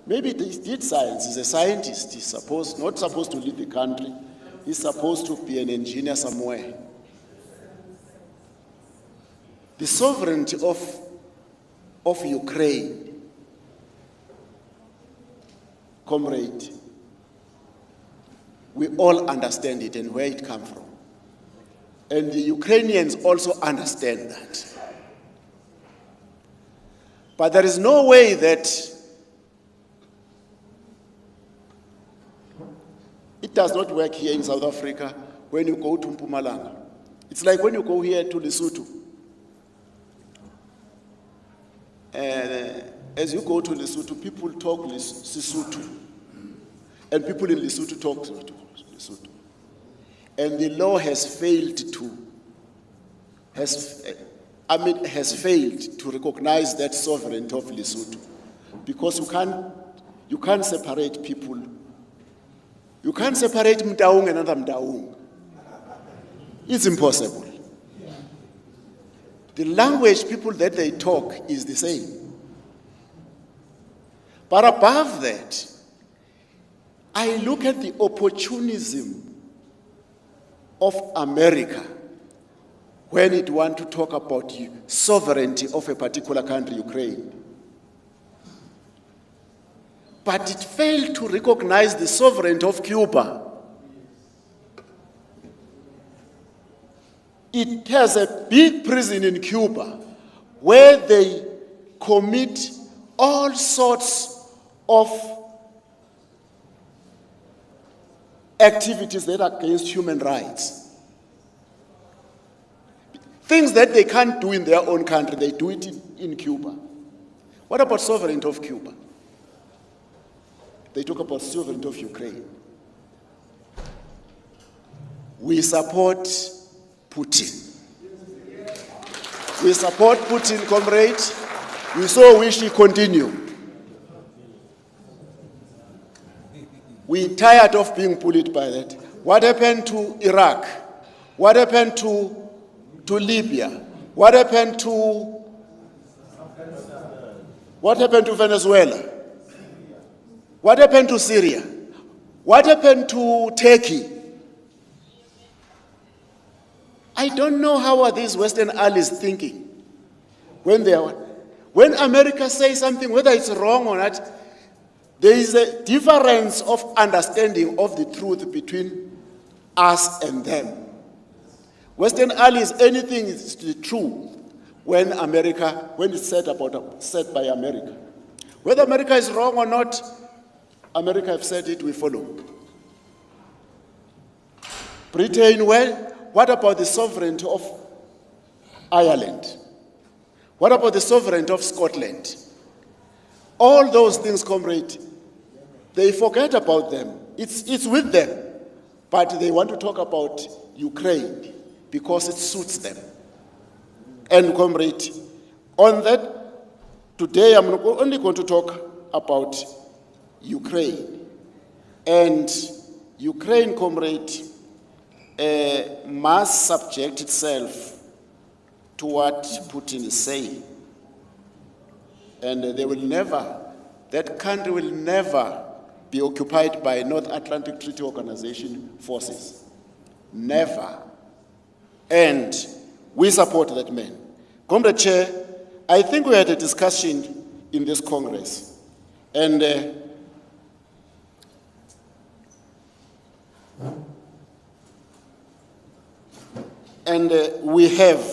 Maybe he did science. He's a scientist. He's not supposed to lead the country. He's supposed to be an engineer somewhere. The sovereignty of Ukraine, comrade, we all understand it and where it comes from. And the Ukrainians also understand that. But there is no way that it does not work here in South Africa when you go to Mpumalanga. It's like when you go here to Lesotho. As you go to Lesotho, people talk Sesotho. And people in Lesotho talk Lesotho. And the law has failed to recognize that sovereignty of Lesotho. Because you can't separate people. You can't separate Mtaung and another Mtaung. It's impossible. The language people that they talk is the same. But above that, I look at the opportunism of America when it wants to talk about the sovereignty of a particular country, Ukraine. But it failed to recognize the sovereignty of Cuba. It has a big prison in Cuba where they commit all sorts of activities that are against human rights. Things that they can't do in their own country, they do it in Cuba. What about sovereignty of Cuba? They talk about sovereignty of Ukraine. We support Putin. We support Putin, comrade. We so wish he continue. We're tired of being bullied by that. What happened to Iraq? What happened to Libya? What happened to Venezuela? What happened to Syria? What happened to Turkey? I don't know how are these Western allies thinking when America says something, whether it's wrong or not, there is a difference of understanding of the truth between us and them. Western allies, anything is true when it's said by America. Whether America is wrong or not, America have said it, we follow. Britain, well, what about the sovereignty of Ireland? What about the sovereignty of Scotland? All those things, comrade, they forget about them. It's with them, but they want to talk about Ukraine because it suits them. And comrade, on that, today I'm only going to talk about Ukraine. And Ukraine, comrade, must subject itself to what Putin is saying. And that country will never be occupied by North Atlantic Treaty Organization forces. Never. And we support that man. Comrade Chair, I think we had a discussion in this Congress. And we have,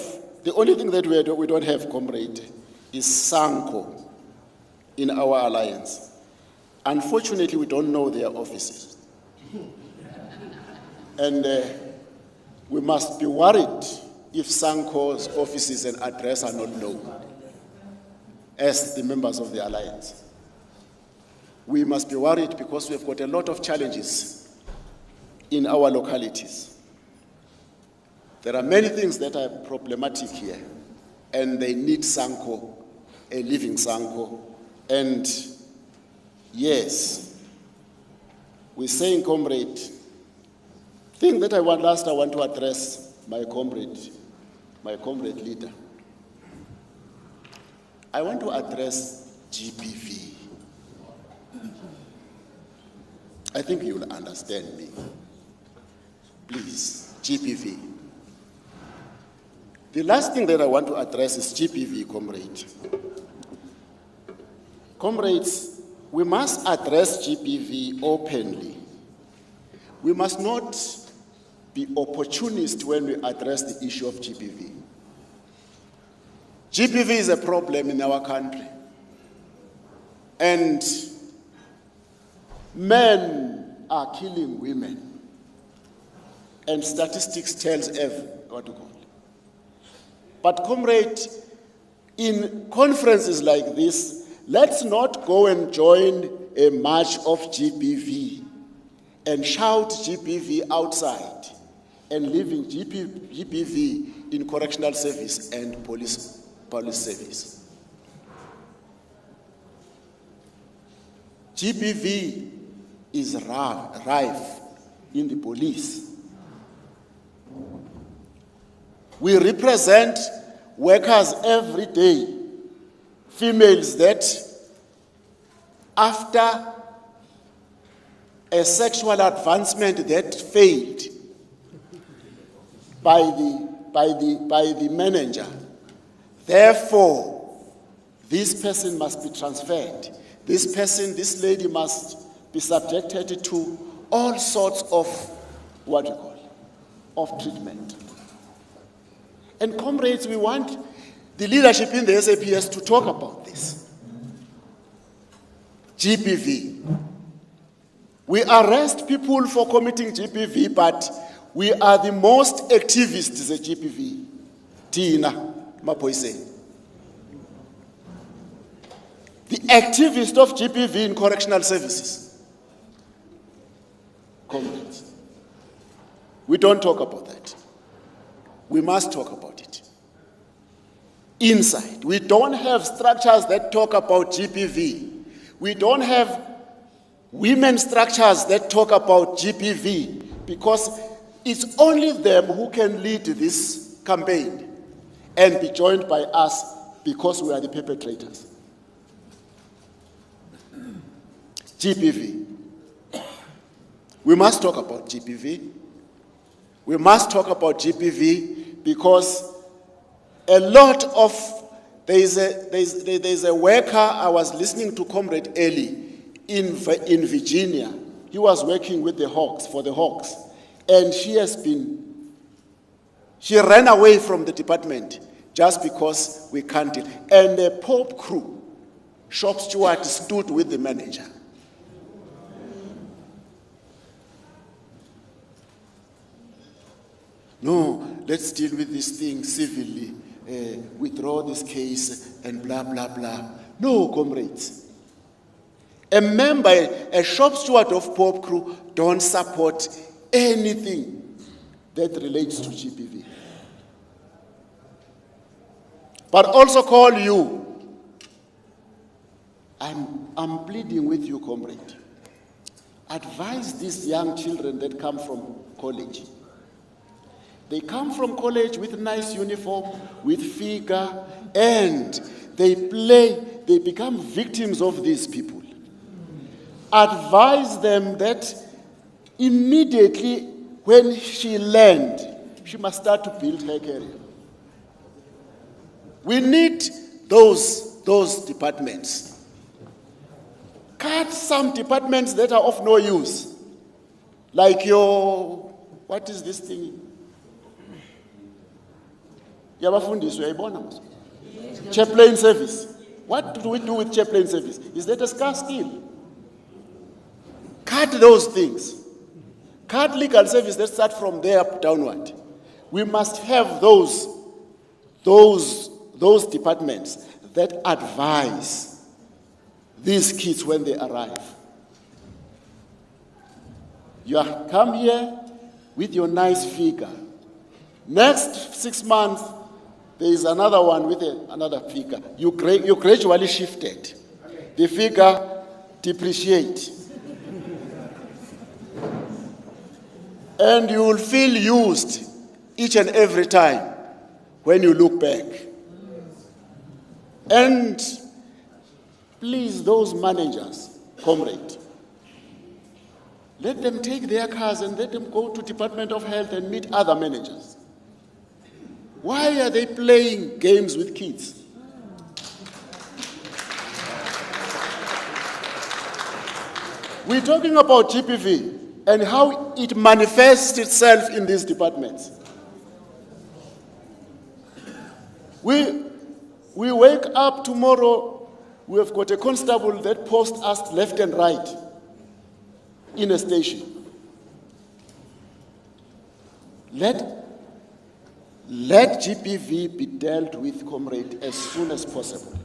the only thing that we don't have, comrade, is SANCO in our alliance. Unfortunately, we don't know their offices. And we must be worried if SANCO's offices and address are not known as the members of the alliance. We must be worried because we have got a lot of challenges in our localities. There are many things that are problematic here, and they need SANCO, a living SANCO. And yes, we're saying, comrade, thing that I want to address my comrade leader. I want to address GBV. I think you will understand me. Please, GBV. The last thing that I want to address is GBV, comrade. Comrades, we must address GBV openly. We must not be opportunist when we address the issue of GBV. GBV is a problem in our country. And men are killing women. And statistics tells what to call. But comrade, in conferences like this, let's not go and join a march of GBV and shout GBV outside and leaving GBV in correctional service and police service. GBV is rife in the police. We represent workers every day, females that after a sexual advancement that failed by the manager, therefore, this person must be transferred. This lady must be subjected to all sorts of, of treatment. And comrades, we want the leadership in the SAPS to talk about this. GBV. We arrest people for committing GBV, but we are the most activists at GBV. Tina Mapoise. The activist of GBV in correctional services. Comrades. We don't talk about that. We must talk about it. Inside, we don't have structures that talk about GBV. We don't have women structures that talk about GBV because it's only them who can lead this campaign and be joined by us because we are the perpetrators. GBV. We must talk about GBV. We must talk about GBV because a lot of, there is a worker, I was listening to Comrade Eli in Virginia. He was working with the Hawks, for the Hawks. And she ran away from the department just because we can't deal. And the Popcru, shop steward, stood with the manager. No, let's deal with this thing civilly, withdraw this case and blah, blah, blah. No, comrades. A member, a shop steward of Popcru don't support anything that relates to GBV. But also call you. I'm pleading with you, comrade. Advise these young children that come from college. They come from college with nice uniform, with figure, and they become victims of these people. Advise them that immediately when she lands, she must start to build her career. We need those departments. Cut some departments that are of no use. Like what is this thing? Chaplain service. What do we do with chaplain service? Is that a scarce skill? Cut those things. Cut legal service. Let's start from there downward. We must have those departments that advise these kids when they arrive. You come here with your nice figure. Next 6 months, there is another one with another figure. You gradually shifted. The figure depreciates. And you will feel used each and every time when you look back. And please, those managers, comrade, let them take their cars and let them go to Department of Health and meet other managers. Why are they playing games with kids? We're talking about GBV and how it manifests itself in these departments. We wake up tomorrow, we have got a constable that posts us left and right in a station. Let GBV be dealt with, comrade, as soon as possible.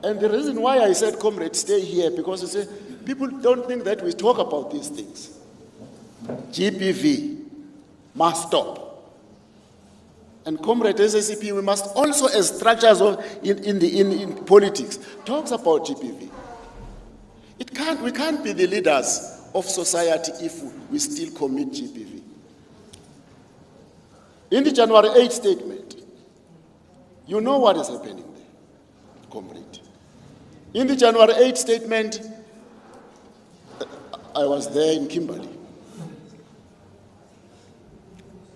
And the reason why I said, comrade, stay here, because you see, people don't think that we talk about these things. GBV must stop. And comrade SACP, we must also, as structures in politics, talks about GBV. We can't be the leaders of society if we still commit GBV. In the January 8th statement, you know what is happening there, comrade. In the January 8th statement, I was there in Kimberley.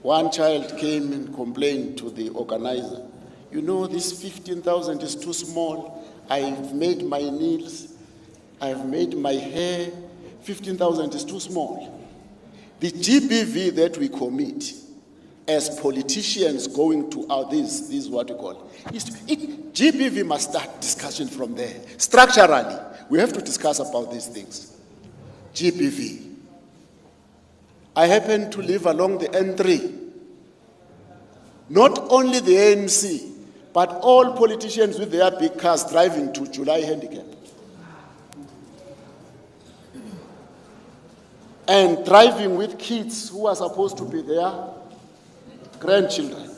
One child came and complained to the organizer, you know, this 15,000 is too small. I've made my nails, I've made my hair, 15,000 is too small. The GBV that we commit as politicians going to this is what we call it. GBV must start discussion from there. Structurally, we have to discuss about these things. GBV. I happen to live along the N3. Not only the ANC, but all politicians with their big cars driving to July Handicap. And driving with kids who are supposed to be their grandchildren.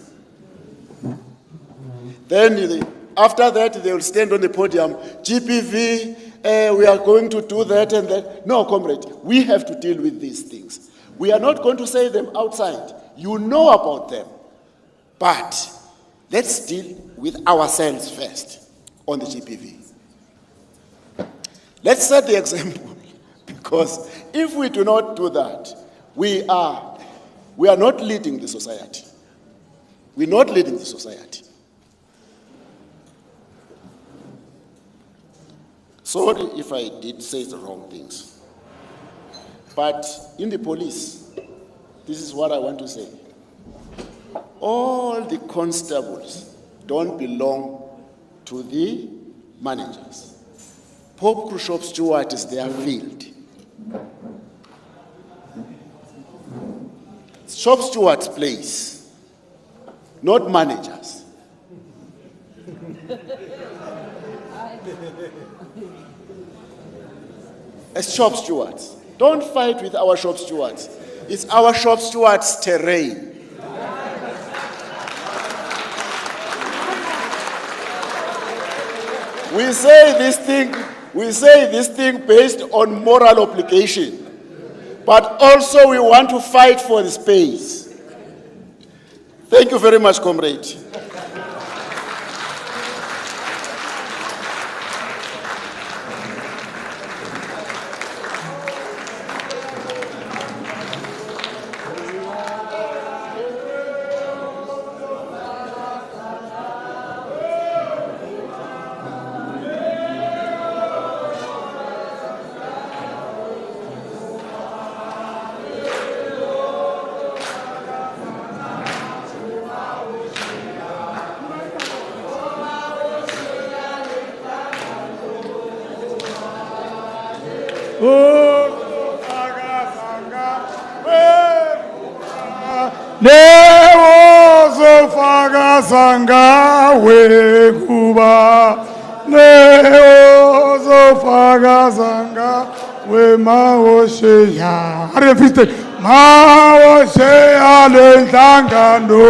Then after that, they will stand on the podium, GBV, we are going to do that and that. No, comrade, we have to deal with these things. We are not going to say them outside. You know about them. But let's deal with ourselves first on the GBV. Let's set the example, because if we do not do that, we are not leading the society. We're not leading the society. Sorry if I did say the wrong things. But in the police, this is what I want to say. All the constables don't belong to the managers. Popcru shop steward is their field. Shop steward's place, not managers. As shop stewards, don't fight with our shop stewards. It's our shop stewards' terrain. We say this thing based on moral obligation, but also we want to fight for the space. Thank you very much, comrade. Sanga we kuba Neo faga sanga we maoshe ya maoshe ale tangando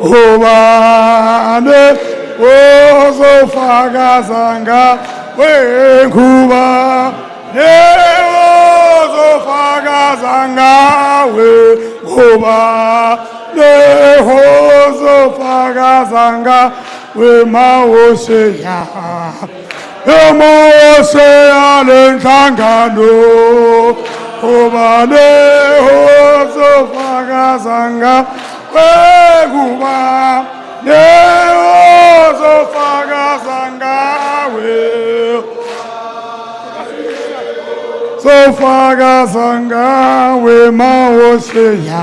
obane ozo faga sanga we kuba Neo faga sanga we kuba Nehozo fagazanga we maoshe ya maoshe alentangano oba nehozo fagazanga we guba nehozo fagazanga we so fagazanga we maoshe ya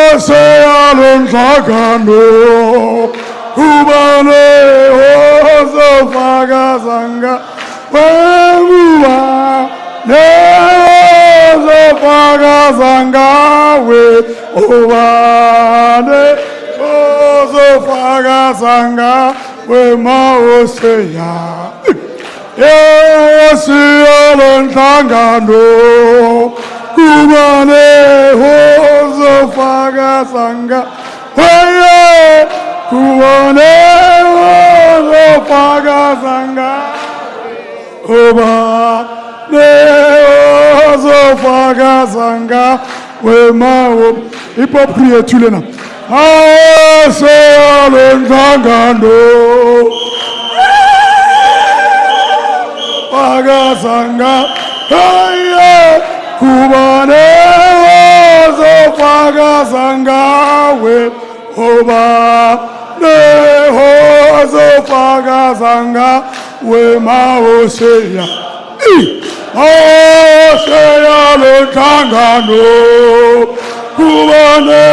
Asealon Sagano, Kubane, Ozo Fagazanga, Wemua, Neozo Fagazanga, We, Ovane, Ozo Fagazanga, We Maoseya, Asealon Sagano, Kubane, Ozo Fagasanga, Weye, Kubane, Ozo Fagasanga, Oba, Ozo Fagasanga, We Mao, Popcru Tulena, Ase Alentangando, Fagasanga, Weye, Kubane, Ozo Fagasanga, we Oba, Nehozo Fagasanga, we Maoseya, Maoseya Lentangano, Kubane,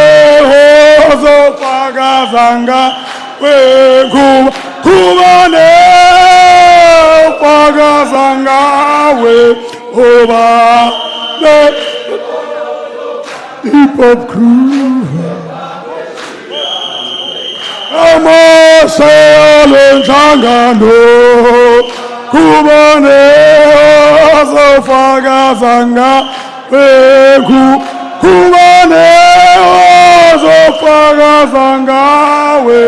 Ozo Fagasanga, we Kubane, Fagasanga, we Oba, Popcru Amose alentangano Kubane ozo fagazanga Kubane ozo fagazanga we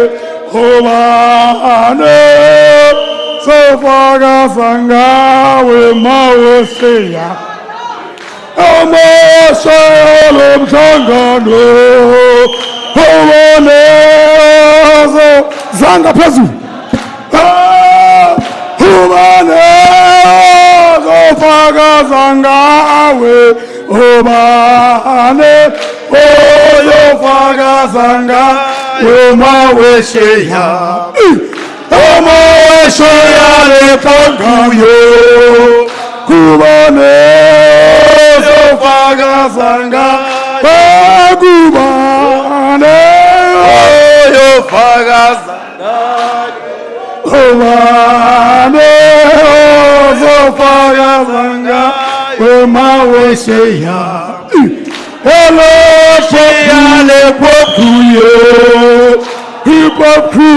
Obane so fagazanga we maoseya Amose alentangano Kubane ozo zanga pezu Kubane ozo fagazanga we Obane oyo fagazanga we maoseya Omaweshe yale panguyo kubane zofaka zanga kubane yofaka zanga kubane zofaka zanga omaweshe ya hello yale Popcru Popcru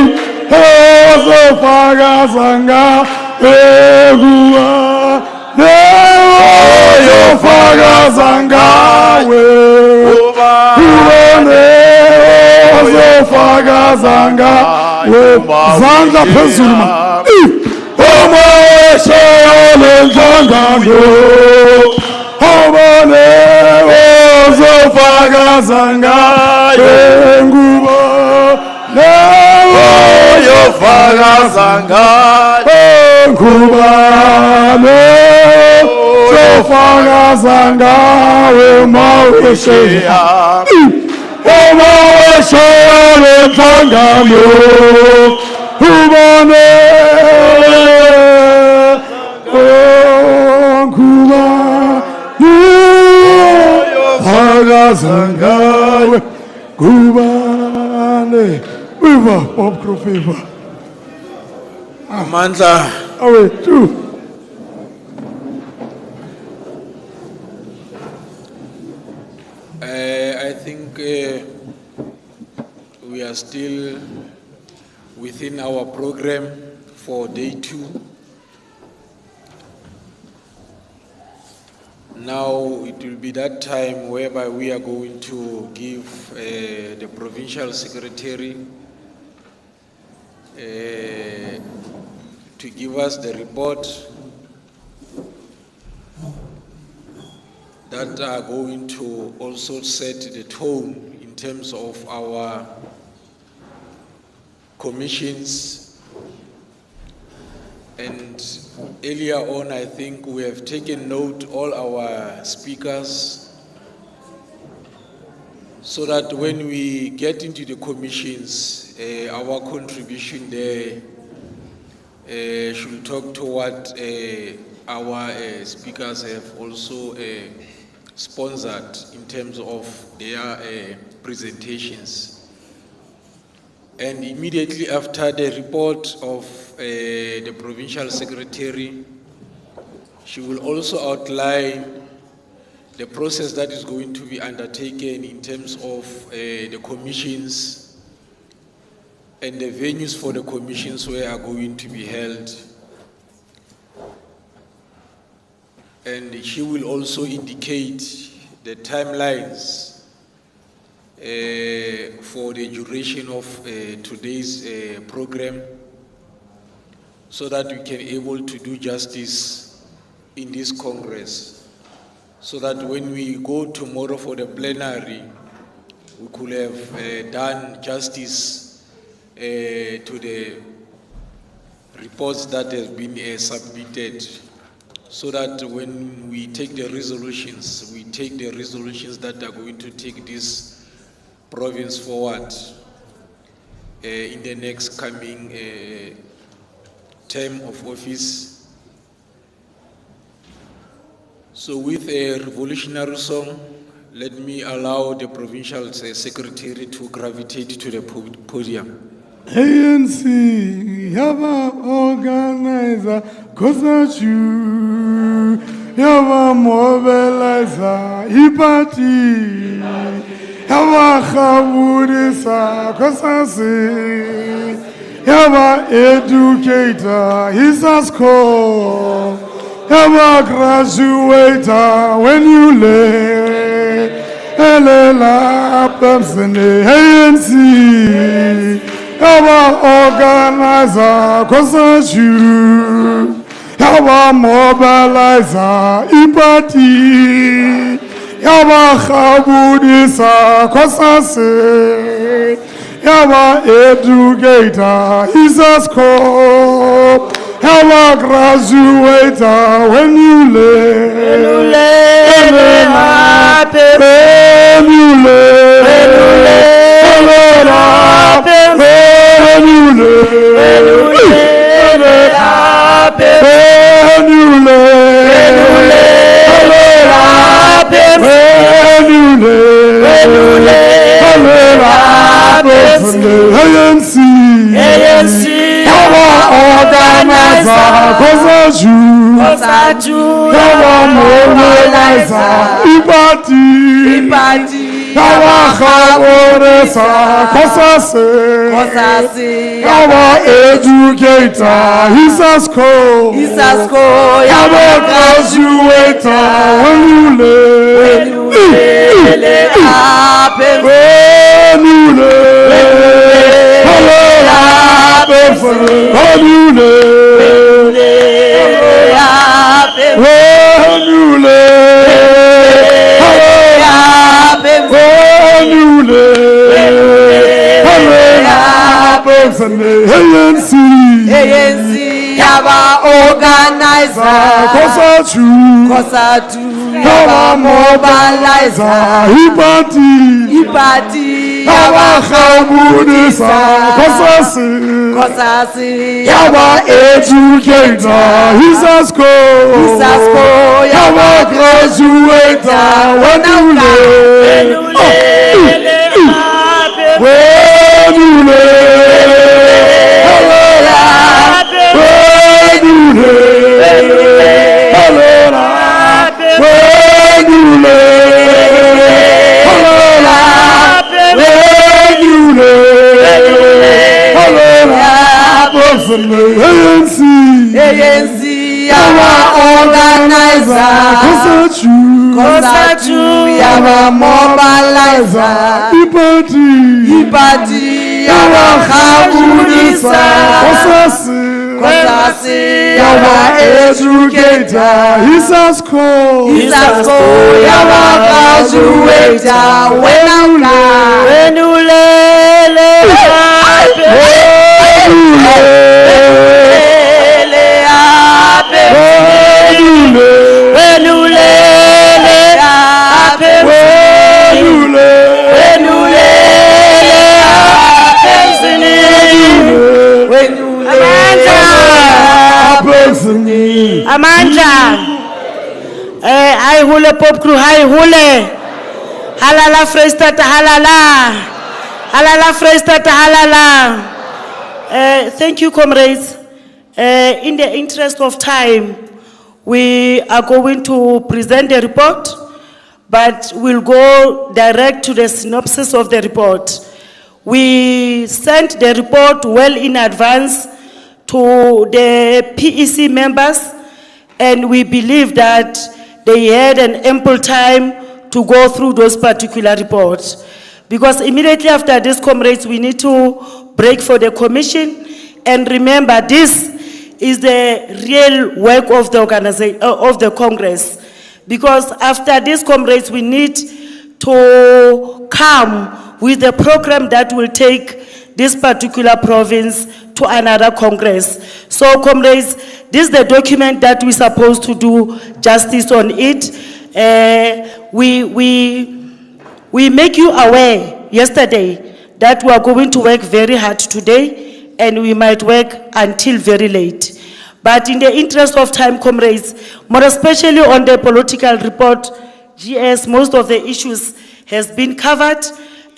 Popcru fever. Amandla. Awe, true. I think we are still within our program for day 2. Now it will be that time whereby we are going to give the provincial secretary to give us the report that are going to also set the tone in terms of our commissions. And earlier on, I think we have taken note, all our speakers, so that when we get into the commissions, our contribution there should talk to what our speakers have also sponsored in terms of their presentations. And immediately after the report of the provincial secretary, she will also outline the process that is going to be undertaken in terms of the commissions and the venues for the commissions where are going to be held. And she will also indicate the timelines for the duration of today's program, so that we can able to do justice in this Congress, so that when we go tomorrow for the plenary, we could have done justice to the reports that have been submitted, so that when we take the resolutions, we take the resolutions that are going to take this province forward in the next coming term of office. So with a revolutionary song, let me allow the provincial secretary to gravitate to the podium. ANC, yaba organizer, kosachu, yaba mobilizer, ipati, yaba khabudisa, kosasi, yaba educator, isasko, yaba graduator, when you lay, elela pepsene, ANC. Yaba organizer, kosachu, yaba mobilizer, ipati, yaba khabudisa, kosase, yaba educator, isasko, yaba graduator, when you ANC. Yawa organizer, kosa ju. Yawa mobilizer, ipati. Yawa khaboresa, kosa se. Yawa educator, isasko. Yawa graduator, when you ANC, Yaba organizer, kosa ju. Yaba mobilizer, ipati. Yawa khabudisa, kosa se. Yawa educator, isasko. Yawa graduator, when ANC, Yaba organizer, kosa ju, Yaba mobilizer, ipati, Yaba khabudisa, kosa se, Yaba educator, isasko, Yaba graduator, when Amandla, hi hule Popcru, hi hule, halala Freestata, halala Freestata, halala. Thank you, comrades. In the interest of time, we are going to present the report, but we'll go direct to the synopsis of the report. We sent the report well in advance to the PEC members, and we believe that they had an ample time to go through those particular reports. Because immediately after this, comrades, we need to break for the commission. And remember, this is the real work of the organization, of the Congress. Because after this, comrades, we need to come with a program that will take this particular province to another Congress. So, comrades, this is the document that we're supposed to do justice on it. We make you aware yesterday that we are going to work very hard today, and we might work until very late. But in the interest of time, comrades, more especially on the political report, GS, most of the issues has been covered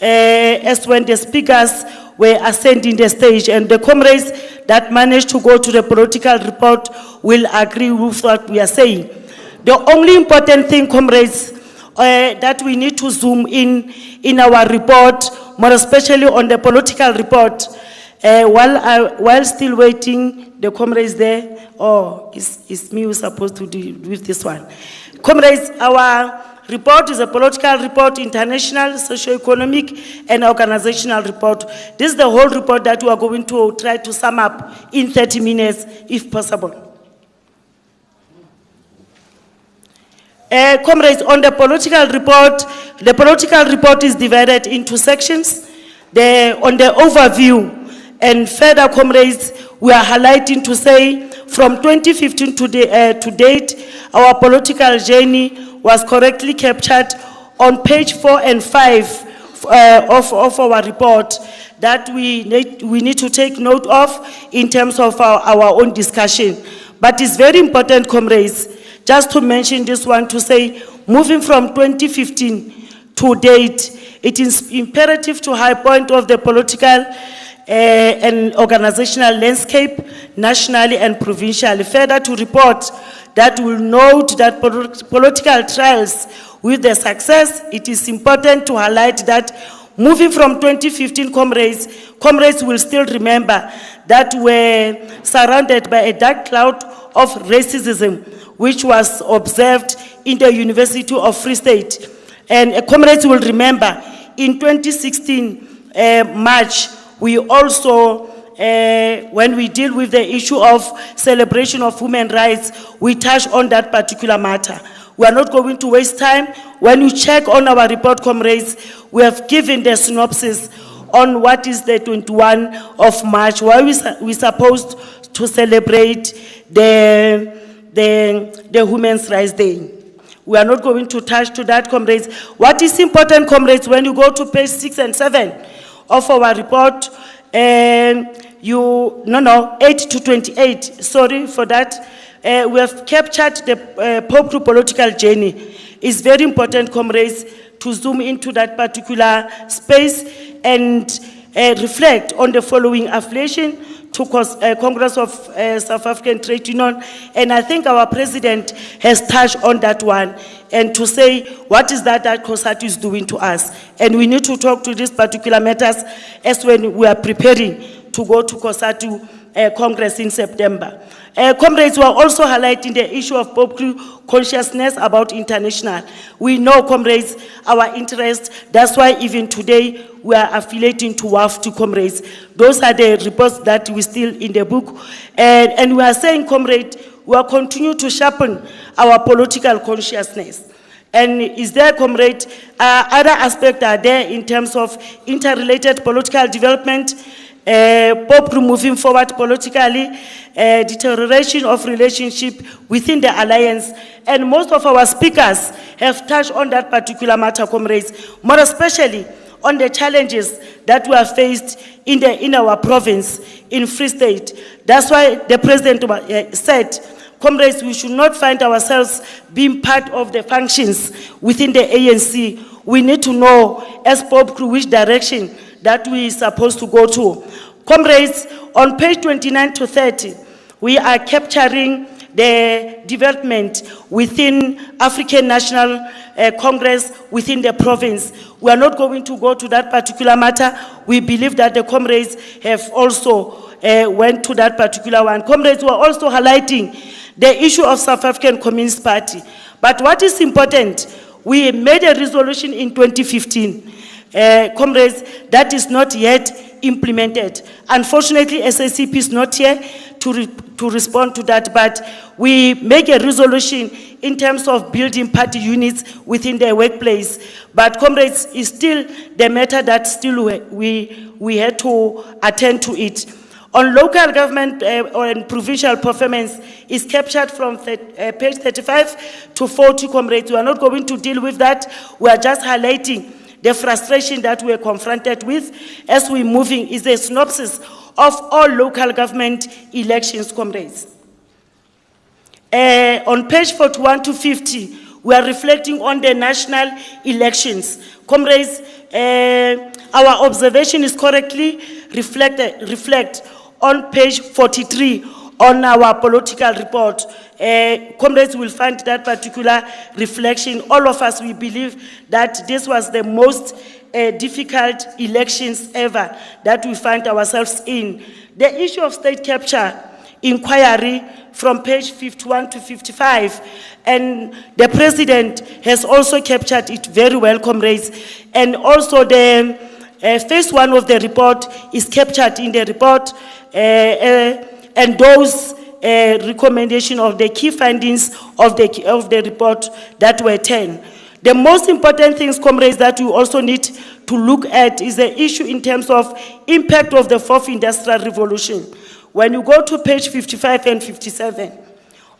as when the speakers were ascending the stage, and the comrades that managed to go to the political report will agree with what we are saying. The only important thing, comrades, that we need to zoom in our report, more especially on the political report, while still waiting, the comrades there, it's me who's supposed to do with this one. Comrades, our report is a political report, international, socio-economic, and organizational report. This is the whole report that we are going to try to sum up in 30 minutes, if possible. Comrades, on the political report is divided into sections. On the overview, and further, comrades, we are highlighting to say, from 2015 to date, our political journey was correctly captured on page 4 and 5 of our report that we need to take note of in terms of our own discussion. But it's very important, comrades, just to mention this one, to say, moving from 2015 to date, it is imperative to high point of the political and organizational landscape, nationally and provincially. Further to report that will note that political trials with the success, it is important to highlight that moving from 2015 comrades will still remember that we're surrounded by a dark cloud of racism, which was observed in the University of Free State. And comrades will remember in 2016 March, we also, when we deal with the issue of celebration of human rights, we touch on that particular matter. We are not going to waste time. When you check on our report, comrades, we have given the synopsis on what is the 21 of March, why we're supposed to celebrate the Human Rights Day. We are not going to touch to that, comrades. What is important, comrades, when you go to page 6 and 7 of our report, 8 to 28, sorry for that, we have captured the Popcru political journey. It's very important, comrades, to zoom into that particular space and reflect on the following affiliation to Congress of South African Trade Union. And I think our president has touched on that one, and to say what is that COSATU is doing to us. And we need to talk to these particular matters as when we are preparing to go to COSATU Congress in September. Comrades were also highlighting the issue of Popcru consciousness about international. We know, comrades, our interest. That's why even today we are affiliating to WAF2, comrades. Those are the reports that we still in the book. And we are saying, comrade, we will continue to sharpen our political consciousness. And is there, comrade, other aspects are there in terms of interrelated political development, Popcru moving forward politically, deterioration of relationship within the alliance, and most of our speakers have touched on that particular matter, comrades, more especially on the challenges that we have faced in our province, in Free State. That's why the president said, comrades, we should not find ourselves being part of the functions within the ANC. We need to know, as Popcru, which direction that we are supposed to go to. Comrades, on page 29 to 30, we are capturing the development within African National Congress within the province. We are not going to go to that particular matter. We believe that the comrades have also went to that particular one. Comrades were also highlighting the issue of South African Communist Party. But what is important, we made a resolution in 2015. Comrades, that is not yet implemented. Unfortunately, SACP is not here to respond to that, but we make a resolution in terms of building party units within the workplace. But comrades, is still the matter that still we had to attend to it. On local government and provincial performance is captured from page 35 to 40, comrades. We are not going to deal with that. We are just highlighting the frustration that we are confronted with as we're moving is a synopsis of all local government elections, comrades. On page 41 to 50, we are reflecting on the national elections. Comrades, our observation is correctly reflect on page 43 on our political report. Comrades will find that particular reflection. All of us, we believe that this was the most difficult elections ever that we find ourselves in. The issue of state capture inquiry from page 51 to 55, and the president has also captured it very well, comrades. And also the phase 1 of the report is captured in the report, and those recommendation of the key findings of the report that were 10. The most important things, comrades, that we also need to look at is the issue in terms of impact of the 4th Industrial Revolution. When you go to page 55 and 57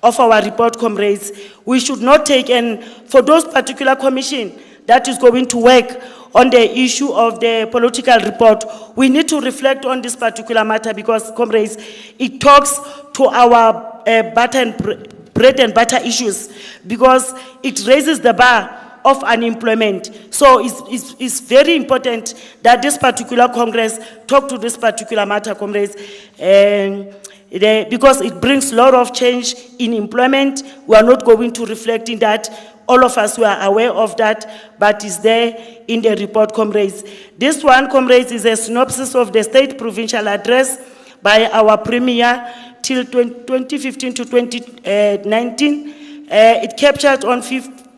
of our report, comrades, we should not take, and for those particular commission that is going to work on the issue of the political report, we need to reflect on this particular matter because, comrades, it talks to our bread and butter issues because it raises the bar of unemployment. So it's very important that this particular Congress talk to this particular matter, comrades, because it brings a lot of change in employment. We are not going to reflect in that. All of us were aware of that, but it's there in the report, comrades. This one, comrades, is a synopsis of the state provincial address by our premier till 2015 to 2019. It captured on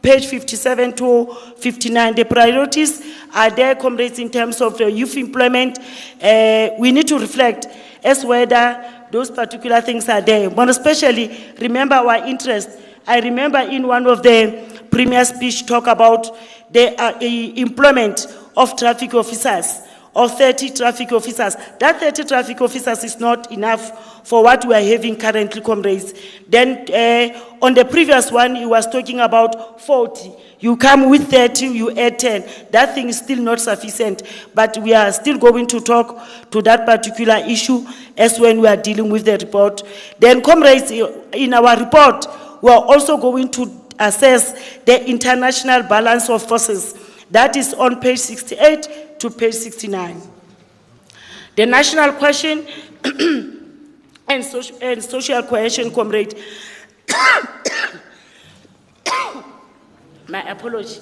page 57 to 59. The priorities are there, comrades, in terms of the youth employment. We need to reflect as whether those particular things are there. But especially, remember our interest. I remember in one of the premier speech talk about the employment of traffic officers, or 30 traffic officers. That 30 traffic officers is not enough for what we are having currently, comrades. Then on the previous one, he was talking about 40. You come with 30, you add 10. That thing is still not sufficient, but we are still going to talk to that particular issue as when we are dealing with the report. Then, comrades, in our report, we are also going to assess the international balance of forces. That is on page 68 to page 69. The national question and social cohesion, comrade. My apology.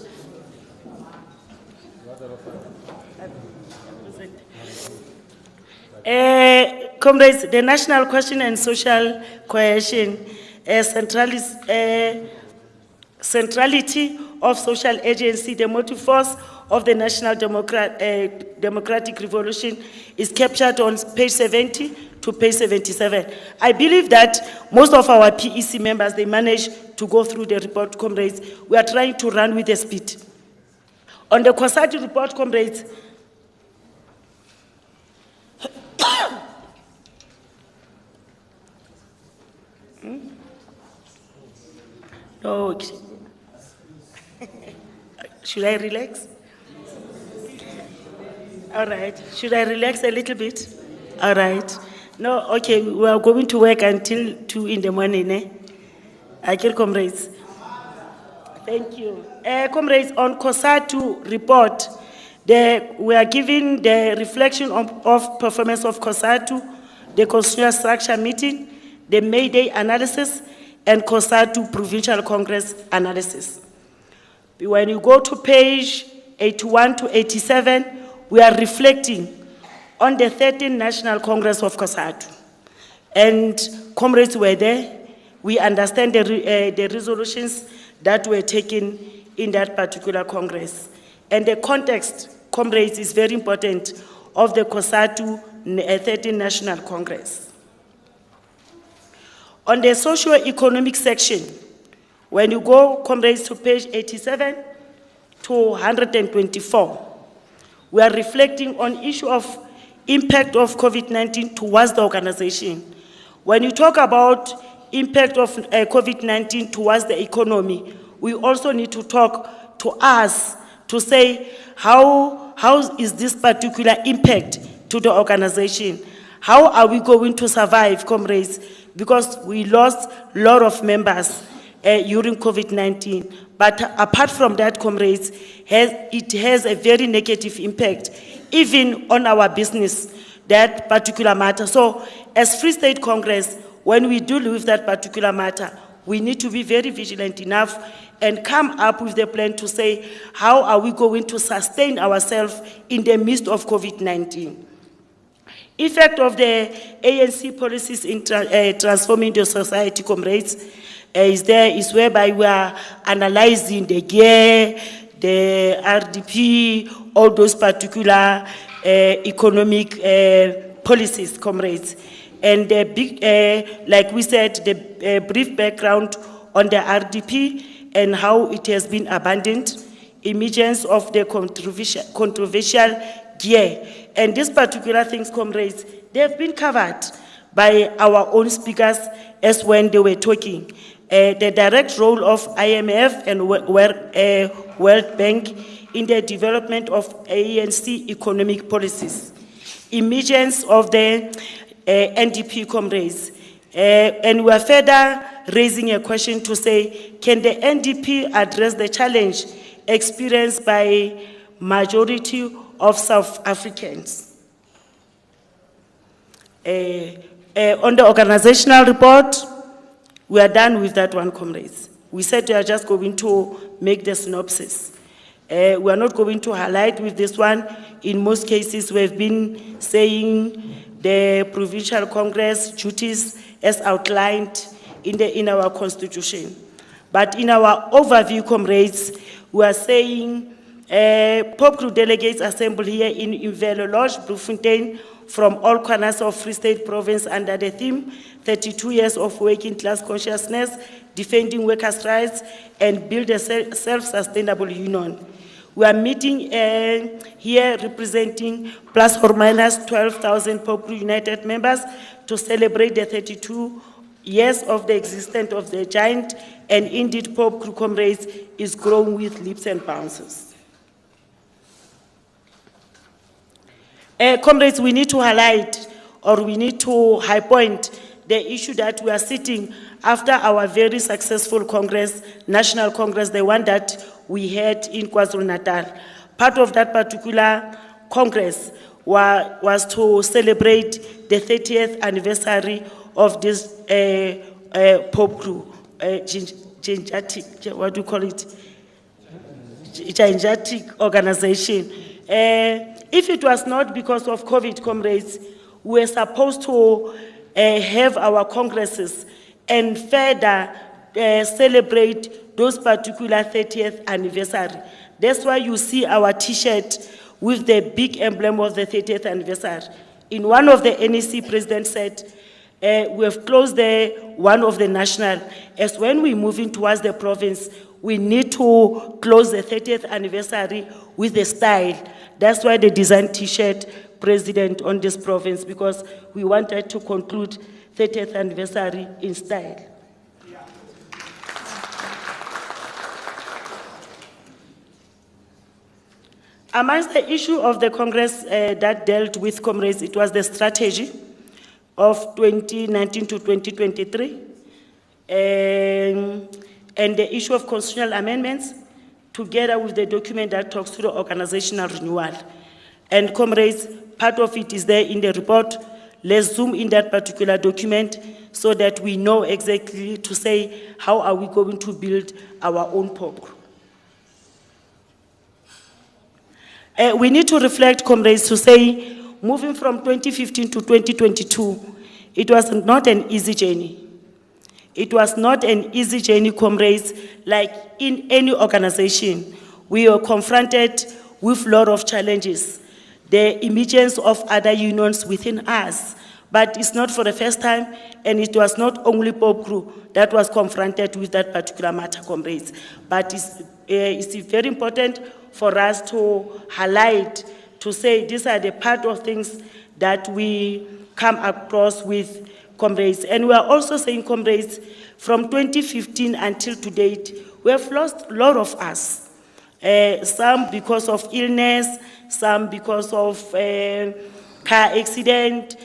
Comrades, the national question and social cohesion, centrality of social agency, the motive force of the national democratic revolution is captured on page 70 to page 77. I believe that most of our PEC members, they managed to go through the report, comrades. We are trying to run with the speed. On the COSATU report, comrades, no, should I relax? All right. Should I relax a little bit? All right. No, okay, we are going to work until 2 in the morning, eh? I kill comrades. Thank you. Comrades, on COSATU report, we are giving the reflection of performance of COSATU, the constitutional structure meeting, the May Day analysis, and COSATU Provincial Congress analysis. When you go to page 81 to 87, we are reflecting on the 13th National Congress of COSATU. And comrades were there. We understand the resolutions that were taken in that particular Congress. And the context, comrades, is very important of the COSATU 13th National Congress. On the socio-economic section, when you go, comrades, to page 87 to 124, we are reflecting on issue of impact of COVID-19 towards the organization. When you talk about impact of COVID-19 towards the economy, we also need to talk to us to say how is this particular impact to the organization? How are we going to survive, comrades? Because we lost a lot of members during COVID-19. But apart from that, comrades, it has a very negative impact, even on our business, that particular matter. So as Free State Congress, when we deal with that particular matter, we need to be very vigilant enough and come up with the plan to say, how are we going to sustain ourselves in the midst of COVID-19? Effect of the ANC policies in transforming the society, comrades, is whereby we are analyzing the gear, the RDP, all those particular economic policies, comrades. And the big, like we said, the brief background on the RDP and how it has been abandoned, emergence of the controversial gear. And these particular things, comrades, they have been covered by our own speakers as when they were talking. The direct role of IMF and World Bank in the development of ANC economic policies. Emergence of the NDP, comrades. And we are further raising a question to say, can the NDP address the challenge experienced by majority of South Africans. On the organizational report, we are done with that one, comrades. We said we are just going to make the synopsis. We are not going to highlight with this one. In most cases, we've been saying the Provincial Congress duties as outlined in our constitution. But in our overview, comrades, we are saying Popcru delegates assemble here in Imvelo Lodge, Bloemfontein, from all corners of Free State Province under the theme, 32 years of working class consciousness, defending workers' rights, and build a self-sustainable union. We are meeting here representing plus or minus 12,000 Popcru United members to celebrate the 32 years of the existence of the giant, and indeed Popcru, comrades, is growing with leaps and bounds. Comrades, we need to highlight, or we need to high point the issue that we are sitting after our very successful Congress, National Congress, the one that we had in KwaZulu-Natal. Part of that particular Congress was to celebrate the 30th anniversary of this Popcru, what do you call it? Gigantic organization. If it was not because of COVID, comrades, we were supposed to have our congresses and further celebrate those particular 30th anniversary. That's why you see our T-shirt with the big emblem of the 30th anniversary. In one of the NEC, President said, we have closed one of the national. As when we move in towards the province, we need to close the 30th anniversary with the style. That's why they designed T-shirt, President, on this province, because we wanted to conclude 30th anniversary in style. Amongst the issue of the Congress that dealt with, comrades, it was the strategy of 2019 to 2023, and the issue of constitutional amendments, together with the document that talks to the organizational renewal. And comrades, part of it is there in the report. Let's zoom in that particular document so that we know exactly to say how are we going to build our own Popcru. We need to reflect, comrades, to say, moving from 2015 to 2022, it was not an easy journey. It was not an easy journey, comrades, like in any organization. We were confronted with a lot of challenges. The emergence of other unions within us. But it's not for the first time, and it was not only Popcru that was confronted with that particular matter, comrades. But it's very important for us to highlight, to say these are the part of things that we come across with, comrades. And we are also saying, comrades, from 2015 until to date, we have lost a lot of us. Some because of illness, some because of car accident,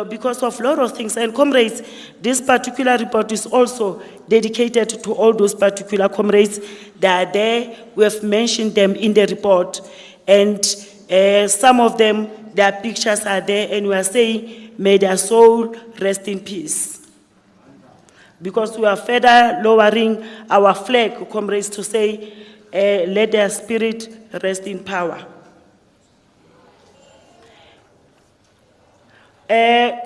because of a lot of things. And comrades, this particular report is also dedicated to all those particular comrades that are there. We have mentioned them in the report. And some of them, their pictures are there, and we are saying, may their soul rest in peace. Because we are further lowering our flag, comrades, to say, let their spirit rest in power.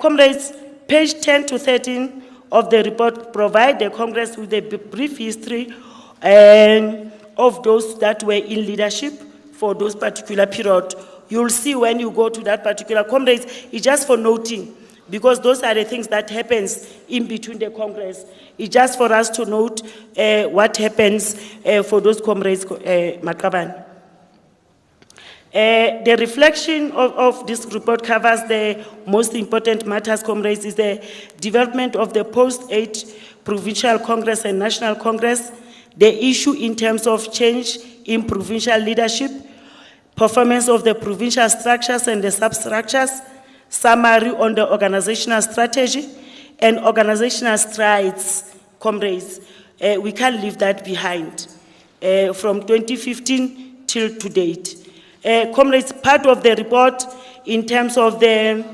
Comrades, page 10 to 13 of the report provide the Congress with a brief history of those that were in leadership for those particular period. You'll see when you go to that particular Congress, it's just for noting, because those are the things that happens in between the Congress. It's just for us to note what happens for those comrades, Makaban. The reflection of this report covers the most important matters, comrades, is the development of the post-8 Provincial Congress and National Congress, the issue in terms of change in provincial leadership, performance of the provincial structures and the substructures, summary on the organizational strategy, and organizational strides, comrades. We can't leave that behind. from 2015 till to date. Comrades, part of the report in terms of the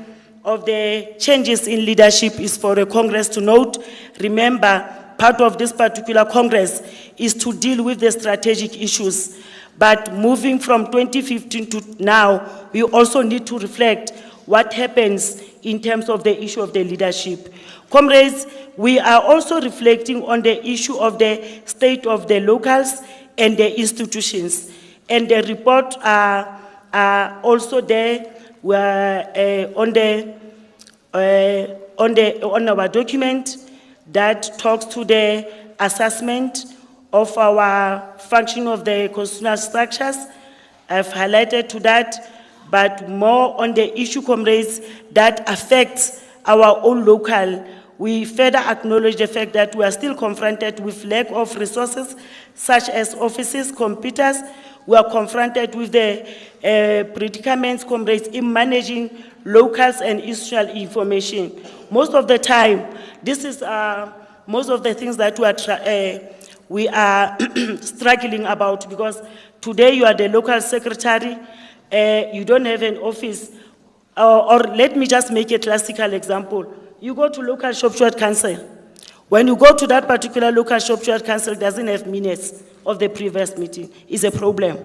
changes in leadership is for the Congress to note. Remember, part of this particular Congress is to deal with the strategic issues. But moving from 2015 to now, we also need to reflect what happens in terms of the issue of the leadership. Comrades, we are also reflecting on the issue of the state of the locals and the institutions. And the report are also there on our document that talks to the assessment of our function of the constitutional structures. I've highlighted to that, but more on the issue, comrades, that affects our own local. We further acknowledge the fact that we are still confronted with lack of resources, such as offices, computers. We are confronted with the predicaments, comrades, in managing locals and institutional information. Most of the time, this is most of the things that we are struggling about, because today you are the local secretary, you don't have an office, or let me just make a classical example. You go to local shop-steward council. When you go to that particular local shop-steward council, doesn't have minutes of the previous meeting. It's a problem.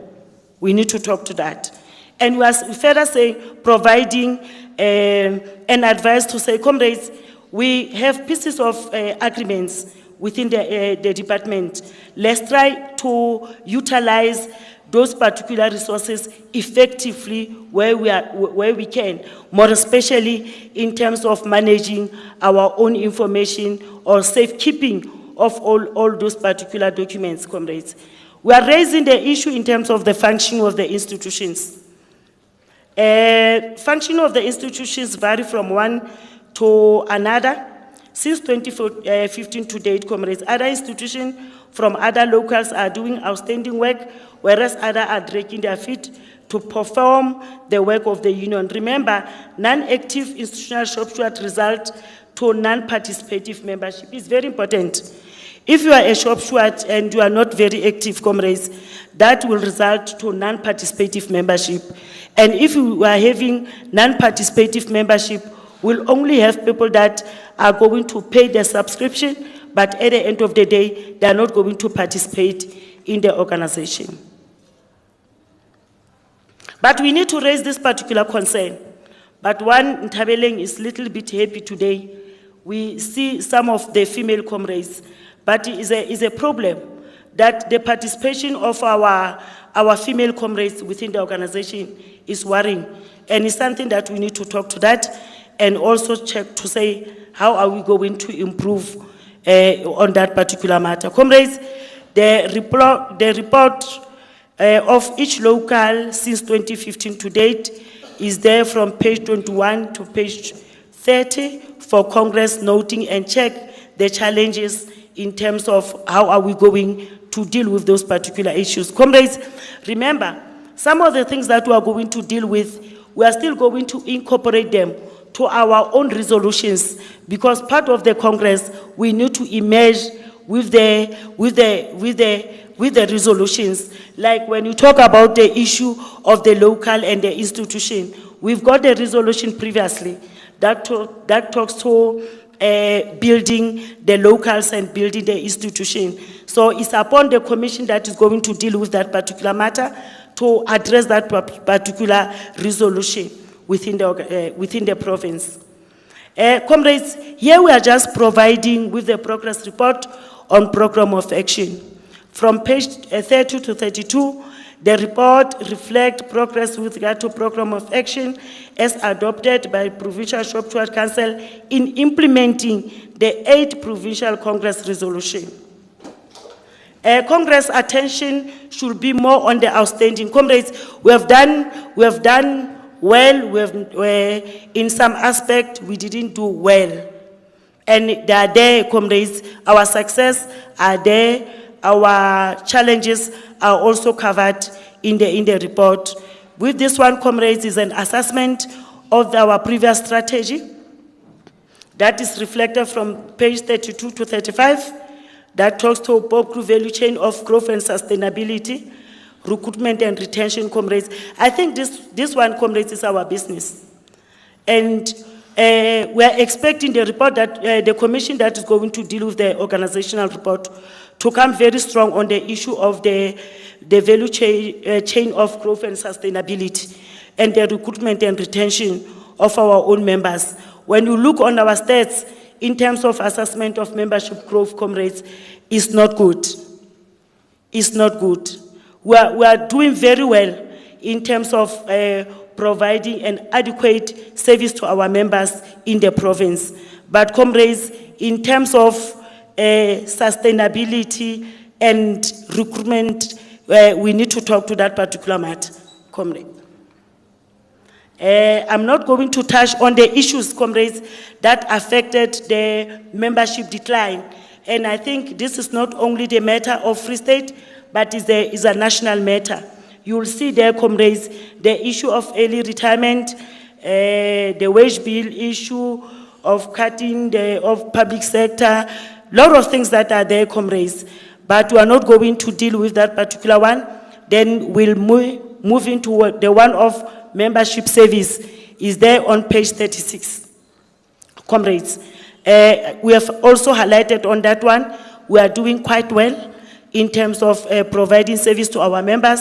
We need to talk to that. And we are further saying, providing an advice to say, comrades, we have pieces of agreements within the department. Let's try to utilize those particular resources effectively where we can, more especially in terms of managing our own information or safekeeping of all those particular documents, comrades. We are raising the issue in terms of the functioning of the institutions. Functioning of the institutions vary from one to another. Since 2015 to date, comrades, other institutions from other locals are doing outstanding work, whereas others are dragging their feet to perform the work of the union. Remember, non-active institutional shop-steward result to non-participative membership is very important. If you are a shop-steward and you are not very active, comrades, that will result to non-participative membership. And if you are having non-participative membership, we'll only have people that are going to pay their subscription, but at the end of the day, they are not going to participate in the organization. But we need to raise this particular concern. But one, Ntabeleng is a little bit happy today. We see some of the female comrades, but it is a problem that the participation of our female comrades within the organization is worrying. And it's something that we need to talk to that and also check to say, how are we going to improve on that particular matter? Comrades, the report of each local since 2015 to date is there from page 21 to page 30 for Congress noting and check the challenges in terms of how are we going to deal with those particular issues. Comrades, remember, some of the things that we are going to deal with, we are still going to incorporate them to our own resolutions, because part of the Congress, we need to emerge with the resolutions. Like when you talk about the issue of the local and the institution, we've got a resolution previously that talks to building the locals and building the institution. So it's upon the commission that is going to deal with that particular matter to address that particular resolution within the province. Comrades, here we are just providing with the progress report on program of action. From page 30 to 32, the report reflects progress with regard to program of action as adopted by Provincial Shop-steward Council in implementing the 8th Provincial Congress resolution. Congress attention should be more on the outstanding. Comrades, we have done well. In some aspect, we didn't do well. And they are there, comrades. Our success are there. Our challenges are also covered in the report. With this one, comrades, is an assessment of our previous strategy that is reflected from page 32 to 35. that talks to Popcru value chain of growth and sustainability, recruitment and retention, comrades. I think this one, comrades, is our business. And we are expecting the report that the commission that is going to deal with the organizational report to come very strong on the issue of the value chain of growth and sustainability and the recruitment and retention of our own members. When you look on our stats in terms of assessment of membership growth, comrades, it's not good. It's not good. We are doing very well in terms of providing an adequate service to our members in the province. But comrades, in terms of sustainability and recruitment, we need to talk to that particular matter, comrade. I'm not going to touch on the issues, comrades, that affected the membership decline. And I think this is not only the matter of Free State, but is a national matter. You will see there, comrades, the issue of early retirement, the wage bill issue of cutting of public sector, a lot of things that are there, comrades. But we are not going to deal with that particular one. Then we'll move into the one of membership service is there on page 36. Comrades, we have also highlighted on that one, we are doing quite well in terms of providing service to our members,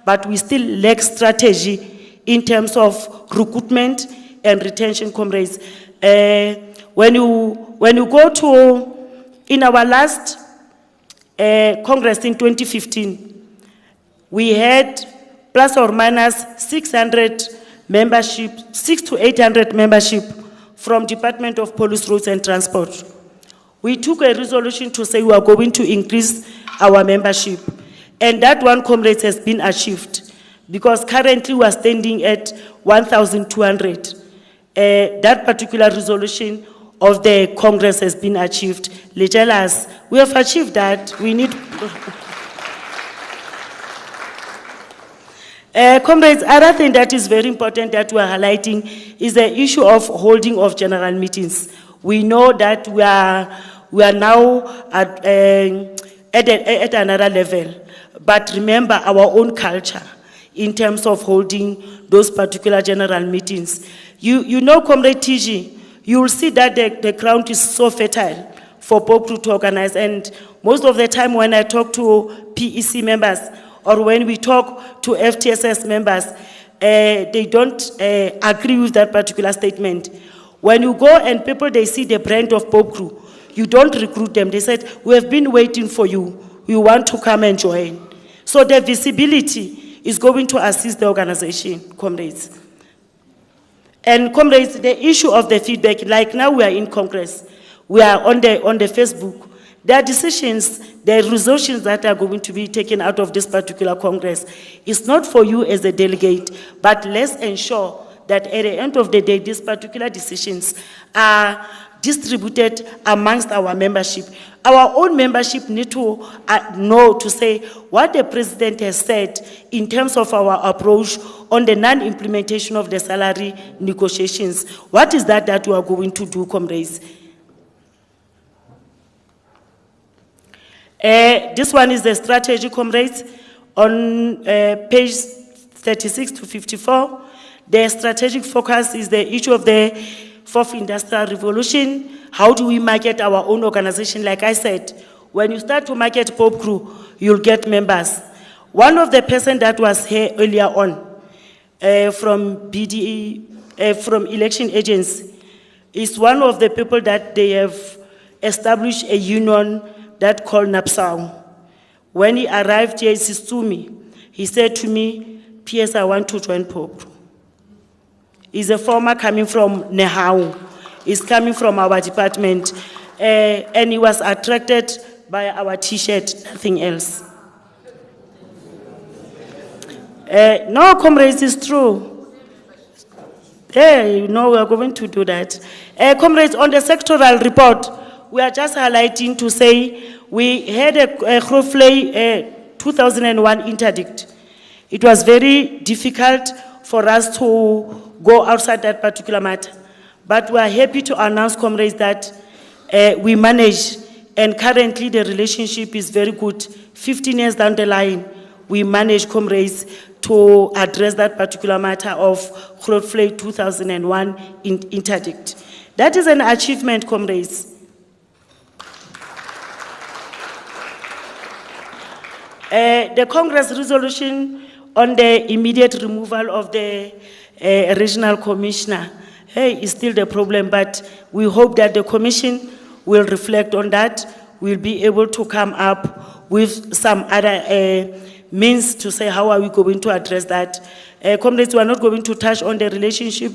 but we still lack strategy in terms of recruitment and retention, comrades. When you go to, in our last Congress in 2015, we had plus or minus 600 membership, 600 to 800 membership from Department of Police, Roads and Transport. We took a resolution to say we are going to increase our membership. And that one, comrades, has been achieved because currently we are standing at 1,200. That particular resolution of the Congress has been achieved. They tell us, we have achieved that, we need... Comrades, other thing that is very important that we are highlighting is the issue of holding of general meetings. We know that we are now at another level, but remember our own culture in terms of holding those particular general meetings. You know, Comrade TG, you will see that the ground is so fertile for Popcru to organize, and most of the time when I talk to PEC members, or when we talk to FTSS members, they don't agree with that particular statement. When you go and people, they see the brand of Popcru, you don't recruit them. They said, we have been waiting for you. We want to come and join. So the visibility is going to assist the organization, comrades. And comrades, the issue of the feedback, like now we are in Congress, we are on the Facebook. There are decisions, there are resolutions that are going to be taken out of this particular Congress. It's not for you as a delegate, but let's ensure that at the end of the day, these particular decisions are distributed amongst our membership. Our own membership need to know to say what the president has said in terms of our approach on the non-implementation of the salary negotiations. What is that we are going to do, comrades? This one is the strategy, comrades, on page 36 to 54. The strategic focus is the issue of the fourth industrial revolution. How do we market our own organization? Like I said, when you start to market Popcru, you'll get members. One of the person that was here earlier on from BDE, from election agents, is one of the people that they have established a union that called NAPSAO. When he arrived here, he said to me, PS, I want to join Popcru. He's a former coming from Nehau. He's coming from our department. And he was attracted by our t-shirt, nothing else. No, comrades, it's true. You know, we are going to do that. Comrades, on the sectoral report, we are just highlighting to say we had a Grofley 2001 interdict. It was very difficult for us to go outside that particular matter. But we are happy to announce, comrades, that we managed and currently the relationship is very good. 15 years down the line, we managed, comrades, to address that particular matter of Grootvlei 2001 interdict. That is an achievement, comrades. The Congress resolution on the immediate removal of the regional commissioner is still the problem, but we hope that the Commission will reflect on that. We'll be able to come up with some other means to say how are we going to address that. Comrades, we are not going to touch on the relationship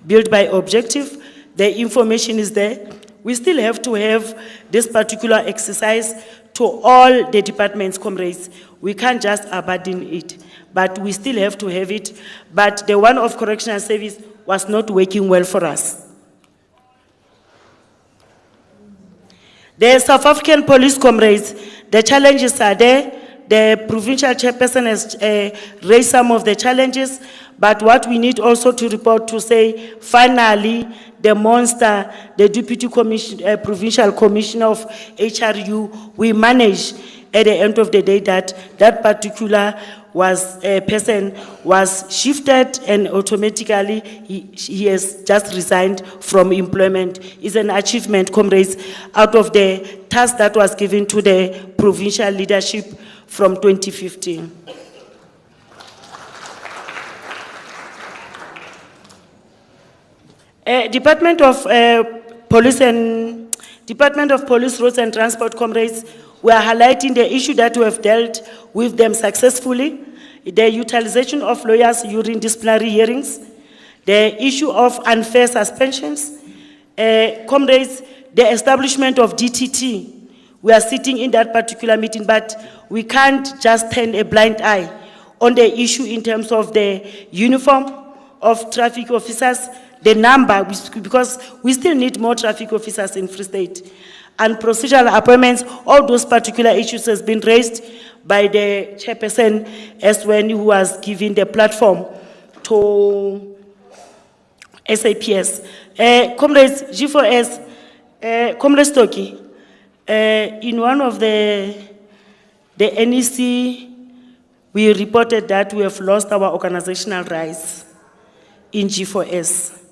built by objective. The information is there. We still have to have this particular exercise to all the departments, comrades. We can't just abandon it, but we still have to have it. But the one of correctional service was not working well for us. The South African police, comrades, the challenges are there. The provincial chairperson has raised some of the challenges, but what we need also to report to say, finally, the monster, the Deputy Provincial Commissioner of HRU, we managed at the end of the day that that particular person was shifted and automatically he has just resigned from employment. It's an achievement, comrades, out of the task that was given to the provincial leadership from 2015. Department of Police, Roads and Transport, comrades, we are highlighting the issue that we have dealt with them successfully, the utilization of lawyers during disciplinary hearings, the issue of unfair suspensions, comrades, the establishment of DTT. We are sitting in that particular meeting, but we can't just turn a blind eye on the issue in terms of the uniform of traffic officers, the number, because we still need more traffic officers in Free State. And procedural appointments, all those particular issues has been raised by the chairperson as when he was giving the platform to SAPS. Comrades, G4S, Comrades Toki, in one of the NEC, we reported that we have lost our organizational rights in G4S.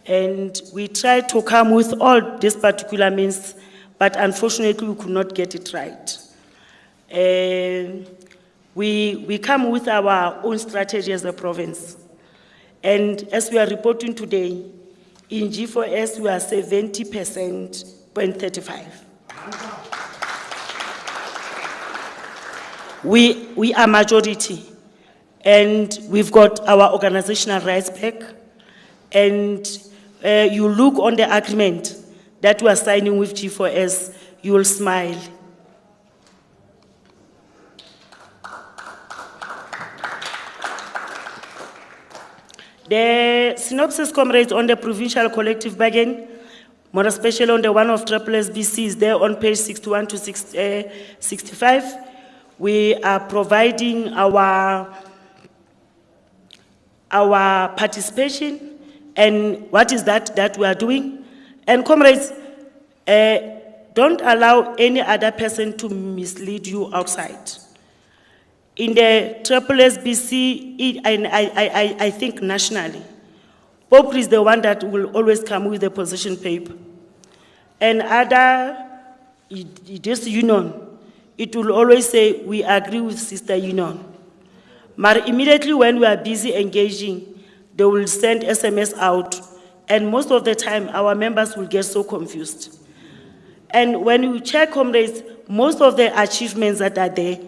And we tried to come with all these particular means, but unfortunately we could not get it right. We come with our own strategy as a province. And as we are reporting today, in G4S we are 70.35%. We are majority, and we've got our organizational rights back. And you look on the agreement that we are signing with G4S, you will smile. The synopsis, comrades, on the provincial collective bargain, more especially on the one of SSBC, is there on page 61 to 65. We are providing our participation and what is that we are doing. And comrades, don't allow any other person to mislead you outside. In the SSBC, and I think nationally, Popcru is the one that will always come with the position paper. And this union, it will always say, we agree with sister union. But immediately when we are busy engaging, they will send SMS out, and most of the time our members will get so confused. And when you check, comrades, most of the achievements that are there,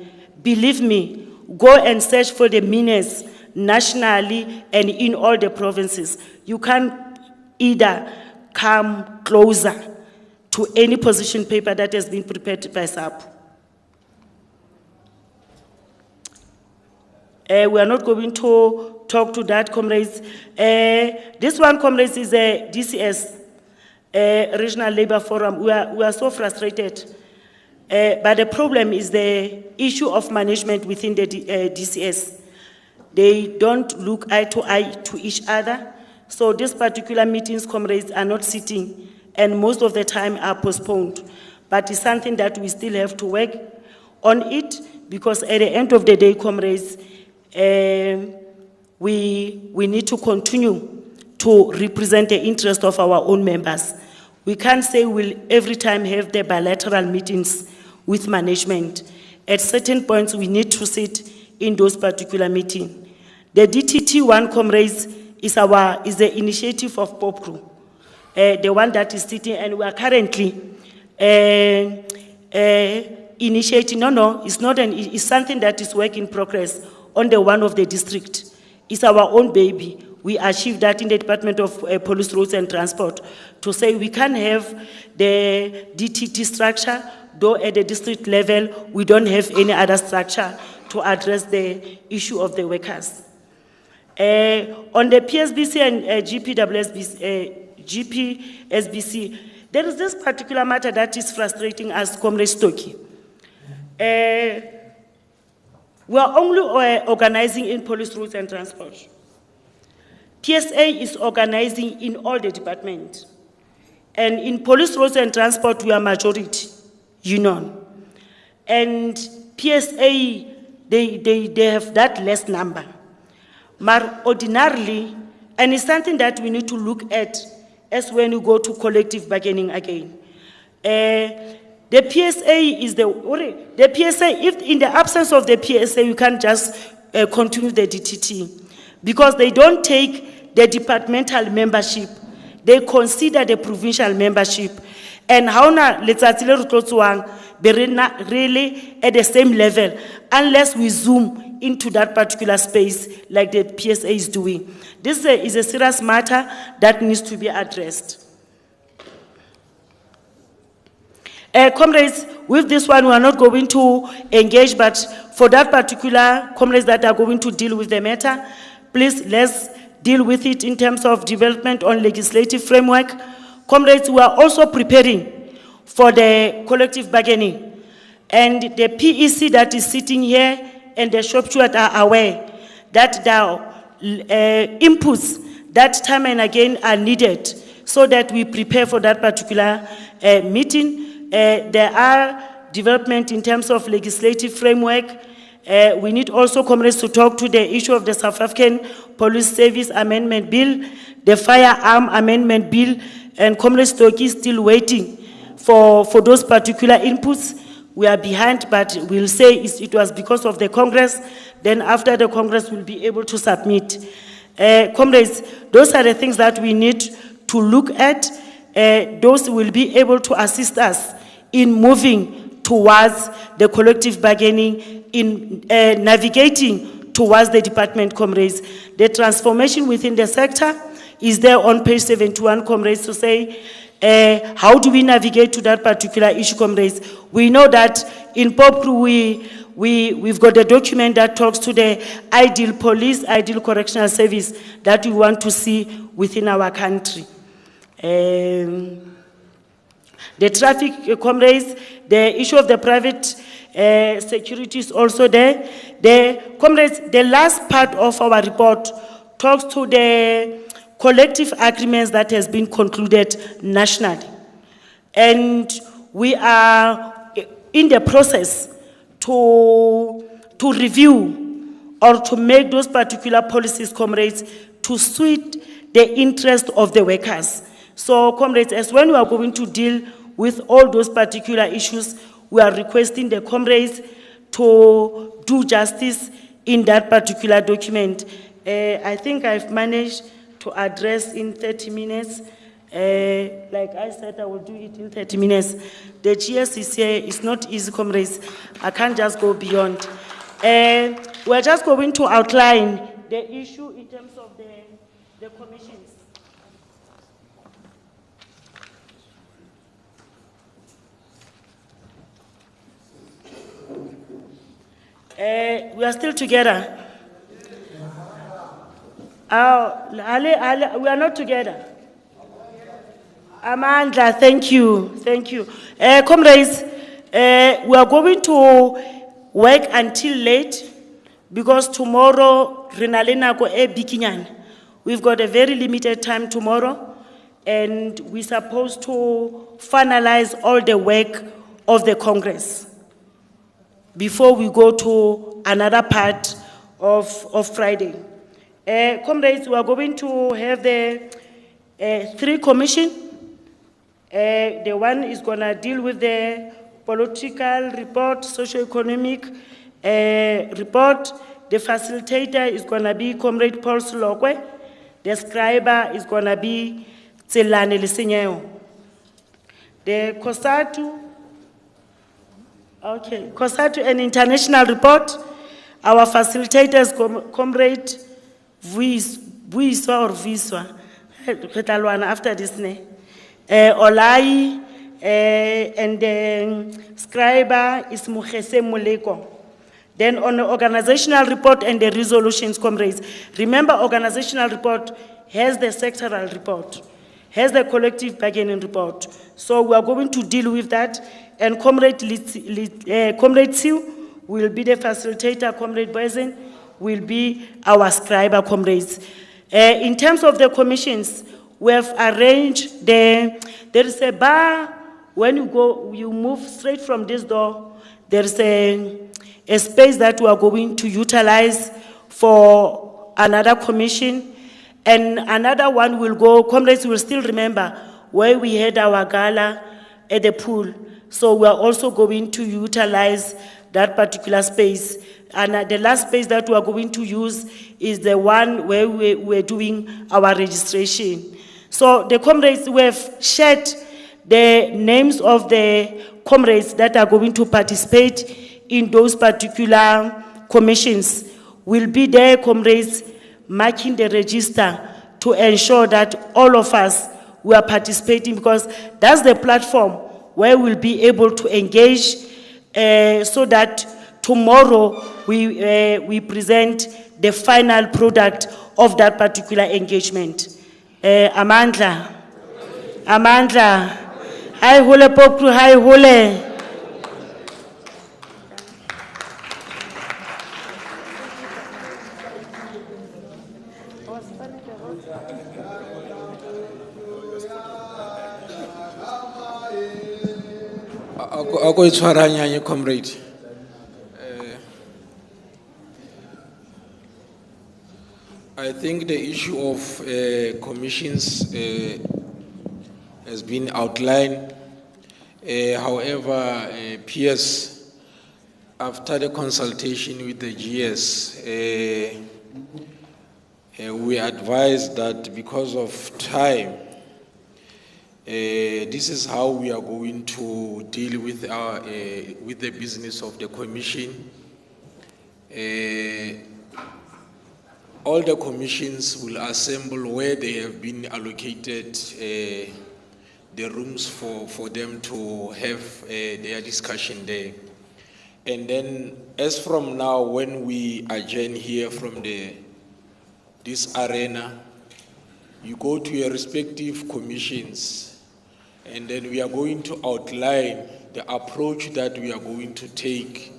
believe me, go and search for the minutes nationally and in all the provinces. You can't either come closer to any position paper that has been prepared by SAP. We are not going to talk to that, comrades. This one, comrades, is a DCS, Regional Labour Forum. We are so frustrated. But the problem is the issue of management within the DCS. They don't look eye to each other. So these particular meetings, comrades, are not sitting, and most of the time are postponed. but it's something that we still have to work on it, because at the end of the day, comrades, we need to continue to represent the interest of our own members. We can't say we'll every time have the bilateral meetings with management. At certain points, we need to sit in those particular meetings. The DTT1, comrades, is the initiative of Popcru, the one that is sitting, and we are currently initiating. It's something that is work in progress on the one of the district. It's our own baby. We achieved that in the Department of Police, Roads and Transport, to say we can have the DTT structure, though at the district level, we don't have any other structure to address the issue of the workers. On the PSBC and GPSBC, there is this particular matter that is frustrating us, Comrade Stocky. We are only organizing in Police, Roads and Transport. PSA is organizing in all the departments. And in Police, Roads and Transport, we are majority union. And PSA, they have that less number. But ordinarily, and it's something that we need to look at as when you go to collective bargaining again. The PSA is the PSA, if in the absence of the PSA, you can't just continue the DTT, because they don't take the departmental membership, they consider the provincial membership. And how na really at the same level, unless we zoom into that particular space like the PSA is doing. This is a serious matter that needs to be addressed. Comrades, with this one, we are not going to engage, but for that particular comrades that are going to deal with the matter, please let's deal with it in terms of development on legislative framework. Comrades, we are also preparing for the collective bargaining. And the PEC that is sitting here and the shop steward are aware that the inputs that time and again are needed so that we prepare for that particular meeting. There are development in terms of legislative framework. We need also, comrades, to talk to the issue of the South African Police Service Amendment Bill, the Firearm Amendment Bill, and Comrade Stocky is still waiting for those particular inputs. We are behind, but we'll say it was because of the Congress. Then after the Congress, we'll be able to submit. Comrades, those are the things that we need to look at. Those will be able to assist us in moving towards the collective bargaining, in navigating towards the department, comrades. The transformation within the sector is there on page 71, comrades, to say, how do we navigate to that particular issue, comrades? We know that in Popcru, we've got a document that talks to the ideal police, ideal correctional service that we want to see within our country. The traffic, comrades, the issue of the private security is also there. Comrades, the last part of our report talks to the collective agreements that has been concluded nationally. And we are in the process to review or to make those particular policies, comrades, to suit the interest of the workers. So, comrades, as when we are going to deal with all those particular issues, we are requesting the comrades to do justice in that particular document. I think I've managed to address in 30 minutes. Like I said, I will do it in 30 minutes. The GS is here. It's not easy, comrades. I can't just go beyond. We're just going to outline the issue in terms of the commissions. We are still together. We are not together. Amanda, thank you. Thank you. Comrades, we are going to work until late because tomorrow, we've got a very limited time tomorrow, and we're supposed to finalize all the work of the Congress before we go to another part of Friday. Comrades, we are going to have the 3 commission. The one is going to deal with the political report, socio-economic report. The facilitator is going to be Comrade Paul Slokwe. The scriber is going to be Tselane Lisenyeo. The COSATU, okay, COSATU and international report. Our facilitators, Comrade Vuiswa or Viswa, after this name. Olai, and the scriber is Mukhese Muleko. Then on the organizational report and the resolutions, comrades, remember organizational report has the sectoral report, has the collective bargaining report. So we are going to deal with that, and Comrade Siu will be the facilitator, Comrade Boysen will be our scriber, comrades. In terms of the commissions, we have arranged there is a bar. When you move straight from this door, there's a space that we are going to utilize for another commission, and another one will go, comrades will still remember where we had our gala at the pool. So we are also going to utilize that particular space. And the last space that we are going to use is the one where we're doing our registration. So the comrades, we have shared the names of the comrades that are going to participate in those particular commissions. Will be there, comrades, marking the register to ensure that all of us we are participating, because that's the platform where we'll be able to engage so that tomorrow we present the final product of that particular engagement. Amandla, hi hule Popcru, hi hule. Ako itshwaranya nye comrade. I think the issue of commissions has been outlined. However, PS, after the consultation with the GS, we advised that because of time, this is how we are going to deal with the business of the commission. All the commissions will assemble where they have been allocated the rooms for them to have their discussion there. And then, as from now, when we adjourn here from this arena, you go to your respective commissions, and then we are going to outline the approach that we are going to take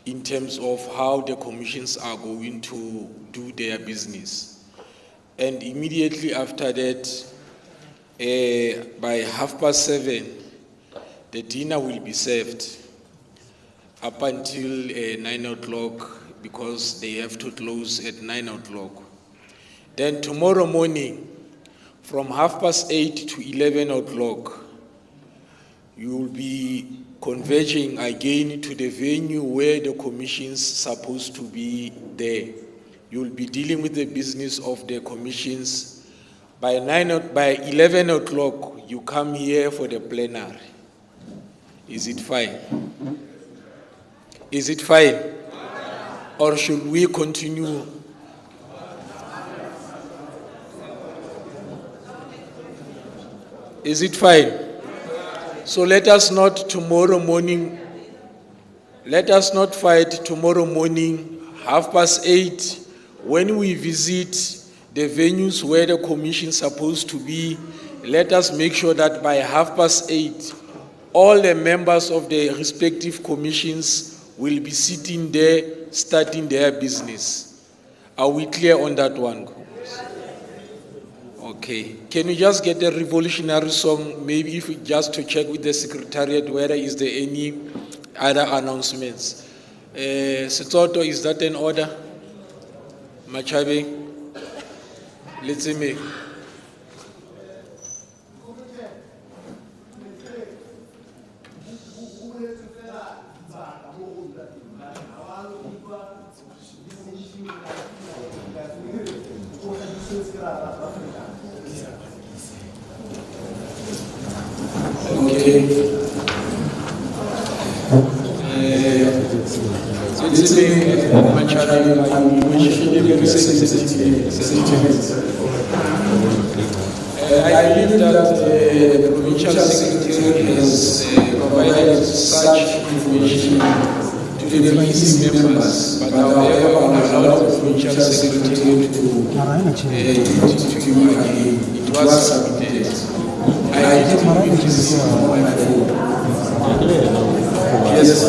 in terms of how the commissions are going to do their business. And immediately after that, by 7:30, the dinner will be served up until 9 o'clock, because they have to close at 9 o'clock. Then tomorrow morning, from 8:30 to 11 o'clock, you will be converging again to the venue where the commission's supposed to be there. You will be dealing with the business of the commissions. By 11 o'clock, you come here for the plenary. Is it fine? Is it fine? Or should we continue? Is it fine? So let us not fight tomorrow morning, 8:30, when we visit the venues where the commission is supposed to be. Let us make sure that by 8:30, all the members of the respective commissions will be sitting there, starting their business. Are we clear on that one? Okay. Can we just get a revolutionary song, maybe if we just to check with the secretariat whether is there any other announcements? Setoto, is that an order? Machabe? Let's see. Okay. I believe that the provincial secretary has provided such information to the PEC members, but however, I will allow the provincial secretary to you again. It was submitted. I didn't receive on my phone. Yes.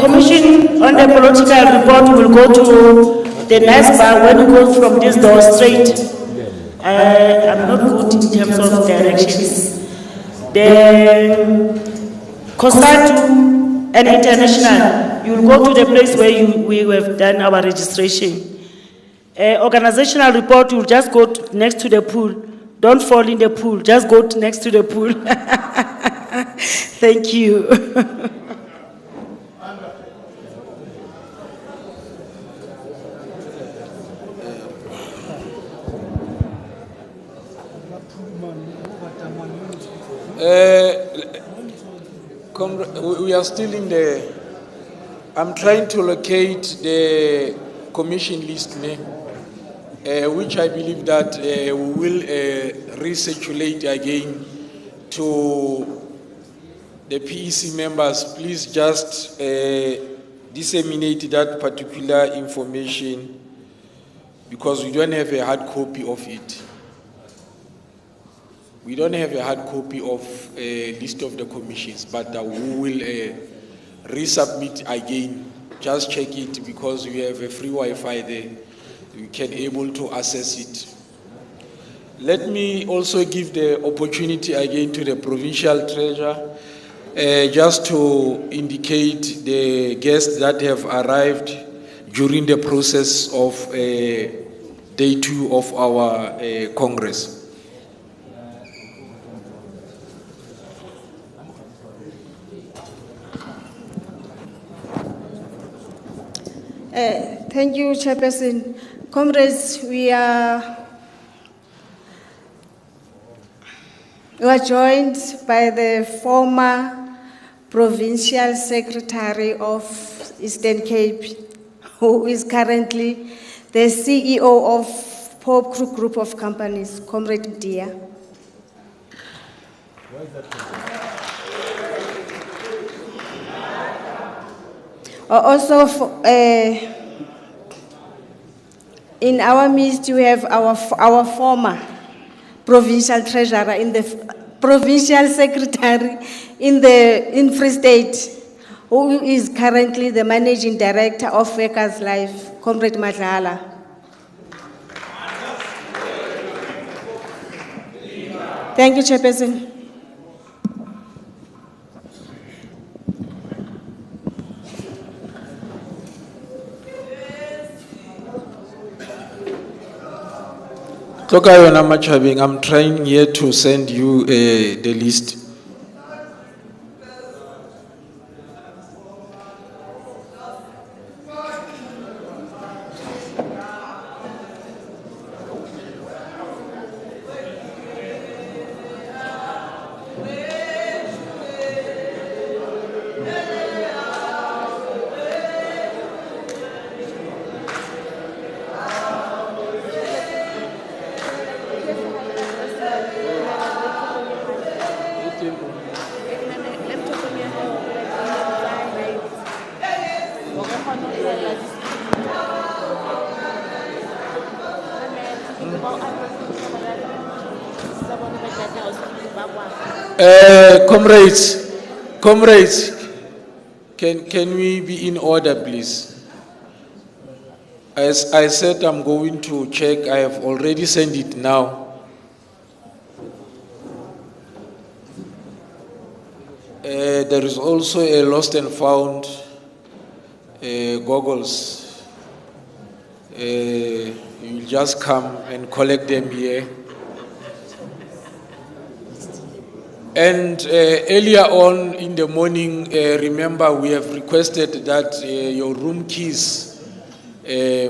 Commission on the political report will go to the next bar when we go from this door straight. I'm not good in terms of directions. The COSATU and international, you will go to the place where we have done our registration. Organizational report, you'll just go next to the pool. Don't fall in the pool, just go next to the pool. Thank you. We are still in the, I'm trying to locate the commission list, which I believe that we will recirculate again to the PEC members. Please just disseminate that particular information because we don't have a hard copy of it. We don't have a hard copy of a list of the commissions, but we will resubmit again. Just check it because we have a free Wi-Fi there. We can able to access it. Let me also give the opportunity again to the provincial treasurer just to indicate the guests that have arrived during the process of day 2 of our Congress. Thank you, Chairperson. Comrades, we are joined by the former Provincial Secretary of Eastern Cape, who is currently the CEO of Popcru Group of Companies, Comrade Dia. Also, in our midst, we have our former provincial treasurer in the provincial secretary in Free State, who is currently the managing director of Workers Life, Comrade Madlala. Thank you, Chairperson. I'm trying here to send you the list. Comrades, Can we be in order, please? As I said, I'm going to check. I have already sent it now. There is also a lost and found goggles. You just come and collect them here. And earlier on in the morning, remember we have requested that your room keys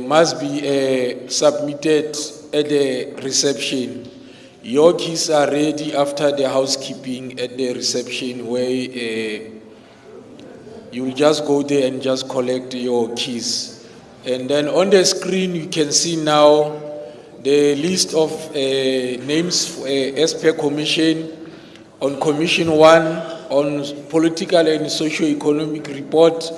must be submitted at the reception. Your keys are ready after the housekeeping at the reception, where you will just go there and just collect your keys. And then on the screen you can see now the list of names as per commission. On Commission 1, on Political and Socio-Economic Report,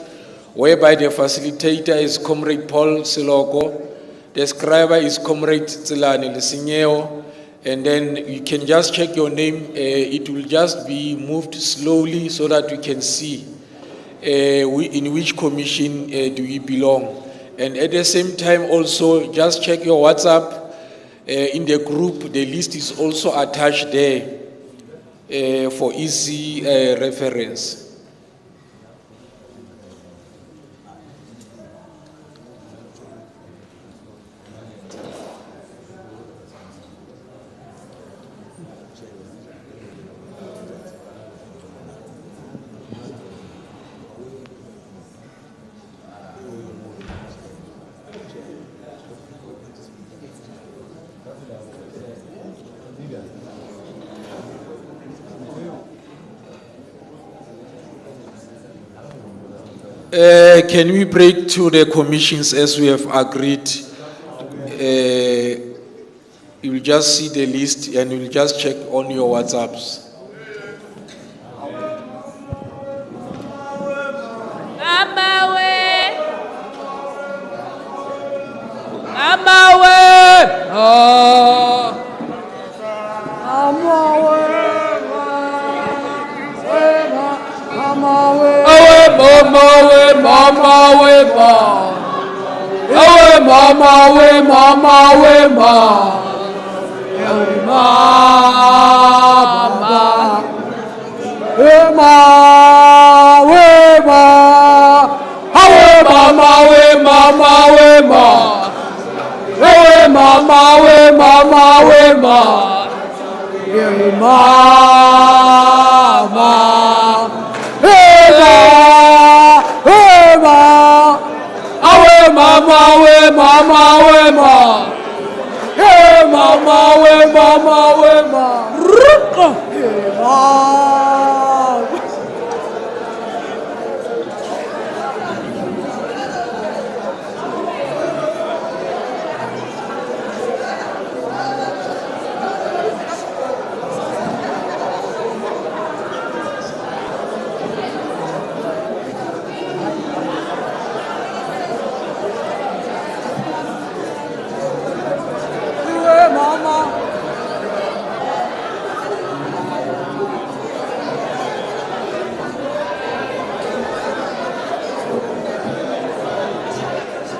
whereby the facilitator is Comrade Paul Siloko, the scriber is Comrade Tsilane Lesinyeo, and then you can just check your name. It will just be moved slowly so that we can see in which commission do we belong. And at the same time also, just check your WhatsApp. In the group, the list is also attached there. For easy reference. Can we break to the commissions as we have agreed? You will just see the list and you will just check on your WhatsApps. Mama,